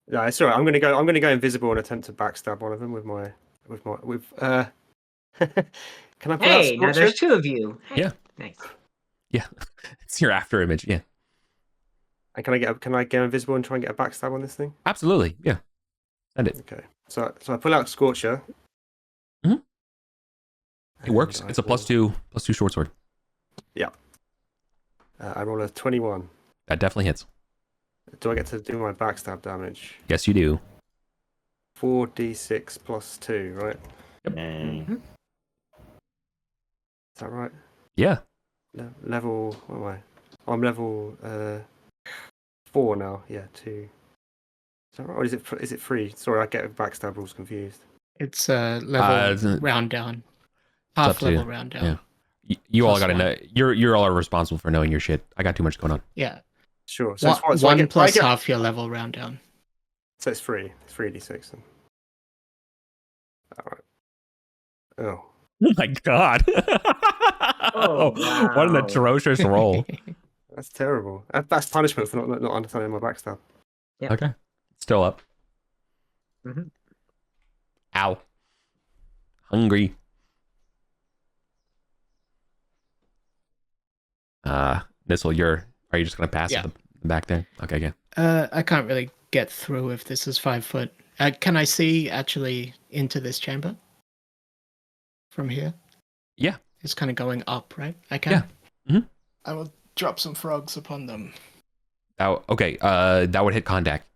No, it's all right. I'm gonna go invisible and attempt to backstab one of them with Can I pull out Hey, now Scorcher? there's two of you. Hey, Yeah. Nice. Yeah, it's your after image. Yeah, And can I go invisible and try and get a backstab on this thing? absolutely. Yeah, send it. Okay. So I pull out Scorcher. It works. It's a +2 short sword. Yeah. I roll a 21. That definitely hits. Do I get to do my backstab damage? Yes, you do. 4d6 plus 2, right? Yep. And Is that right? Yeah. Level. What am I? I'm level 4 now. Yeah, 2. Is that right? Or is it 3? Sorry, I get backstab rules confused. It's level round down. Half level round down. Yeah. You all Plus got to know. You're all responsible for knowing your shit. I got too much going on. Yeah. Sure. So one plus half your level round down. So it's 3. It's 3d6 then. All right. Oh. Oh my god! Oh, wow. What an atrocious roll. That's terrible. That's punishment for not understanding my backstab. Yep. Okay. Still up. Mhm. Ow. Hungry. Nissel, are you just gonna pass at the back there? Okay, yeah. I can't really get through if this is 5 foot. Can I see actually into this chamber from here? Yeah. It's kind of going up, right? I can. Yeah. Mm-hmm. I will drop some frogs upon them. Oh, okay. That would hit contact.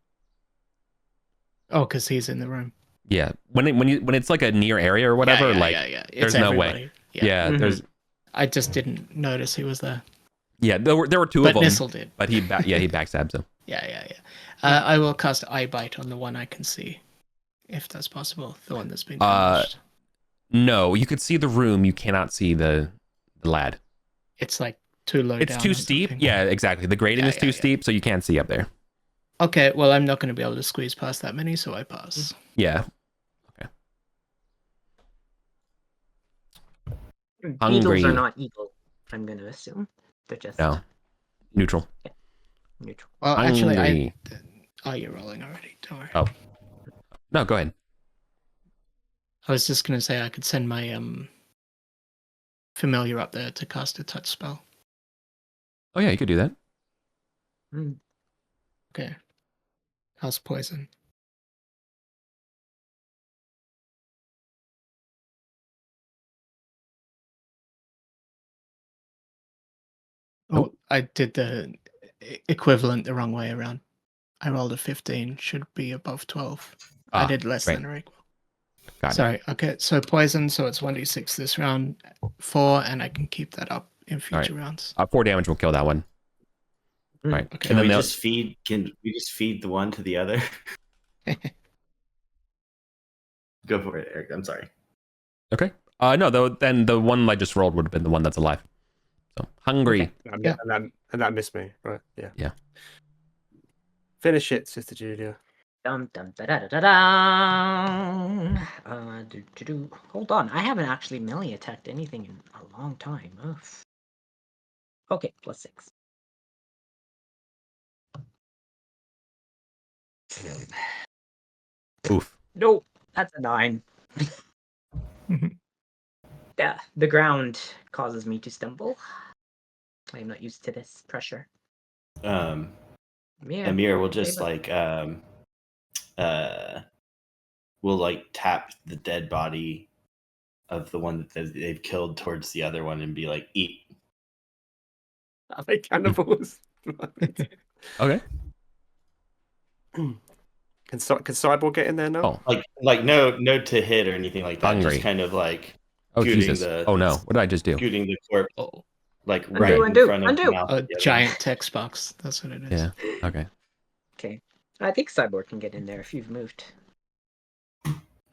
Oh, because he's in the room. Yeah. When it's like a near area or whatever, yeah. There's no way. Yeah. Mhm. There's. I just didn't notice he was there. Yeah, there were two But of them. Nissel did. But he backstabs him. Yeah. I will cast Eye Bite on the one I can see, if that's possible. The one that's been damaged. No, you could see the room. You cannot see the lad. It's like too low down. It's too steep. Yeah, exactly. The grading is too steep, so you can't see up there. Okay, well, I'm not going to be able to squeeze past that many, so I pass. Yeah. Okay. Beetles Hungry. are not evil, I'm going to assume. They're just Neutral. neutral. Well, Hungry. actually, you're rolling already. Don't worry. Oh. No, go ahead. I was just going to say I could send my familiar up there to cast a touch spell. Oh yeah, you could do that. Mm. Okay. How's poison? Nope. Oh, I did the equivalent the wrong way around. I rolled a 15. Should be above 12. I did less than or equal. Got Sorry. Okay, so poison, so it's 1d6 this round, 4, and I can keep that up in future rounds. 4 damage will kill that one. All right. Okay. Can we just feed the one to the other? Go for it, Eric. I'm sorry. Okay. No, though. Then the one I just rolled would have been the one that's alive. So hungry. Yeah. And that missed me, right? Yeah. Yeah. Finish it, Sister Julia. Dum dum da da da da. Hold on, I haven't actually melee attacked anything in a long time. Ugh. Okay, +6. Oof. No, that's a 9. Yeah, the ground causes me to stumble. I am not used to this pressure. Amir will just we'll tap the dead body of the one that they've killed towards the other one and be like, eat. Are they cannibals? Okay. Can Cyborg get in there now? Oh. Like no to hit or anything like that. Hungry. Just kind of Oh Jesus! Oh no! What did I just do? Shooting the corpse. Oh. Right in front of the mouth. A giant text box. That's what it is. Yeah. Okay. Okay. I think Cyborg can get in there if you've moved.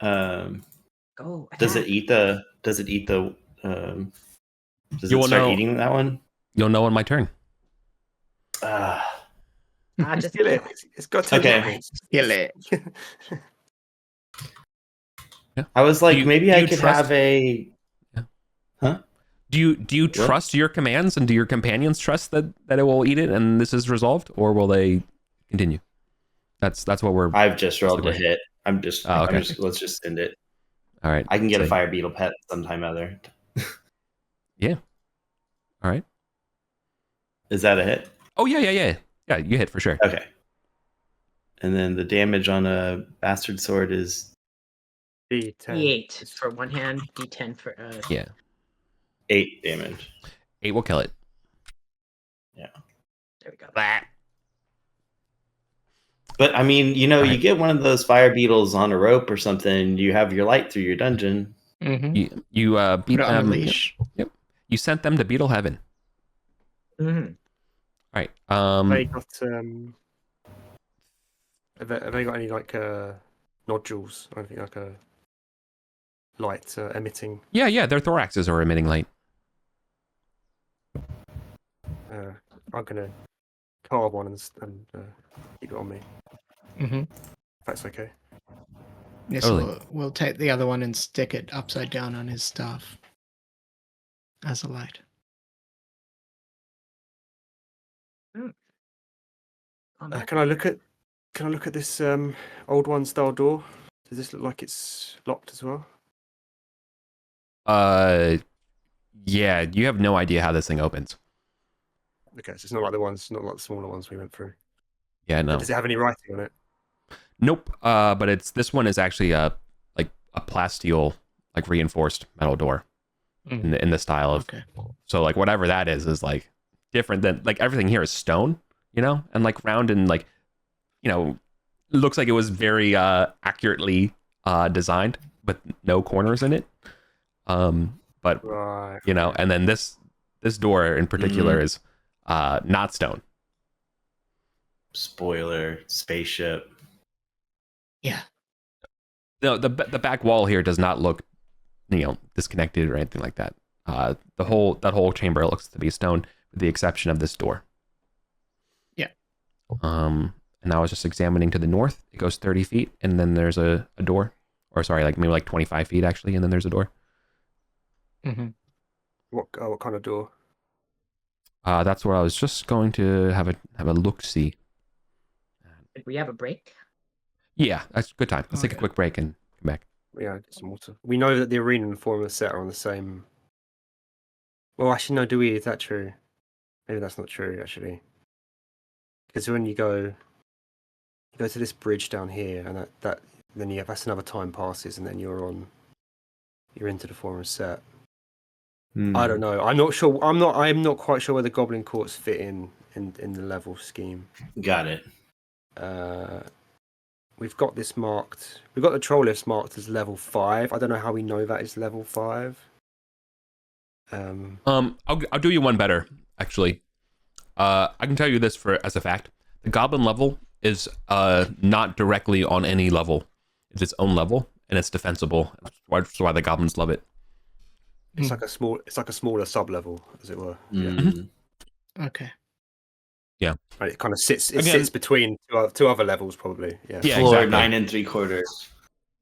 Go. Does it eat the? Does it start eating that one? You'll know on my turn. Just kill it. It's got to Kill it. Yeah. I was like, maybe I could have a. Yeah. Huh? Do you trust your commands, and do your companions trust that it will eat it and this is resolved, or will they continue? That's what we're. I've just rolled a hit. okay. Let's just send it. All right. I can get a fire beetle pet sometime other. Yeah. All right. Is that a hit? Oh yeah. Yeah, you hit for sure. Okay. And then the damage on a bastard sword is D10. D8 for one hand, D10 for Yeah. 8 damage. 8 will kill it. Yeah. There we go. But I mean, you get one of those fire beetles on a rope or something. You have your light through your dungeon. Mm-hmm. You beat Put it on a them. leash. Yep. You sent them to Beetle Heaven. Mm-hmm. All right. They got have they got any like nodules or anything like a light emitting? Yeah. Their thoraxes are emitting light. I'm gonna carve one and keep it on me. Mm-hmm. If that's okay. Yes, Totally. we'll take the other one and stick it upside down on his staff as a light. Can I look at this old one style door? Does this look like it's locked as well? Yeah. You have no idea how this thing opens. Okay, so it's not like not like the smaller ones we went through. Yeah. No. Does it have any writing on it? Nope. But this one is actually a plasteel, like reinforced metal door in the style of. Okay. So like whatever that is like different than like everything here is stone, and like round and like, looks like it was very accurately designed, but no corners in it. But Right. and then this door in particular is not stone. Spoiler, spaceship. Yeah. No, the back wall here does not look, disconnected or anything like that. That whole chamber looks to be stone, with the exception of this door. Yeah. And I was just examining to the north. It goes 30 feet, and then there's a door, or sorry, like maybe like 25 feet actually, and then there's a door. Mm-hmm. What kind of door? That's where I was just going to have a look see. Did we have a break? Yeah, that's a good time. Let's take a Okay. quick break and come back. Yeah, get some water. We know that the arena and Forum set are on the same. Well, actually, no. Do we? Is that true? Maybe that's not true. Actually, because when you go to this bridge down here, and then that's another time passes, and then you're into the Forum set. I don't know. I'm not sure. I'm not quite sure where the Goblin Courts fit in the level scheme. Got it. We've got this marked. We've got the troll lifts marked as level 5. I don't know how we know that is level 5. I'll do you one better, actually. I can tell you this as a fact. The goblin level is not directly on any level. It's its own level, and it's defensible. That's why the goblins love it. It's like a smaller sub level, as it were. Mm. Yeah. Okay. Yeah. And it kind of sits between two other levels, probably. Yeah. Yeah, Floor exactly. 9 3/4.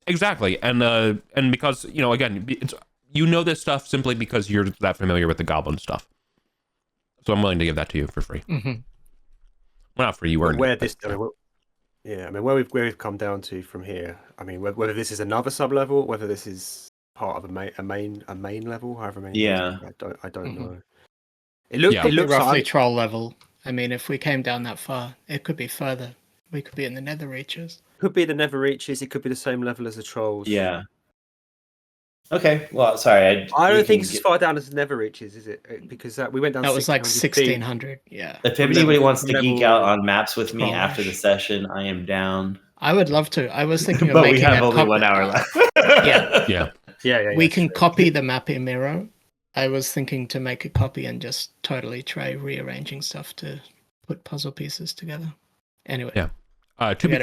Exactly, and because again, this stuff simply because you're that familiar with the goblin stuff. So I'm willing to give that to you for free. Mm-hmm. Well, not for you earned. Where we've come down to from here. I mean, whether this is another sub level, whether this is part of a main level, however many. Yeah. I don't know. It looks roughly like troll level. I mean, if we came down that far, it could be further. We could be in the nether reaches. Could be the nether reaches. It could be the same level as the trolls. Yeah. Okay. Well, sorry. I don't think it's as far down as the nether reaches, is it? Because we went down. That was like 1600 1600. Yeah. If anybody wants to geek out on maps with me Gosh. after the session, I am down. I would love to. I was thinking of But making we have a only copy. 1 hour left. Yeah. Yeah. We can copy the map in Miro. I was thinking to make a copy and just totally try rearranging stuff to put puzzle pieces together. Anyway. Yeah. To be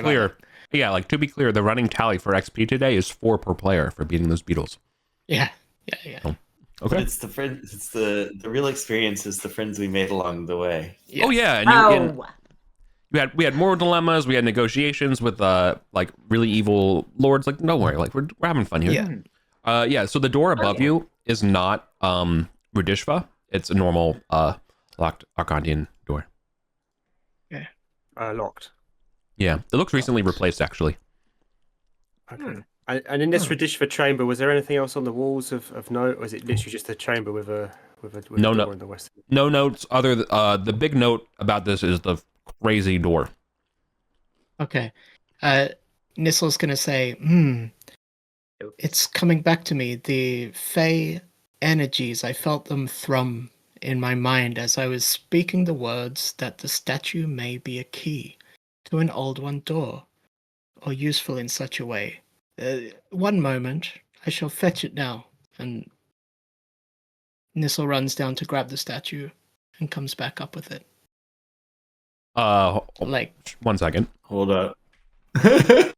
clear, the running tally for XP today is 4 per player for beating those beetles. Yeah. Oh, But okay. it's the friends. It's the real experience is the friends we made along the way. Yeah. Oh yeah, and we had moral dilemmas. We had negotiations with like really evil lords. Like, don't worry, like we're having fun here. Yeah. So the door above you is not Rudishva. It's a normal locked Arcandian door. Locked. Yeah, it looks recently replaced actually. Okay. And in this tradition for chamber, was there anything else on the walls of note, or is it literally just a chamber with a door in the west? No notes other the big note about this is the crazy door. Okay. Nistle's gonna say, it's coming back to me. The Fey energies, I felt them thrum in my mind as I was speaking the words that the statue may be a key to an old one door, or useful in such a way. One moment, I shall fetch it now. And Nistle runs down to grab the statue and comes back up with it. Like 1 second. Hold up. Hold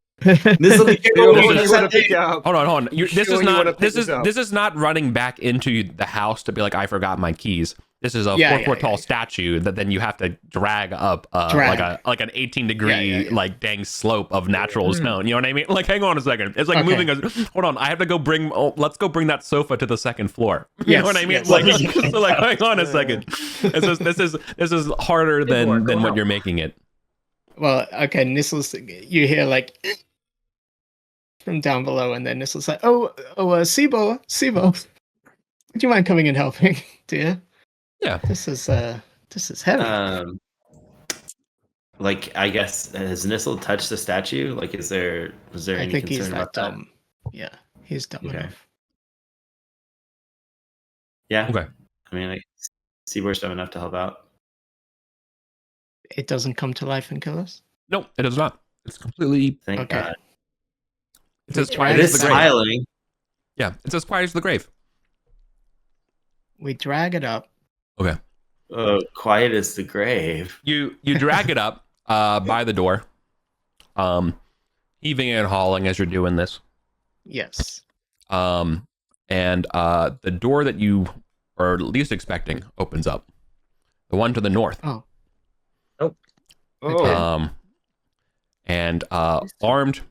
on. This is not running back into the house to be like, I forgot my keys. This is a 4-foot tall statue that then you have to drag up like an 18-degree like dang slope of natural stone. You know what I mean? Like, hang on a second. It's like moving. Hold on. I have to go bring. Let's go bring that sofa to the second floor. You know what I mean? Like, so like, hang on a second. This is harder than what you're making it. Well, okay. Nistle's. You hear like from down below, and then Nistle's like, Sibo, would you mind coming and helping, dear? Yeah. This is heavy. Like, I guess, has Nistle touched the statue? Like, was there any concern about that? Yeah, he's dumb enough. Yeah. Okay. I mean, like, Seaboard's dumb enough to help out. It doesn't come to life and kill us? No, it does not. It's completely... Thank God. It's as quiet as the grave. Smiling. Yeah, it's as quiet as the grave. We drag it up. Okay. Quiet as the grave. You drag it up by the door, heaving and hauling as you're doing this. Yes. And the door that you are least expecting opens up. The one to the north. Oh. And armed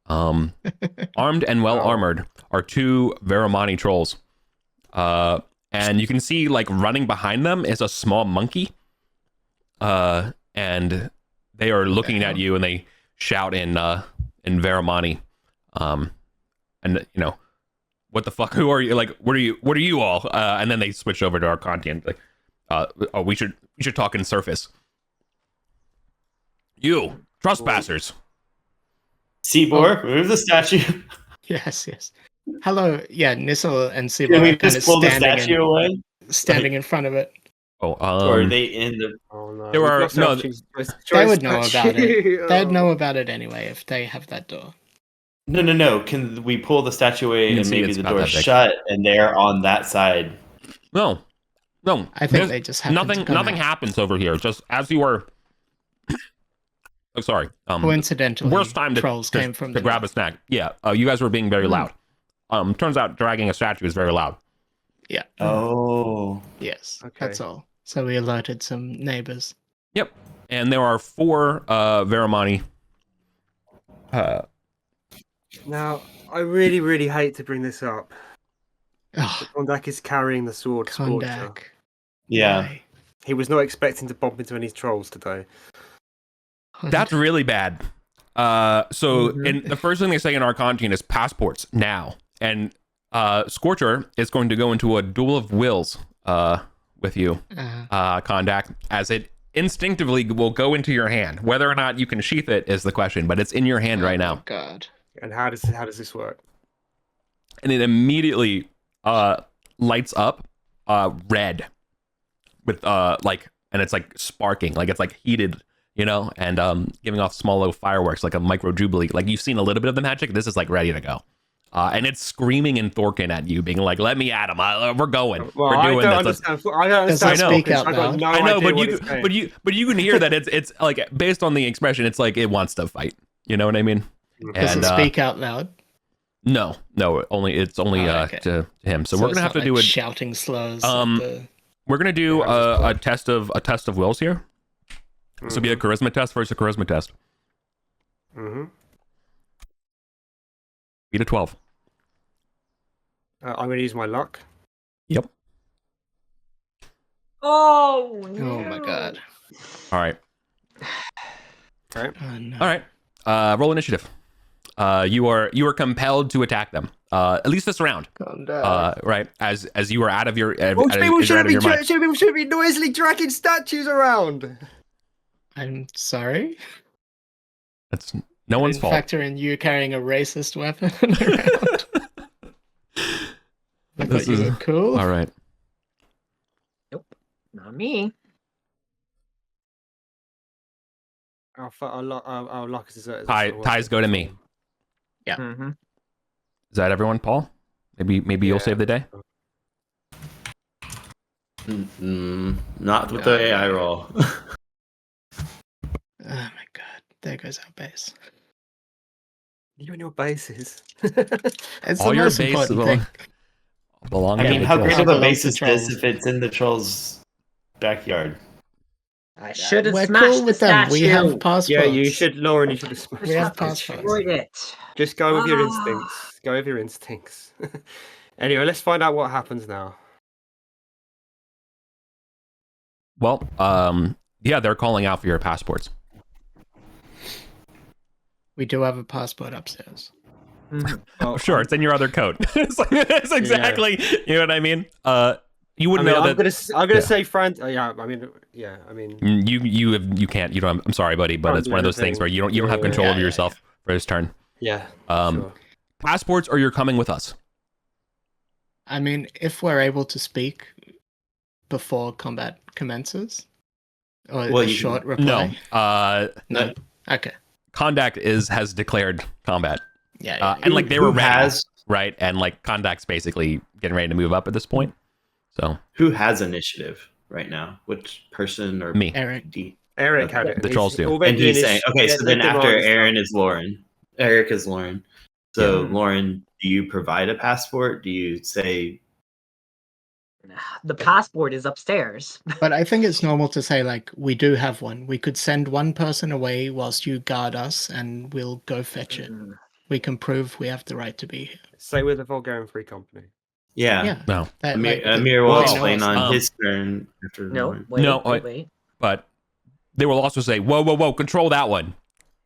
and well armored are 2 Veramani trolls. And you can see, like, running behind them is a small monkey. And they are looking at you, and they shout in Veramani. And you know, what the fuck? Who are you? Like, what are you all? And then they switch over to our content. Like, we should talk in surface. You trespassers. Seaboard, remove the statue. Yes. Hello, Nissel and Seaboard Can we are kind of pull the statue away? Standing in front of it. Or are they in the? Oh no! There are no. They would know about it. They'd know about it anyway if they have that door. No. Can we pull the statue away and maybe the door's shut and they're on that side? No. I think they just nothing happens over here. Just as you are. Oh, sorry. Coincidentally, worst time to grab a snack. Yeah. You guys were being very loud. Turns out dragging a statue is very loud. Yeah. Oh. Yes. Okay. That's all. So we alerted some neighbors. Yep. And there are 4 Veramani. Now, I really, really hate to bring this up. Kondak is carrying the sword. Kondak. Yeah. Why? He was not expecting to bump into any trolls today. That's really bad. And the first thing they say in our content is passports now. And Scorcher is going to go into a duel of wills with you, Kondak, as it instinctively will go into your hand. Whether or not you can sheath it is the question, but it's in your hand right now. Oh God. And how does this work? And it immediately lights up red with and it's like sparking, like it's like heated, you know, and giving off small little fireworks like a micro jubilee. Like you've seen a little bit of the magic. This is like ready to go. And it's screaming in Thorkin at you, being like, "Let me at him. We're going. We're doing this." I don't understand. Speak out loud. I know, but you can hear that it's like based on the expression, it's like it wants to fight. You know what I mean? Does it speak out loud? No, it's only okay. to him. So we're gonna have to do it. Shouting slows. We're gonna do a test of wills here. This will be a charisma test versus a charisma test. Beat a 12. I'm going to use my luck. Yep. Oh my God. All right. Okay. Oh, no. All right. Roll initiative. you are compelled to attack them. At least this round. Right, as you are out of your. People shouldn't be noisily dragging statues around. I'm sorry. That's no one's fault. Factor in you carrying a racist weapon around. I thought you were cool. All right. Nope, not me. Our luck is Ties go to me. Yeah. Mm-hmm. Is that everyone, Paul? Maybe you'll save the day. Not with the AI roll. Oh my god, there goes our base. You and your bases. It's All the your most base important thing. belong. I mean, to how the great trolls. of a base is Trolls. this if it's in the troll's backyard? I should have We're smashed cool the with them. We have statue. passports. Yeah, you should, Lauren. You should have smashed We have it. passports. Destroyed it. Just go with your instincts. Go with your instincts. Anyway, let's find out what happens now. Well, yeah, they're calling out for your passports. We do have a passport upstairs. Oh, sure, it's in your other coat. it's exactly, you know what I mean? You wouldn't know that. I'm gonna say Fran. I mean. You can't. You don't. I'm sorry, buddy, but it's one of those things where you don't have control over yourself for his turn. Yeah. Sure. Passports, or you're coming with us. I mean, if we're able to speak before combat commences, or a short reply. No. Okay. Kondak has declared combat. Yeah. And like they were ready, right? And like Kondak's basically getting ready to move up at this point. So who has initiative right now? Which person or me? Eric. Eric had it. The trolls do. And he's saying, okay, so then after Aaron is Lauren. Eric is Lauren. So Lauren, do you provide a passport? Do you say the passport is upstairs? But I think it's normal to say, like, we do have one. We could send one person away whilst you guard us, and we'll go fetch it. We can prove we have the right to be here. Say we're the Vulgaris Free Company. Yeah. No. Amir will explain on his turn. After Wait. But they will also say, whoa, control that one.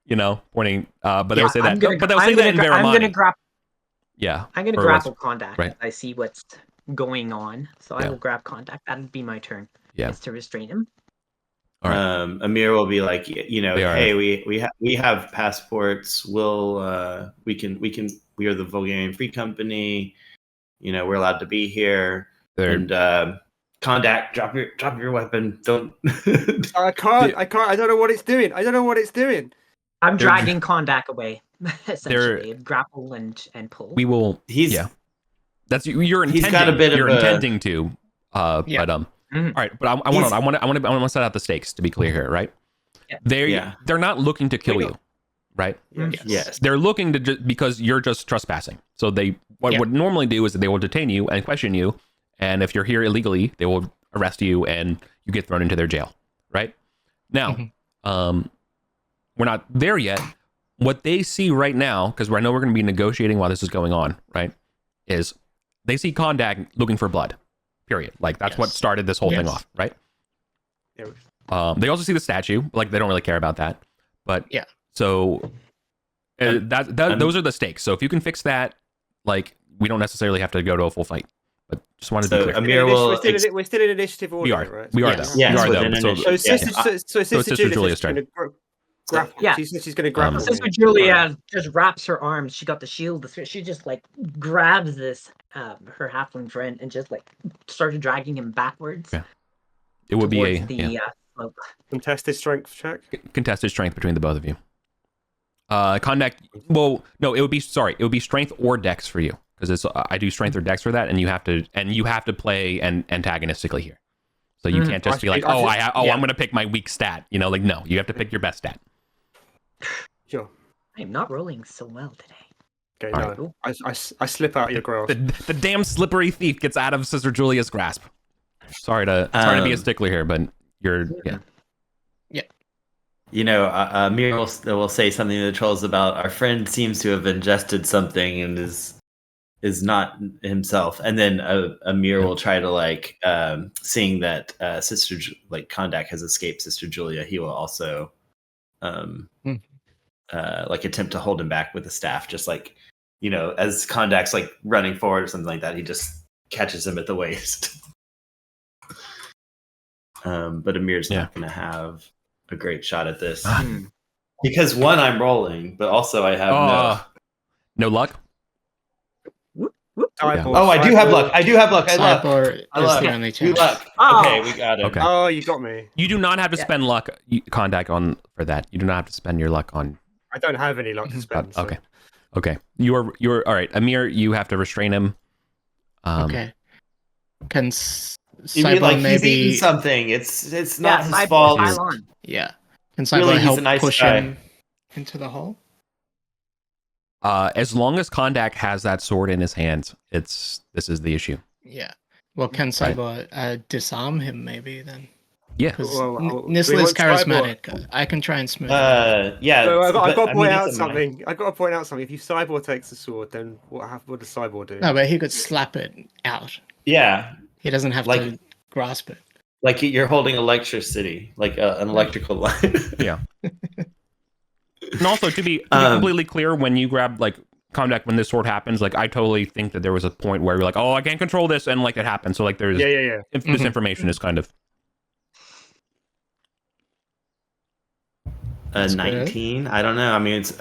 You know, pointing. But they'll say that. But they'll say that in Vermont. I'm going to grapple. Yeah. I'm going to grapple Kondak. Right. I see what's going on, so I will grab Kondak. That'll be my turn. Yeah. Is to restrain him. All right. Amir will be like, hey, we have passports. We are the Vulgarian Free Company. We're allowed to be here. And Kondak, drop your weapon. Don't. I can't. I don't know what it's doing. I'm dragging Kondak away. Essentially, grapple and pull. We will. That's you're intending. He's got a bit you're of intending to. All right, but I want to set out the stakes to be clear here, right? Yeah. They're not looking to kill you, right? Yes. They're looking to because you're just trespassing. So they what would normally do is they will detain you and question you, and if you're here illegally, they will arrest you and you get thrown into their jail, right? Now, we're not there yet. What they see right now, because I know we're going to be negotiating while this is going on, right? Is they see Kondak looking for blood. Period. Like that's what started this whole thing off, right? They also see the statue. Like they don't really care about that, but so those are the stakes. So if you can fix that, like we don't necessarily have to go to a full fight. But just wanted to be clear. Amir will. We're still in initiative order, right? We are though. Yes, we are though. So Sister Julia's turn. Grapple. Yeah. She's going to grapple. Sister Julia just wraps her arms. She got the shield. She just like grabs this her halfling friend and just like started dragging him backwards. Yeah. It would be slope. Contested strength check. Contested strength between the both of you. Kondak. Well, no, it would be strength or dex for you because it's I do strength or dex for that, and you have to play antagonistically here. So you can't just be like, I'm going to pick my weak stat. No, you have to pick your best stat. Sure. I am not rolling so well today. Okay, no. I slip out your grasp. The damn slippery thief gets out of Sister Julia's grasp. Sorry to be a stickler here, but you're Amir will say something to the trolls about our friend seems to have ingested something and is not himself, and then Amir will try to seeing that Sister Kondak has escaped Sister Julia, he will also attempt to hold him back with the staff, just like, as Kondak's like running forward or something like that, he just catches him at the waist. But Amir's not going to have a great shot at this because one, I'm rolling, but also I have no luck. Yeah. Oh, I do have luck. I luck. I luck. The only chance. Luck. Oh. Okay, we got it. Okay. Oh, you got me. You do not have to spend luck contact on for that. You do not have to spend your luck on. I don't have any luck to spend. So. Okay. You're all right. Amir, you have to restrain him. Okay. Can you mean like maybe... he's eating something? It's not his Cyborg, fault. Yeah. Can Cyborg Really, help he's a nice push guy. him into the hole? As long as Kondak has that sword in his hands, this is the issue. Yeah. Well, can Cyborg disarm him maybe then? Yeah. Because Well, Nisla is Cyborg. charismatic. I can try and smooth Yeah. So I've got to point out it's a man. something. I've got to point out something. If you Cyborg takes the sword, then what does Cyborg do? No, but he could slap it out. Yeah, He doesn't have Like- to grasp it. like you're holding electricity, like an electrical line. Yeah. And also, to be completely clear, when you grab like Kondak, when this sword happens, like I totally think that there was a point where you're like, oh, I can't control this, and like it happened. So like there's Yeah. this information is kind of 19. I don't know. I mean, it's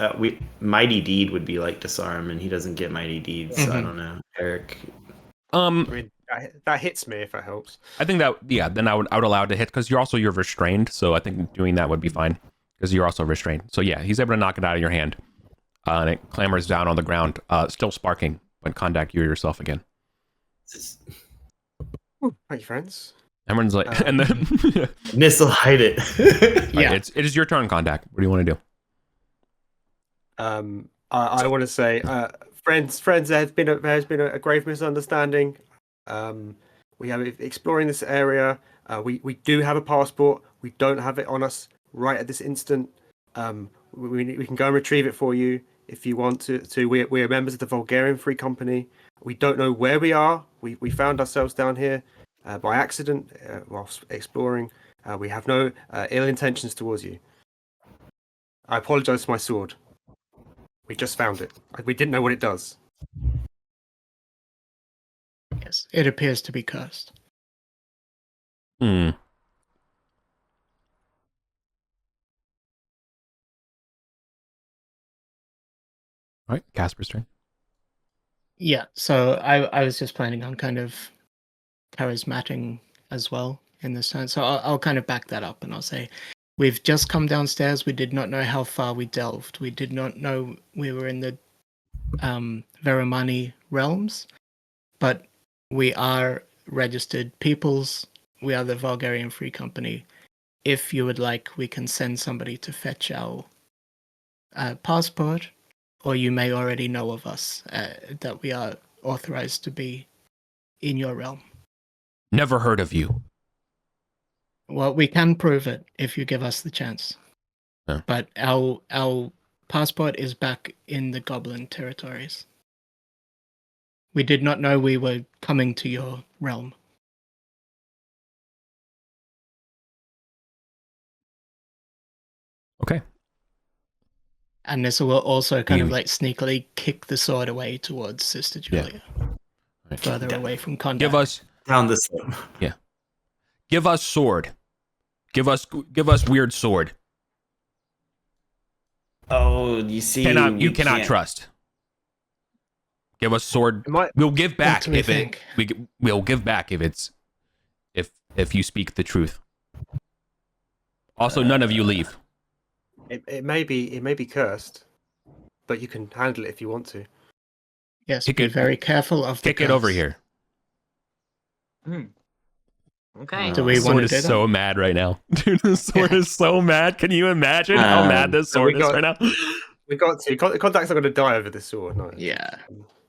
Mighty Deed would be like disarm, and he doesn't get Mighty Deed, so I don't know. Eric. I mean, that hits me if that helps. I think that then I would allow it to hit because you're restrained. So I think doing that would be fine because you're also restrained. So yeah, he's able to knock it out of your hand, and it clambers down on the ground, still sparking. When Kondak, you're yourself again. Ooh, thank you, friends. Everyone's like, and then Nisla, hide it. Yeah. it is your turn, Kondak. What do you want to do? I want to say, friends, there has been a grave misunderstanding. We have exploring this area. We do have a passport. We don't have it on us right at this instant. We can go and retrieve it for you if you want to. We're members of the Vulgarian Free Company. We don't know where we are. We found ourselves down here by accident whilst exploring. We have no ill intentions towards you. I apologize for my sword. We just found it. We didn't know what it does. Yes. It appears to be cursed. All right, Casper's turn. Yeah. So I was just planning on kind of charismatic as well in this time. So I'll kind of back that up and I'll say, we've just come downstairs. We did not know how far we delved. We did not know we were in the Veramani realms, but we are registered peoples. We are the Vulgarian Free Company. If you would like, we can send somebody to fetch our passport, or you may already know of us, that we are authorized to be in your realm. Never heard of you. Well, we can prove it if you give us the chance. Yeah. But our passport is back in the Goblin territories. We did not know we were coming to your realm. Okay. And this will also kind of like sneakily kick the sword away towards Sister Julia. Right. Further away from Kondak. Give us Down the slope. Yeah. Give us sword. Give us weird sword. Oh, you see, You cannot trust. Give us sword. We'll give back we'll give back if you speak the truth. Also, none of you leave. It may be cursed, but you can handle it if you want to. Yes, Kick be it- very careful of the Kick it over curse. here. Okay. Do we The want sword to is do that? so mad right now. Dude, the sword is so mad. Can you imagine how mad this so we sword is got- right now? We got to. Kondak's not going to die over this sword. No. Yeah.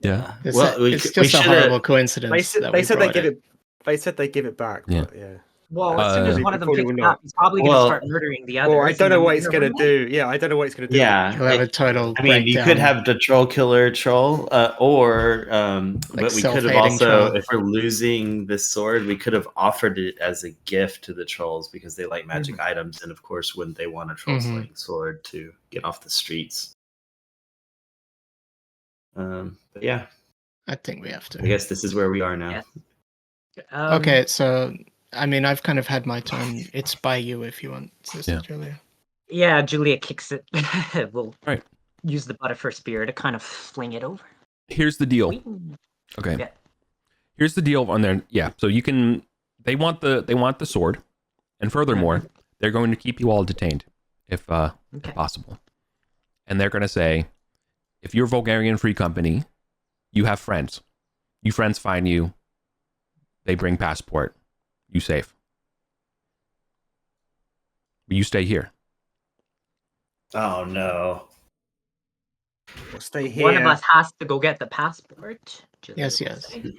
Yeah. It's just a horrible coincidence. They said they give it. They said they give it back. Yeah. But yeah. Well, as soon as one of them probably picks will it not. up, he's probably going to start murdering the others. Well, I don't know and what then it's we're going to gonna run away. do. Yeah, I don't know what it's going to do. Yeah, He'll have a total I mean, you could breakdown. have the troll killer troll, but we could have self-hating also, troll. if we're losing this sword, we could have offered it as a gift to the trolls because they like magic items, and of course, wouldn't they want a troll slaying sword to get off the streets? But yeah, I think we have to. I guess this is where we are now. Yeah. Okay, so I mean, I've kind of had my turn. It's by you if you want, Sister Julia. Yeah, Julia kicks it. We'll Right. use the butt of her spear to kind of fling it over. Here's the deal. Okay. Yeah. Here's the deal on there. Yeah. So you can. They want the sword, and furthermore, they're going to keep you all detained, if possible. And they're going to say, if you're Vulgarian Free Company, you have friends. You friends find you. They bring passport. You safe. But you stay here. Oh no. We'll stay here. One of us has to go get the passport. Julia Yes, will yes. say.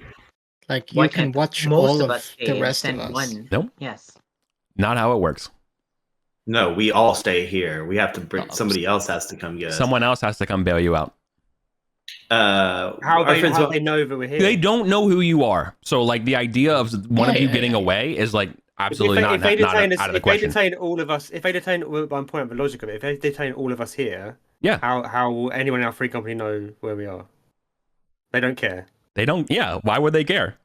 Like, Why you can can't watch most all of of us stay the and rest of send us. one? Nope. Yes. Not how it works. No, we all stay here. We have to bring somebody else has to come get us. Someone else has to come bail you out. How they know that we're here? They don't know who you are. So like the idea of one of you getting away is like absolutely not out of the question. If they detain all of us, I'm pointing out the logic of it. If they detain all of us here, how will anyone in our free company know where we are? They don't care. They don't. Yeah. Why would they care?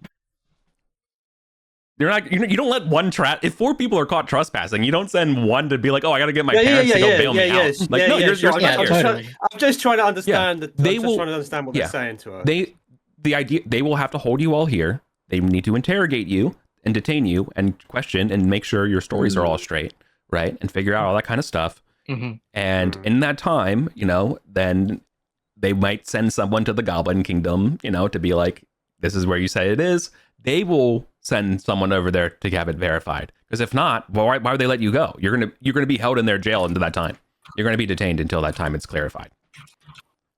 You're not. You don't let one if 4 people are caught trespassing, you don't send one to be like, oh, I got to get my parents to go bail me out. Like, no, you're stuck here. I'm just trying to understand. They will trying to understand what they're saying to us. The idea they will have to hold you all here. They need to interrogate you and detain you and question and make sure your stories are all straight, right? And figure out all that kind of stuff. And in that time, then they might send someone to the Goblin Kingdom, to be like, this is where you say it is. They will send someone over there to have it verified. Because if not, why would they let you go? You're gonna be held in their jail until that time. You're gonna be detained until that time it's clarified.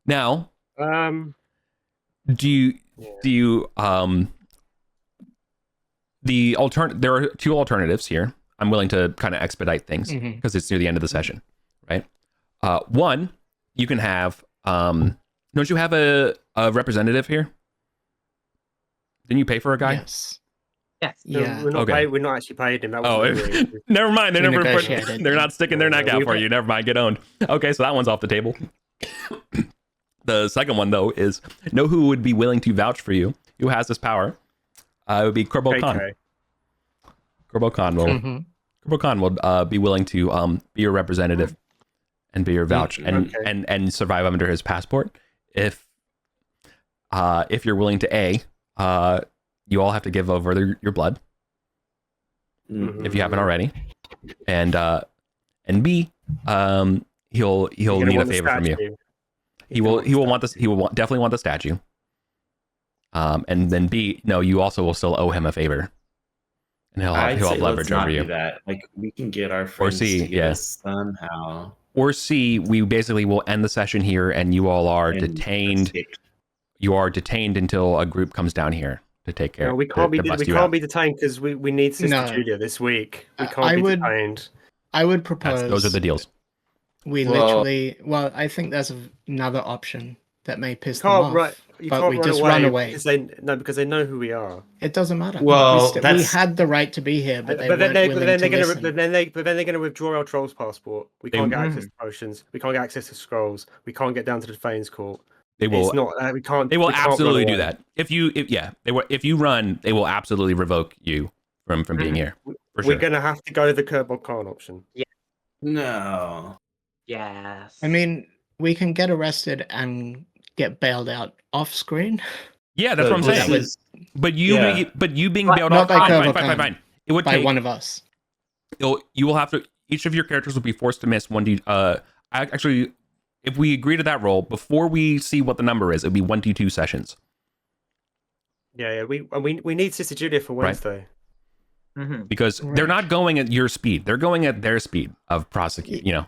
Now, there are 2 alternatives here. I'm willing to kind of expedite things because it's near the end of the session, right? One, you can have don't you have a representative here? Didn't you pay for a guy? Yes. Yes. Yeah. We're not actually paid him. That was never mind. They're not sticking their neck out for you. Never mind. Get owned. Okay, so that one's off the table. The second one, though, is know who would be willing to vouch for you. Who has this power? It would be Kerbo Khan. Kerbo Khan will be willing to be your representative and be your vouch and survive under his passport. If you're willing to you all have to give over your blood if you haven't already, and B, he'll need a favor from you. He will want this. He will definitely want the statue. And then B, no, you also will still owe him a favor, and he'll have leverage over you. That. Like, we can get our friends to do this somehow. Or C, we basically will end the session here, and you all are detained. You are detained until a group comes down here to take care. No, we can't be detained because we need Sister Julia this week. We can't be detained. I would propose. Those are the deals. I think there's another option that may piss them off. But we just run away. Because they know who we are. It doesn't matter. Well, we had the right to be here, but then they're going to withdraw our troll's passport. We can't get access to potions. We can't get access to scrolls. We can't get down to the Thane's Court. They will. It's not. We can't. They will absolutely do that. If you run, they will absolutely revoke you from being here. For sure. We're going to have to go to the Kerbo Khan option. Yeah. No. Yes. I mean, we can get arrested and get bailed out off screen. Yeah, that's what I'm saying. But you being bailed out, fine. It would take one of us. You will have to. Each of your characters will be forced to miss 1d. Actually, if we agree to that roll before we see what the number is, it'll be 1d2 sessions. Yeah. We need Sister Julia for Wednesday. Right. Because they're not going at your speed; they're going at their speed of prosecute. Yeah.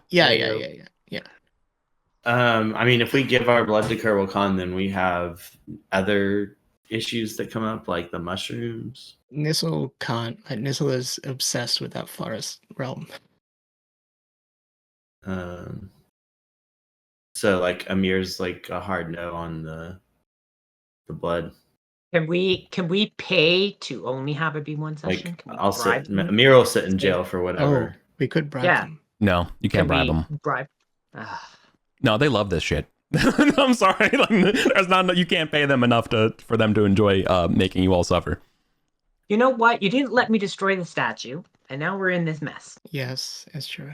I mean, if we give our blood to Kerbo Khan, then we have other issues that come up, like the mushrooms? Nissel can't. Like, Nissel is obsessed with that forest realm. So like Amir's like a hard no on the blood. Can we pay to only have it be one session? Like Can we I'll bribe sit. them? Amir will sit in jail for whatever. Oh, we could bribe Yeah. them. No, you can't bribe them. Bribe. No, they love this shit. I'm sorry. Like, there's not. You can't pay them enough for them to enjoy making you all suffer. You know what? You didn't let me destroy the statue, and now we're in this mess. Yes, it's true.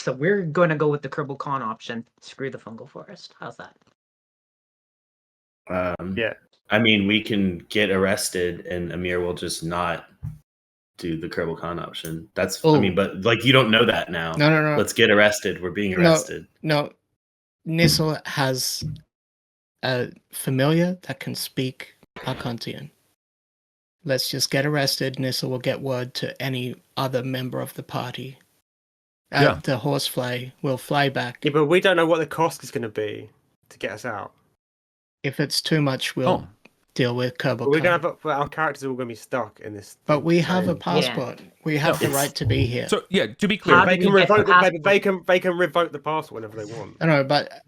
So we're going to go with the Kerbal Con option. Screw the fungal forest. How's that? Yeah. I mean, we can get arrested, and Amir will just not do the Kerbal Con option. That's. I mean, but like you don't know that now. No. Let's get arrested. We're being arrested. No. Nissel has a familiar that can speak Arcantian. Let's just get arrested. Nissel will get word to any other member of the party. The horsefly will fly back. Yeah, but we don't know what the cost is going to be to get us out. If it's too much, we'll deal with Kerbal. We're going to have our characters are all going to be stuck in this. But we have a passport. Yeah. We have the right to be here. So yeah, to be clear, they can revoke the passport whenever they want. I know, but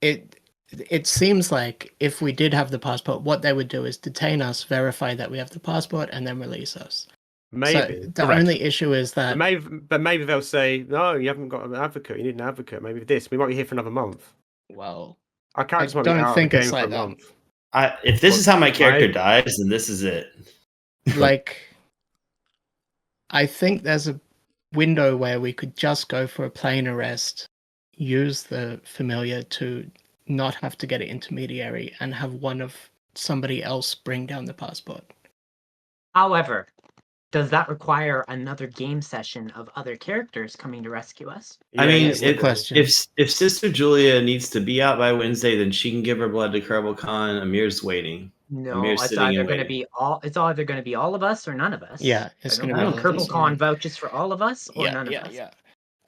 it seems like if we did have the passport, what they would do is detain us, verify that we have the passport, and then release us. Maybe. So the only issue is that... But maybe they'll say, no, you haven't got an advocate. You need an advocate. Maybe this. We might be here for another month. Well, our characters might be out of the game for like a month. If this is how my character dies, then this is it. Like, I think there's a window where we could just go for a plain arrest, use the familiar to not have to get an intermediary, and have one of somebody else bring down the passport. However, does that require another game session of other characters coming to rescue us? I mean, if Sister Julia needs to be out by Wednesday, then she can give her blood to Kerbal Con. Amir's waiting. No, Amir's it's either going to be all of us or none of us. Yeah, it's going to be Kerbal Con vouches for all of us or none of us. Yeah.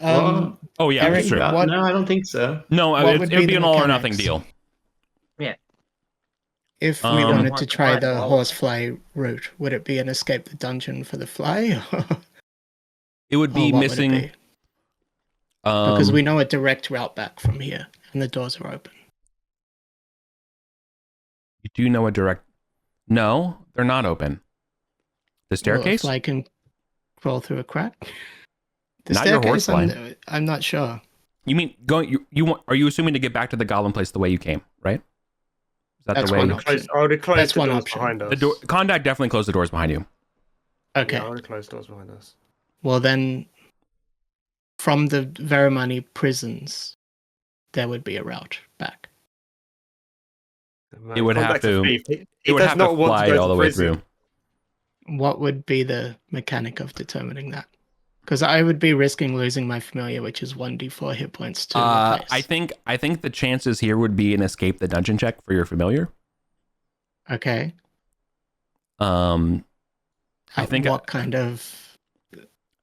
Eric, sure. No, I don't think so. No, it would be an all or nothing deal. Yeah. If we wanted to try the horsefly route, would it be an escape the dungeon for the fly? It would be missing. Would it be? Because we know a direct route back from here, and the doors are open. You do know a direct... No, they're not open. The staircase? Well, a fly can crawl through a crack. The not your horsefly. I'm not sure. You mean going? You want? Are you assuming to get back to the Goblin Place the way you came? Right? Is that That's the way? One option. That's one option. Behind us. Contact definitely closed the doors behind you. Okay. Yeah, I already closed doors behind us. Well then, from the Verimani prisons, there would be a route back. It would have to. It would have to fly all the way through. What would be the mechanic of determining that? Because I would be risking losing my familiar, which is 1d4 hit points to replace. I think the chances here would be an escape the dungeon check for your familiar. Okay. I think what kind of?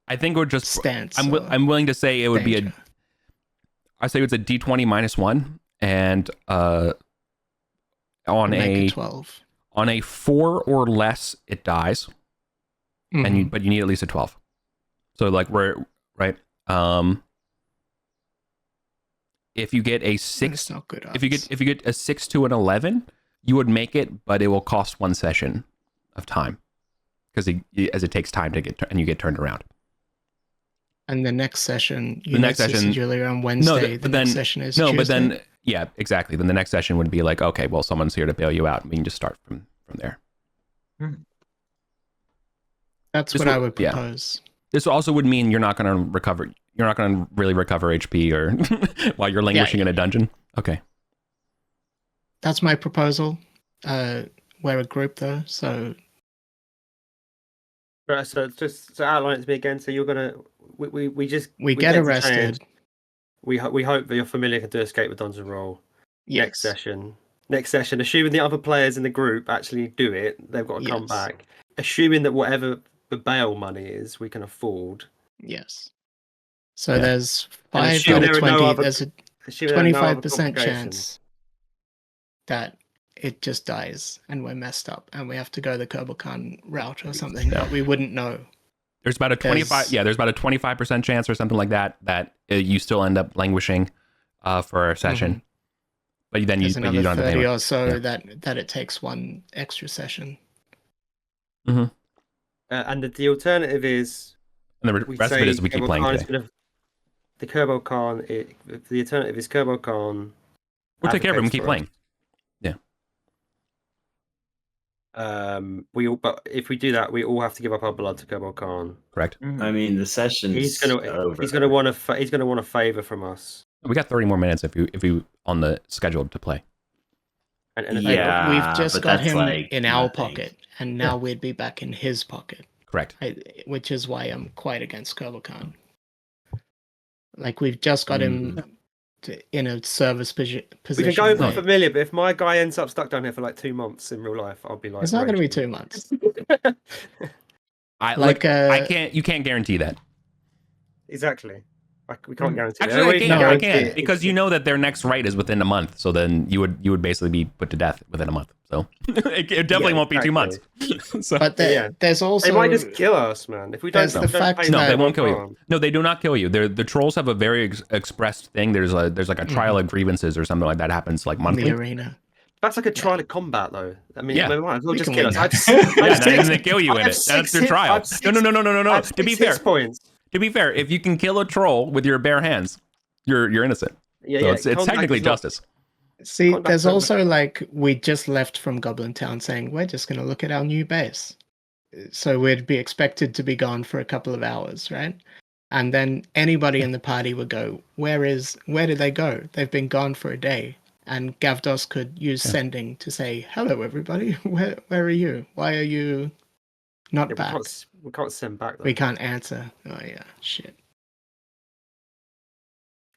I think we're just stance. I'm willing to say it would be a. I say it's a d20 -1, and on a 12. On a 4 or less, it dies, but you need at least a 12. So like we're right. If you get a 6, not good odds. if you get a 6 to an 11, you would make it, but it will cost 1 session of time because it takes time to get and you get turned around. And the next session, Julia on Wednesday. Next session is Tuesday. But then yeah, exactly. Then the next session would be like, okay, well, someone's here to bail you out, and we can just start from there. That's what I would propose. Yeah. This also would mean you're not going to recover. You're not going to really recover HP or while you're languishing in a dungeon. Okay. That's my proposal. We're a group though, so. Right, so just to outline it to me again. So you're gonna we get arrested. We hope that your familiar can do escape the dungeon roll. Yes. Next session, assuming the other players in the group actually do it, they've got to come back. Assuming that whatever the bail money is, we can afford. Yes. So there's 5 out of 20. There's a 25% chance that it just dies and we're messed up and we have to go the Kerbalkan route or something, but we wouldn't know. There's about a 25. Yeah, there's about a 25% chance or something like that you still end up languishing for a session. But then you don't have to pay or so that it takes one extra session. And the alternative is, and the rest of it is we keep playing today. The Kerbalkan. The alternative is Kerbalkan. We'll take care of it and keep playing. Yeah. But if we do that, we all have to give up our blood to Kerbalkan. Correct. I mean, the session's over. He's gonna want a favor from us. We got 30 more minutes if you on the schedule to play. And yeah, we've just got him in our pocket, and now we'd be back in his pocket. Correct. Which is why I'm quite against Kerbalkan. Like, we've just got him in a service position. We can go for familiar, but if my guy ends up stuck down here for like 2 months in real life, I'll be like, it's not going to be 2 months. You can't guarantee that. Exactly. We can't guarantee. Actually, I can because you know that their next right is within a month. So then you would basically be put to death within a month. So it definitely won't be 2 months. So, but there's also they might just kill us, man. If we don't, they won't kill you. No, they do not kill you. The trolls have a very expressed thing. There's like a trial of grievances or something like that happens like monthly. In the arena. That's like a trial of combat, though. I mean, yeah. They might as well just kill us. They kill you in it. That's their trial. No. To be fair. Points. To be fair, if you can kill a troll with your bare hands, you're innocent. So it's technically justice. See, there's also like, we just left from Goblin Town saying we're just going to look at our new base. So we'd be expected to be gone for a couple of hours, right? And then anybody in the party would go, where did they go? They've been gone for a day. And Gavdos could use sending to say, hello, everybody. Where are you? Why are you not back? We can't send back, though. We can't answer. Oh, yeah. Shit.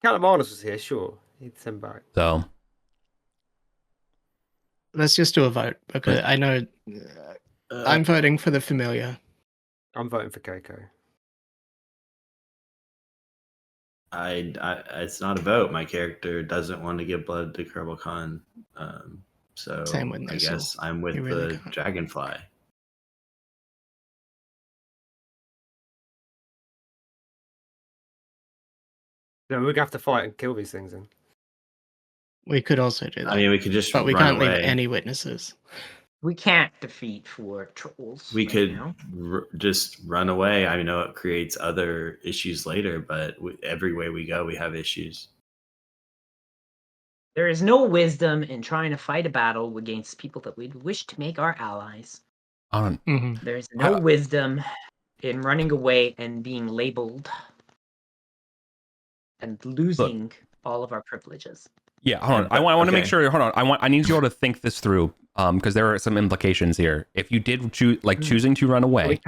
Count Manus was here, sure. He'd send back. So let's just do a vote, because I know I'm voting for the familiar. I'm voting for KK. It's not a vote. My character doesn't want to give blood to Kerbalkan. So same with I guess I'm with the Dragonfly. No, we're gonna have to fight and kill these things then. We could also do that. I mean, we could just but we can't leave any witnesses. We can't defeat 4 trolls. We could just run away. I know it creates other issues later, but every way we go, we have issues. There is no wisdom in trying to fight a battle against people that we'd wish to make our allies. There is no wisdom in running away and being labeled and losing all of our privileges. Yeah, hold on. I want to make sure. Hold on. I need you all to think this through, because there are some implications here. If you did choosing to run away,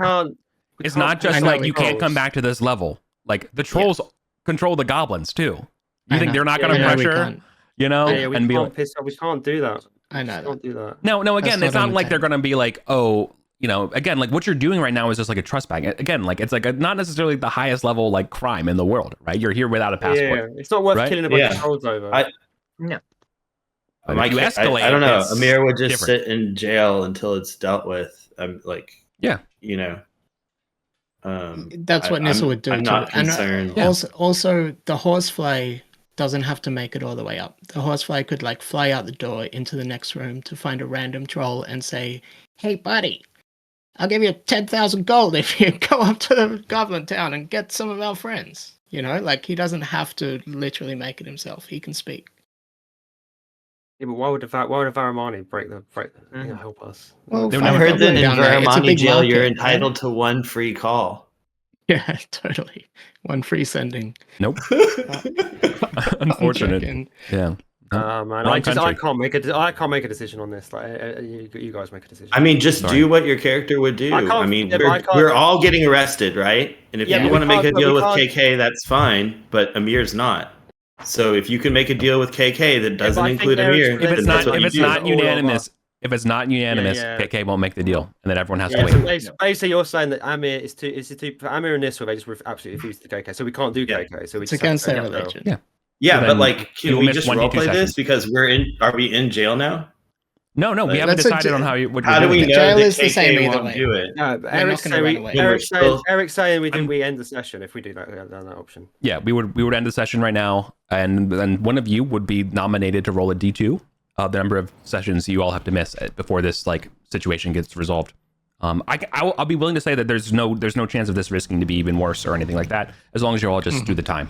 it's not just like you can't come back to this level. Like the trolls control the goblins too. You think they're not going to pressure? You know, and be like, we can't do that. I know. We can't do that. No. Again, it's not like they're going to be like, oh. You know, again, like what you're doing right now is just like a trust bag. Again, like it's like not necessarily the highest level like crime in the world, right? You're here without a passport. Yeah, it's not worth killing a bunch of trolls over. No. You escalate. I don't know. Amir would just sit in jail until it's dealt with. You know. That's what Nissa would do. I'm not concerned. And also, the horsefly doesn't have to make it all the way up. The horsefly could like fly out the door into the next room to find a random troll and say, "Hey, buddy, I'll give you 10,000 gold if you go up to the Goblin Town and get some of our friends." You know, like he doesn't have to literally make it himself. He can speak. Yeah, but why would Varamani break the help us? Well, I heard that in Varamani jail, you're entitled to 1 free call. Yeah, totally. 1 free sending. Nope. Unfortunate. Yeah. Man, I can't make a decision on this. Like, you guys make a decision. I mean, just do what your character would do. I mean, we're all getting arrested, right? And if you want to make a deal with KK, that's fine. But Amir's not. So if you can make a deal with KK that doesn't include Amir, if it's not unanimous, KK won't make the deal, and then everyone has to wait. Basically, you're saying that Amir is too for Amir and Nissa, they just absolutely refuse to KK, so we can't do KK. So it's against their religion. Yeah, but like, can we just roleplay this because are we in jail now? No, we haven't decided on what how you're do we doing. know Jail that is the same KK either won't way. do it? No, not gonna run away. Eric's saying we end the session if we do that option. Yeah, we would end the session right now, and then one of you would be nominated to roll a D2 of the number of sessions you all have to miss before this like situation gets resolved. I'll be willing to say that there's no chance of this risking to be even worse or anything like that, as long as you all just do the time.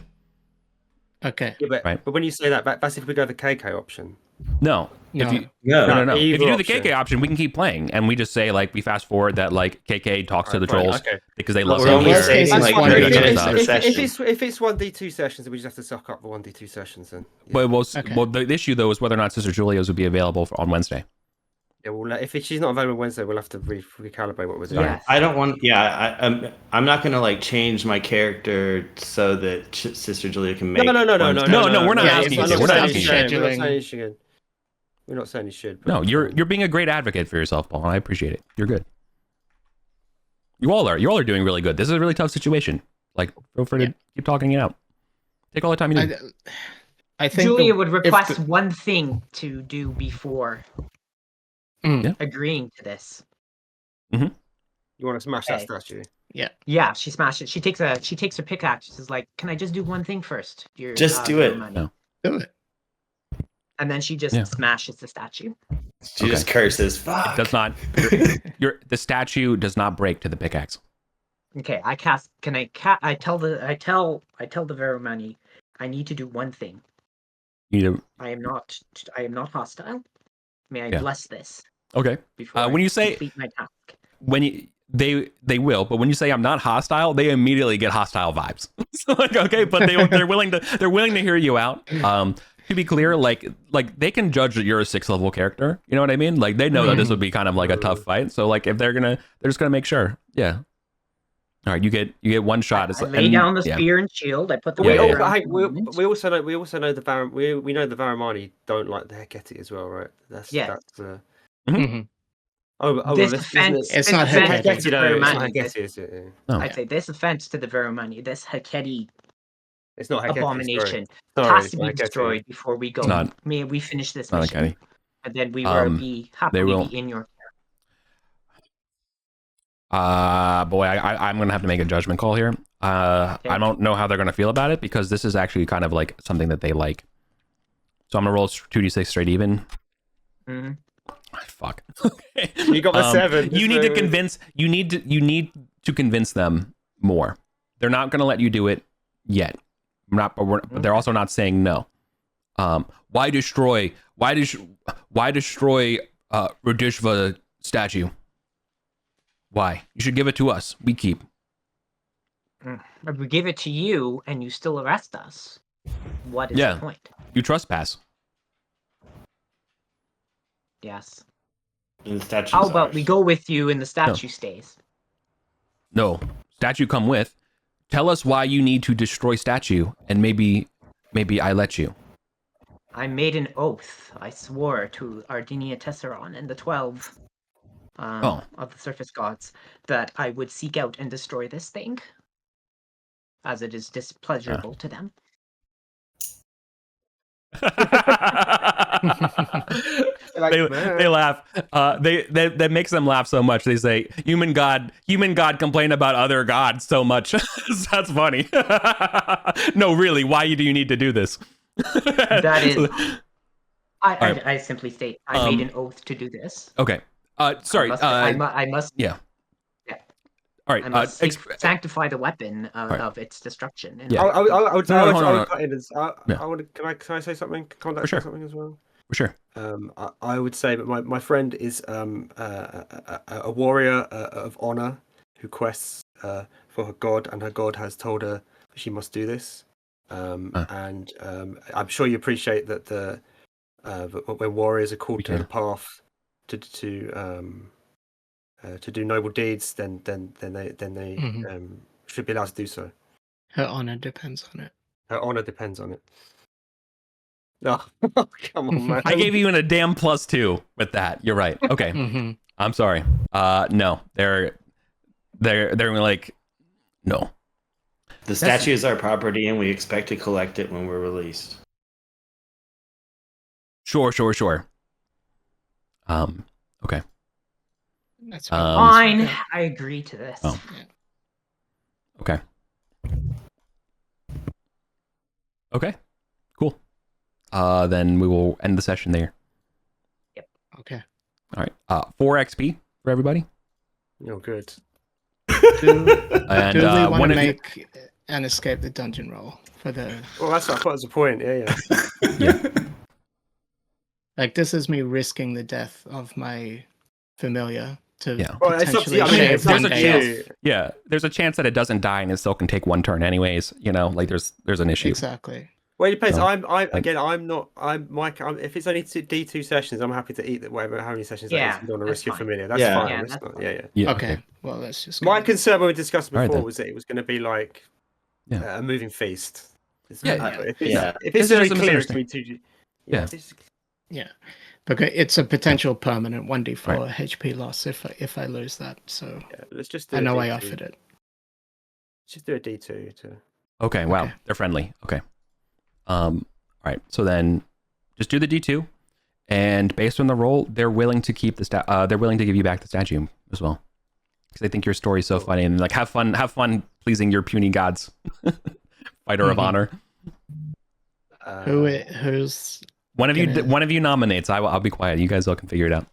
Okay. Yeah, but when you say that, that's if we go the KK option. No. No. No. Either If you do the option. KK option, we can keep playing, and we just say like we fast forward that like KK talks to the fine, trolls okay. because they love We're him. only Worst case saving is like one 30 D2 minutes session. per session. If it's 1d2 sessions, then we just have to suck up the 1d2 sessions then. Yeah. Well, Okay. the issue though is whether or not Sister Julia's would be available on Wednesday. Yeah, well, if she's not available Wednesday, we'll have to recalibrate what we're doing. Yes. I don't want. Yeah, I'm not gonna like change my character so that Sister Julia can make. No, we're not Yeah, asking if you. it's We're not just asking you. scheduling- We're not saying you should. But No, you're being a great advocate for yourself, Paul, and I appreciate it. You're good. You all are doing really good. This is a really tough situation. Like, feel free to keep talking it out. Take all the time you need. I think Julia would request one thing to do before Yeah. agreeing to this. You want to smash that Okay. statue? Yeah, she smashes. She takes her pickaxe. She's like, "Can I just do one thing first? Just do it. Money." No. do it. And then she just smashes the statue. She just curses. Fuck. It does not. The statue does not break to the pickaxe. Okay, I cast. Can I? I tell the Verumani, I need to do one thing. You need to, I am not hostile. May I Yeah. bless this okay. before When I you say complete my task? they will, but when you say I'm not hostile, they immediately get hostile vibes. So like, okay, but they're willing to hear you out. To be clear, like they can judge that you're a 6th level character. You know what I mean? Like they know that this would be kind of like a tough fight. So like if they're just gonna make sure. Yeah. All right, you get one shot. I lay down the spear and shield. I put the Yeah, weight yeah, around. We also know the we know the Varamani don't like the Hecate as well, right? That's Mhm. This offense. It's this not offense Hecate. to the Verumani. Oh. I'd say this offense to the Verumani, this Hecate It's not Hecate. abomination, Sorry, has to be Hecate. destroyed before we go. It's not. May we finish this Not mission, okay. and then we will be happily will- be in your. Boy, I'm gonna have to make a judgment call here. I don't know how they're gonna feel about it because this is actually kind of like something that they like. So I'm gonna roll 2d6 straight even. Mhm. Fuck. You got the 7. You need to convince. You need to convince them more. They're not gonna let you do it yet. But they're also not saying no. Why destroy Radishva statue? Why? You should give it to us. We keep. If we give it to you and you still arrest us, what is Yeah. the point? You trespass. Yes. And the statue's How about ours. we go with you and the statue stays? No. Statue come with. Tell us why you need to destroy statue, and maybe I let you. I made an oath. I swore to Ardinia Tesseron and the 12 of the surface gods that I would seek out and destroy this thing, as it is displeasurable to them. They laugh. That makes them laugh so much. They say, "Human God complain about other gods so much." That's funny. No, really. Why do you need to do this? That is. Alright. I simply state I made an oath to do this. Okay. Sorry. I must. Yeah. Yeah. All right. I must sanctify the weapon of its destruction. And Yeah. I would No, hold on. cut in and Yeah. I would. Can I say something? Can I For sure. say something as well? For sure. I would say that my friend is a warrior of honor who quests for her god, and her god has told her she must do this. And I'm sure you appreciate that when warriors are called to the path to do noble deeds, then they should be allowed to do so. Her honor depends on it. Her honor depends on it. Oh, come on, man! I gave you a damn +2 with that. You're right. Okay. Mhm. I'm sorry. No, they're like, no. The statue is our property, and we expect to collect it when we're released. Sure. Okay. That's Fine, yeah. I agree to this. Oh. Yeah. Okay. Okay. Cool. Then we will end the session there. Okay. All right. 4 XP for everybody. Oh, good. Do And we want one to of you- make an escape the dungeon roll for the? Well, that's what I thought was the point. Yeah. Yeah. Like, this is me risking the death of my familiar to Yeah. Well, it's up to potentially you. I mean, shave it's up one to day off. you. Yeah. There's a chance that it doesn't die and it still can take 1 turn anyways. You know, like there's an issue. Exactly. Well, it depends. So, If it's only D2 sessions, I'm happy to eat how many sessions that Yeah, is. You don't want to that's risk your fine. familiar. That's Yeah. fine. Yeah, That's that's not, fine. yeah. Yeah. Okay. Well, let's just. My go. concern when we discussed All right, before then. was that it was going to be like Yeah. a moving feast. Yeah. If Yeah. it's very There's a clear, it's misunderstanding. D2. Yeah. Yeah, because it's a potential permanent 1d4 Right. HP loss if I lose that. So Yeah, let's just do I a know D2. I offered it. Just do a D2 to. Okay. Wow. Okay. They're friendly. Okay. All right. So then just do the D2. And based on the roll, they're willing to keep they're willing to give you back the statue as well. Because they think your story's so funny and like have fun pleasing your puny gods. Fighter of honor. Who's One of gonna- you nominates. I'll be quiet. You guys all can figure it out.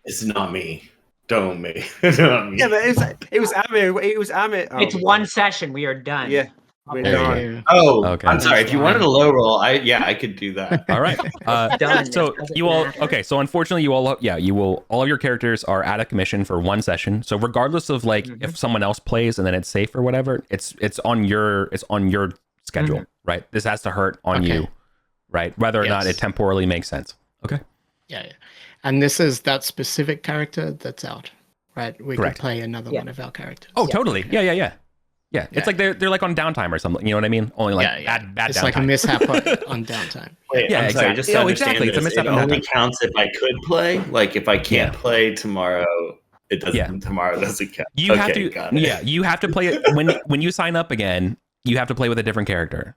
It's not me. Don't me. It's not me. Yeah, but it was Amir. It was Amir. Oh, It's one session. We are done. Yeah. We're There you done. go. you? Oh, Okay. I'm sorry. If you wanted a low roll, I could do that. All right. Done. So It doesn't you all matter. okay? So unfortunately, all of your characters are out of commission for 1 session. So regardless of like if someone else plays and then it's safe or whatever, it's on your schedule, right? This has to hurt on Okay. you, right? Whether or not Yes. it temporally makes sense. Okay. Yeah. And this is that specific character that's out, right? We Correct. could play another Yeah. one of our characters. Oh, totally. Yeah. Yeah. Yeah. It's like they're like on downtime or something. You know what I mean? Only like bad It's downtime. like a mishap on downtime. Wait, Yeah, I'm sorry. exactly. Just to understand exactly. It's a this, mishap it in that only time. counts if I could play. Like if I can't play tomorrow, it doesn't. Yeah. Tomorrow doesn't count. You have Okay, to. got it. Yeah. You have to play it when you sign up again. You have to play with a different character.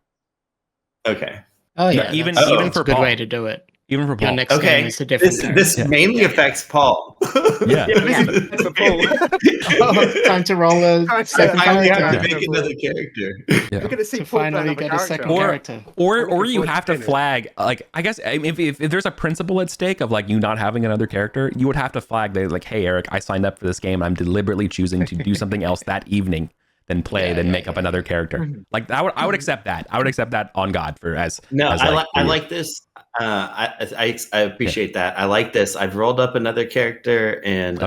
Okay. Oh yeah, Even that's for a good Paul. way to do it. Even for Your Paul. next game Okay. is a different This character. mainly affects Paul. Yeah. That's a Paul. Oh, time to roll a second I have character. to make another character. We're going to see To Paul finally play get a another second character. character. Or looking you forward have to to playing it. flag, like, I guess if there's a principle at stake of like you not having another character, you would have to flag that like, hey Eric, I signed up for this game. I'm deliberately choosing to do something else that evening than play, then make up another character. Like I would accept that. I would accept that on God for as No, as, I like this. I appreciate that. I like this. I've rolled up another character, and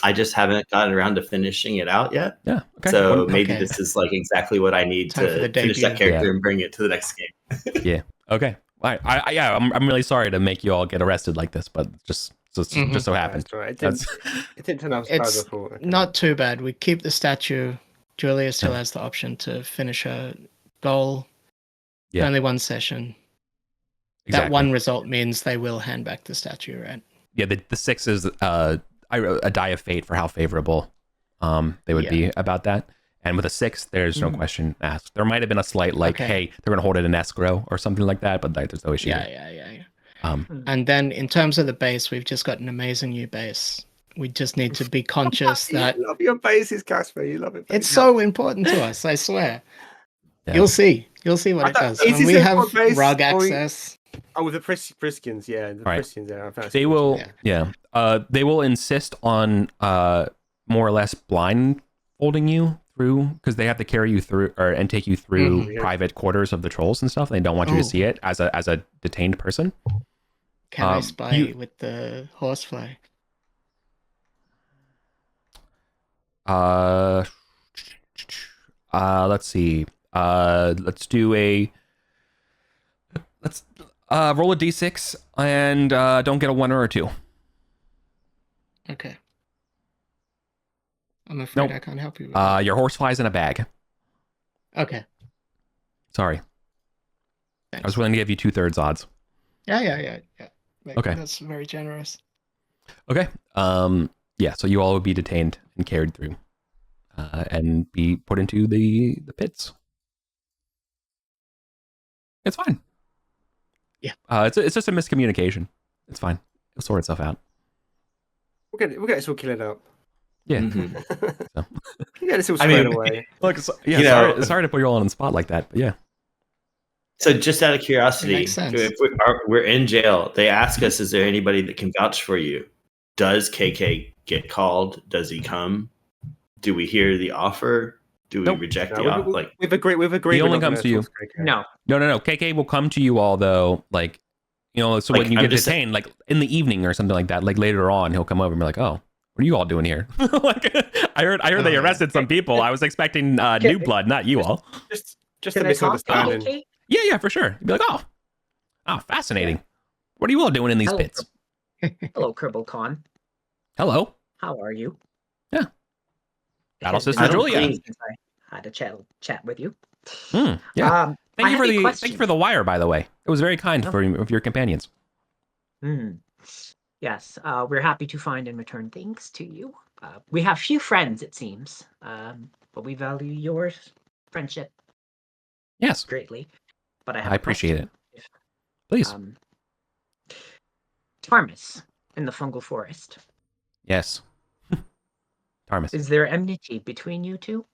I just haven't gotten around to finishing it out yet. Yeah. Okay. So maybe this is like exactly what I need Time for the to finish that debut. character and bring it to the next game. Yeah. Okay. All right. I'm really sorry to make you all get arrested like this, but just so happened. That's right. That's It didn't turn out as bad as I It's thought. Okay. not too bad. We keep the statue. Julia still has the option to finish her goal. Yeah. Only 1 session. exactly. That one result means they will hand back the statue, right? Yeah. The 6 is a die of fate for how favorable they would be about that. And with a 6, there's no question asked. There might have been a slight like, hey, they're going to hold it in escrow or something like that, but like, there's no issue. Yeah. And then in terms of the base, we've just got an amazing new base. We just need to be conscious that You love your bases, Casper. You love it. it's so important to us, I swear. Yeah. You'll see what it does. Is When this we a have pod base rug or access. Oh, with the Priskians, yeah. The Right. Priskians, yeah. They will, they will insist on more or less blindfolding you through because they have to carry you through and take you through private quarters of the trolls and stuff. They don't want you to see it as a detained person. Can I spy with the horsefly? Let's see. Let's do let's roll a d6 and don't get a 1 or a 2. Okay. I'm afraid I can't help you with Your horse flies in a bag. Okay. Sorry. Thanks. I was willing to give you 2/3 odds. Yeah. Okay. That's very generous. Okay. Yeah, so you all would be detained and carried through and be put into the pits. It's fine. Yeah. It's just a miscommunication. It's fine. It'll sort itself out. We'll get this all cleared up. Yeah. We'll get this all squared away. Look, sorry to put you all on the spot like that, but yeah. So just out of curiosity, if we're in jail, they ask us, is there anybody that can vouch for you? Does KK get called? Does he come? Do we hear the offer? Do we reject the offer? Like we've agreed. He only comes to you. No. KK will come to you all though, like, you know, so like, when you get detained, like in the evening or something like that, like later on, he'll come over and be like, "Oh, what are you all doing here?" Like, I heard they arrested some people. I was expecting new blood, not you all. Just a misunderstanding. Yeah, for sure. You'd be like, oh, fascinating. What are you all doing in these pits? Hello, Kerbal Khan. Hello. How are you? Yeah. Battle Sister Julia. I had a chat with you. Yeah. Thank you for the wire, by the way. It was very kind of your companions. Yes, we're happy to find and return things to you. We have few friends, it seems, but we value your friendship. Yes, greatly. But I appreciate it. Please. Tarmus in the fungal forest. Yes. Tarmus. Is there enmity between you two?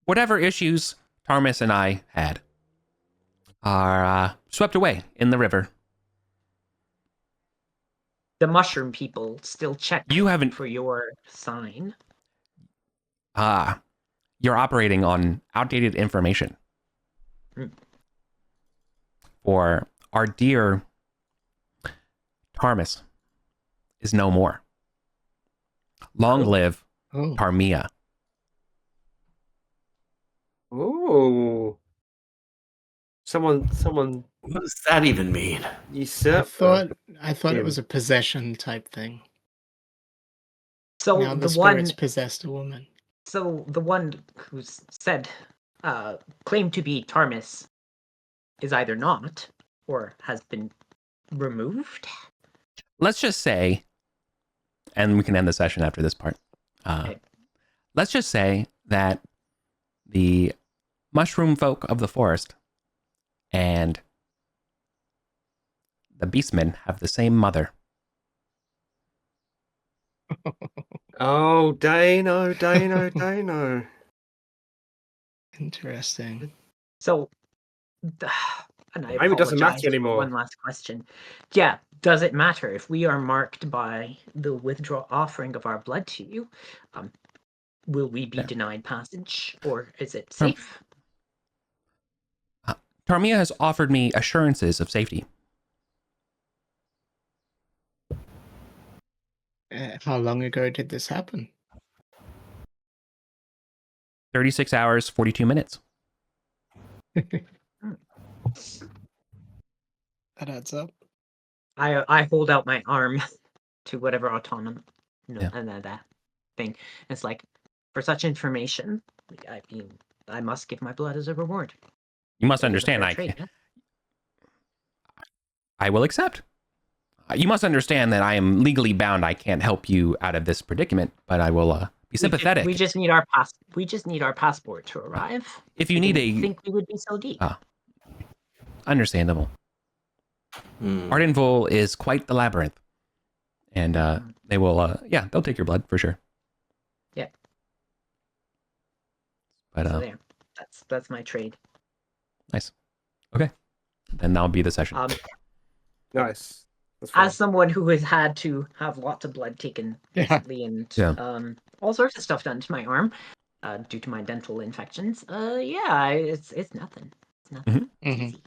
Whatever issues Tarmus and I had are swept away in the river. The mushroom people still check for your sign. You're operating on outdated information. For our dear Tarmus is no more. Long live Tarmia. Oh. Someone. What does that even mean? I thought it was a possession type thing. So now the spirits possessed a woman. So the one who said, claimed to be Tarmus, is either not or has been removed. Let's just say, and we can end the session after this part. Let's just say that the mushroom folk of the forest and the beastmen have the same mother. Oh, Dano. Interesting. So, and maybe it doesn't matter anymore. One last question. Yeah, does it matter if we are marked by the withdrawal offering of our blood to you? Will we be denied passage, or is it safe? Tarmia has offered me assurances of safety. How long ago did this happen? 36 hours, 42 minutes. That adds up. I hold out my arm to whatever autonomous that thing. It's like, for such information, I must give my blood as a reward. You must understand, I will accept. You must understand that I am legally bound. I can't help you out of this predicament, but I will be sympathetic. We just need our passport to arrive. If you need I think we would be so deep. Understandable. Ardenville is quite the labyrinth, and they will. They'll take your blood for sure. Yeah. But so there. That's my trade. Nice. Okay. Then that'll be the session. Nice. As someone who has had to have lots of blood taken recently and all sorts of stuff done to my arm due to my dental infections, it's nothing. It's nothing. It's easy.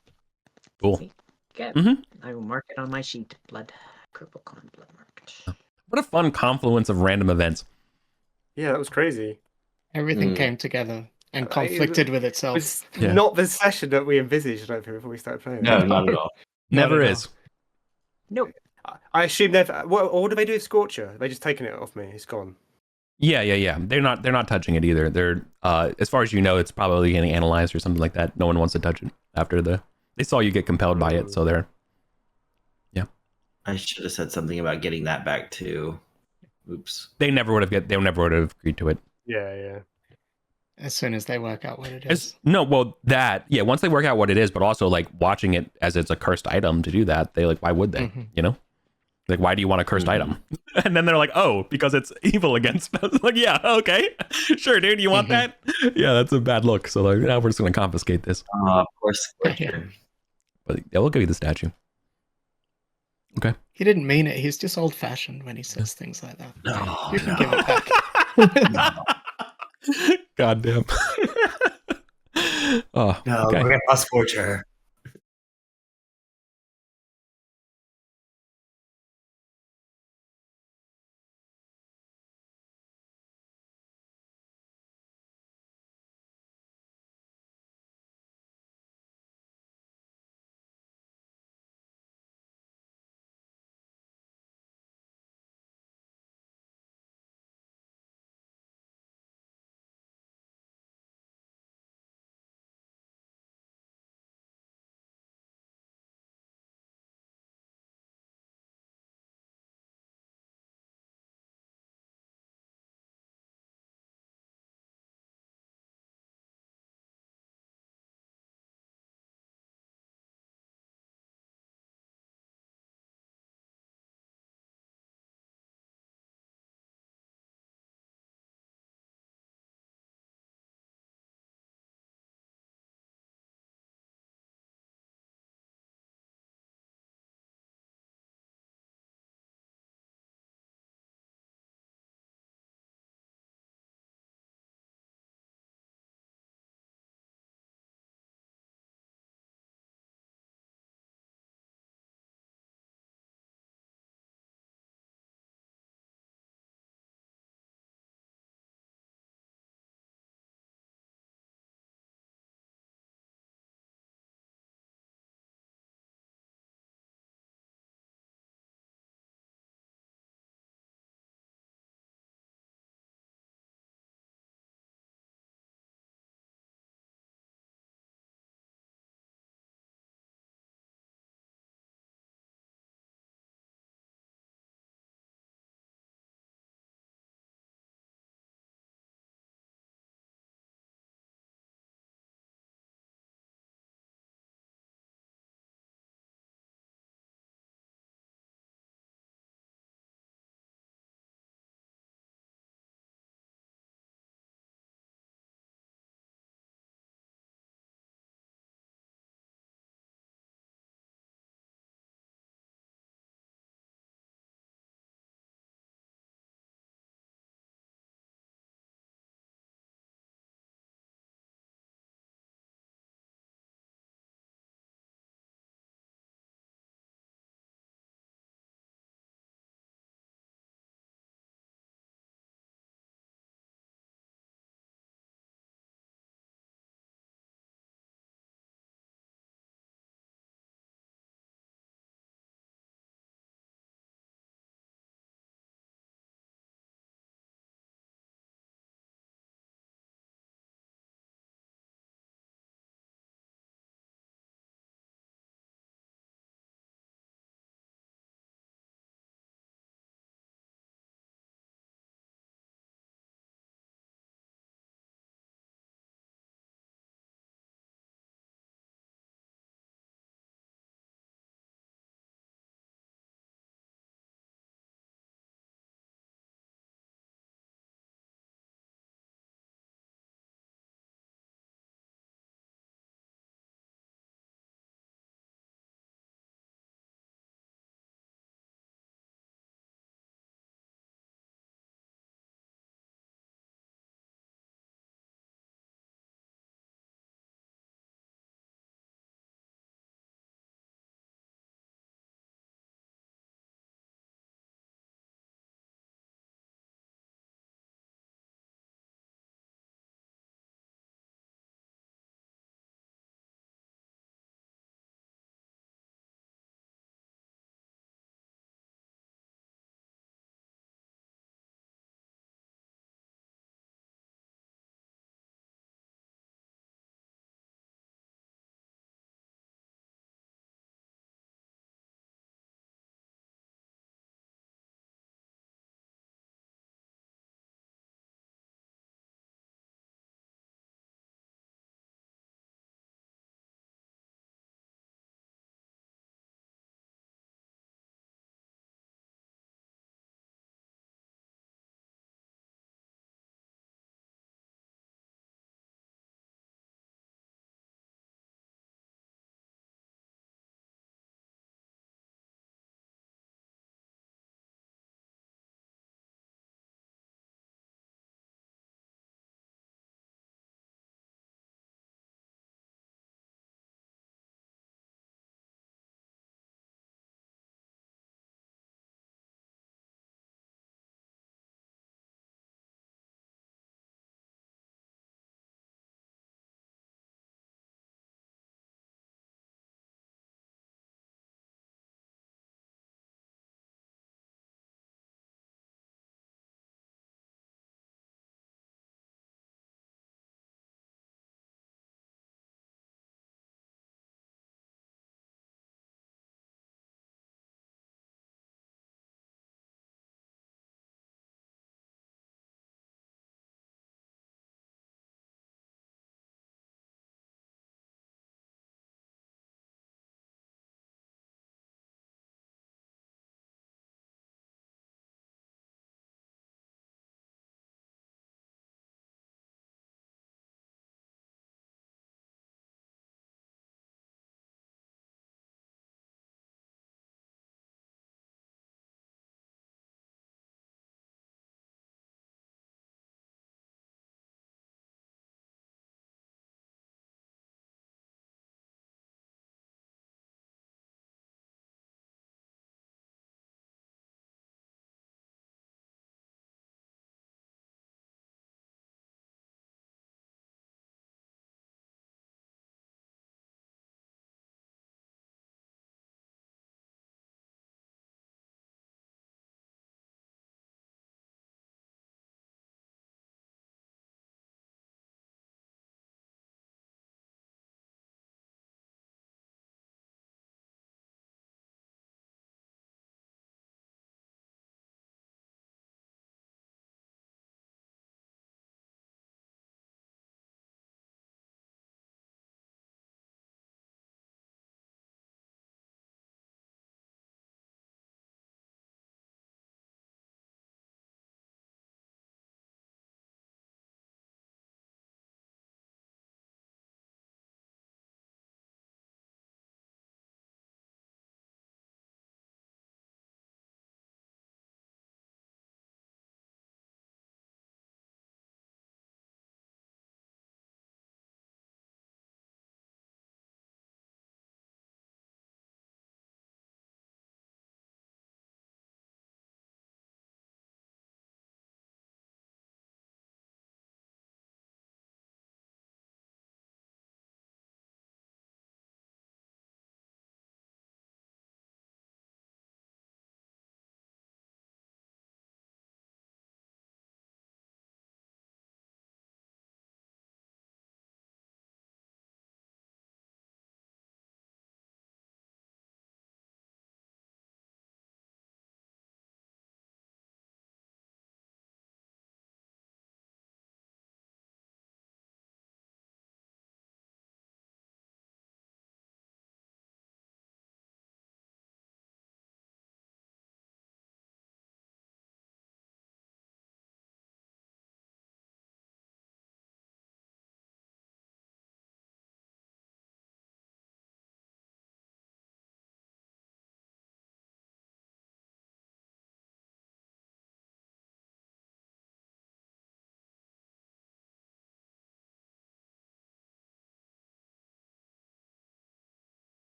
Cool. Easy. Okay. I will mark it on my sheet. Blood marked. What a fun confluence of random events. Yeah, that was crazy. Everything came together and conflicted with itself. It's not the session that we envisaged, I don't think, before we started playing. No, not at all. Never is. No. I assume they've. What do they do with Scorcher? They just taken it off me. It's gone. Yeah. They're not touching it either. They're as far as you know, it's probably getting analyzed or something like that. No one wants to touch it after they saw you get compelled by it, so they're. Yeah. I should have said something about getting that back too. Oops. They never would have agreed to it. Yeah. As soon as they work out what it is. Once they work out what it is, but also like watching it as it's a cursed item to do that, they like, why would they? You know? Like, why do you want a cursed item? And then they're like, oh, because it's evil against us. Like, yeah, okay. Sure, dude, you want that? Yeah, that's a bad look. So like, now we're just going to confiscate this. Of course. Yeah. But yeah, we'll give you the statue. Okay. He didn't mean it. He's just old-fashioned when he says things like that. No, You can give it back. God damn. Oh, no, okay. Grandpa's torture.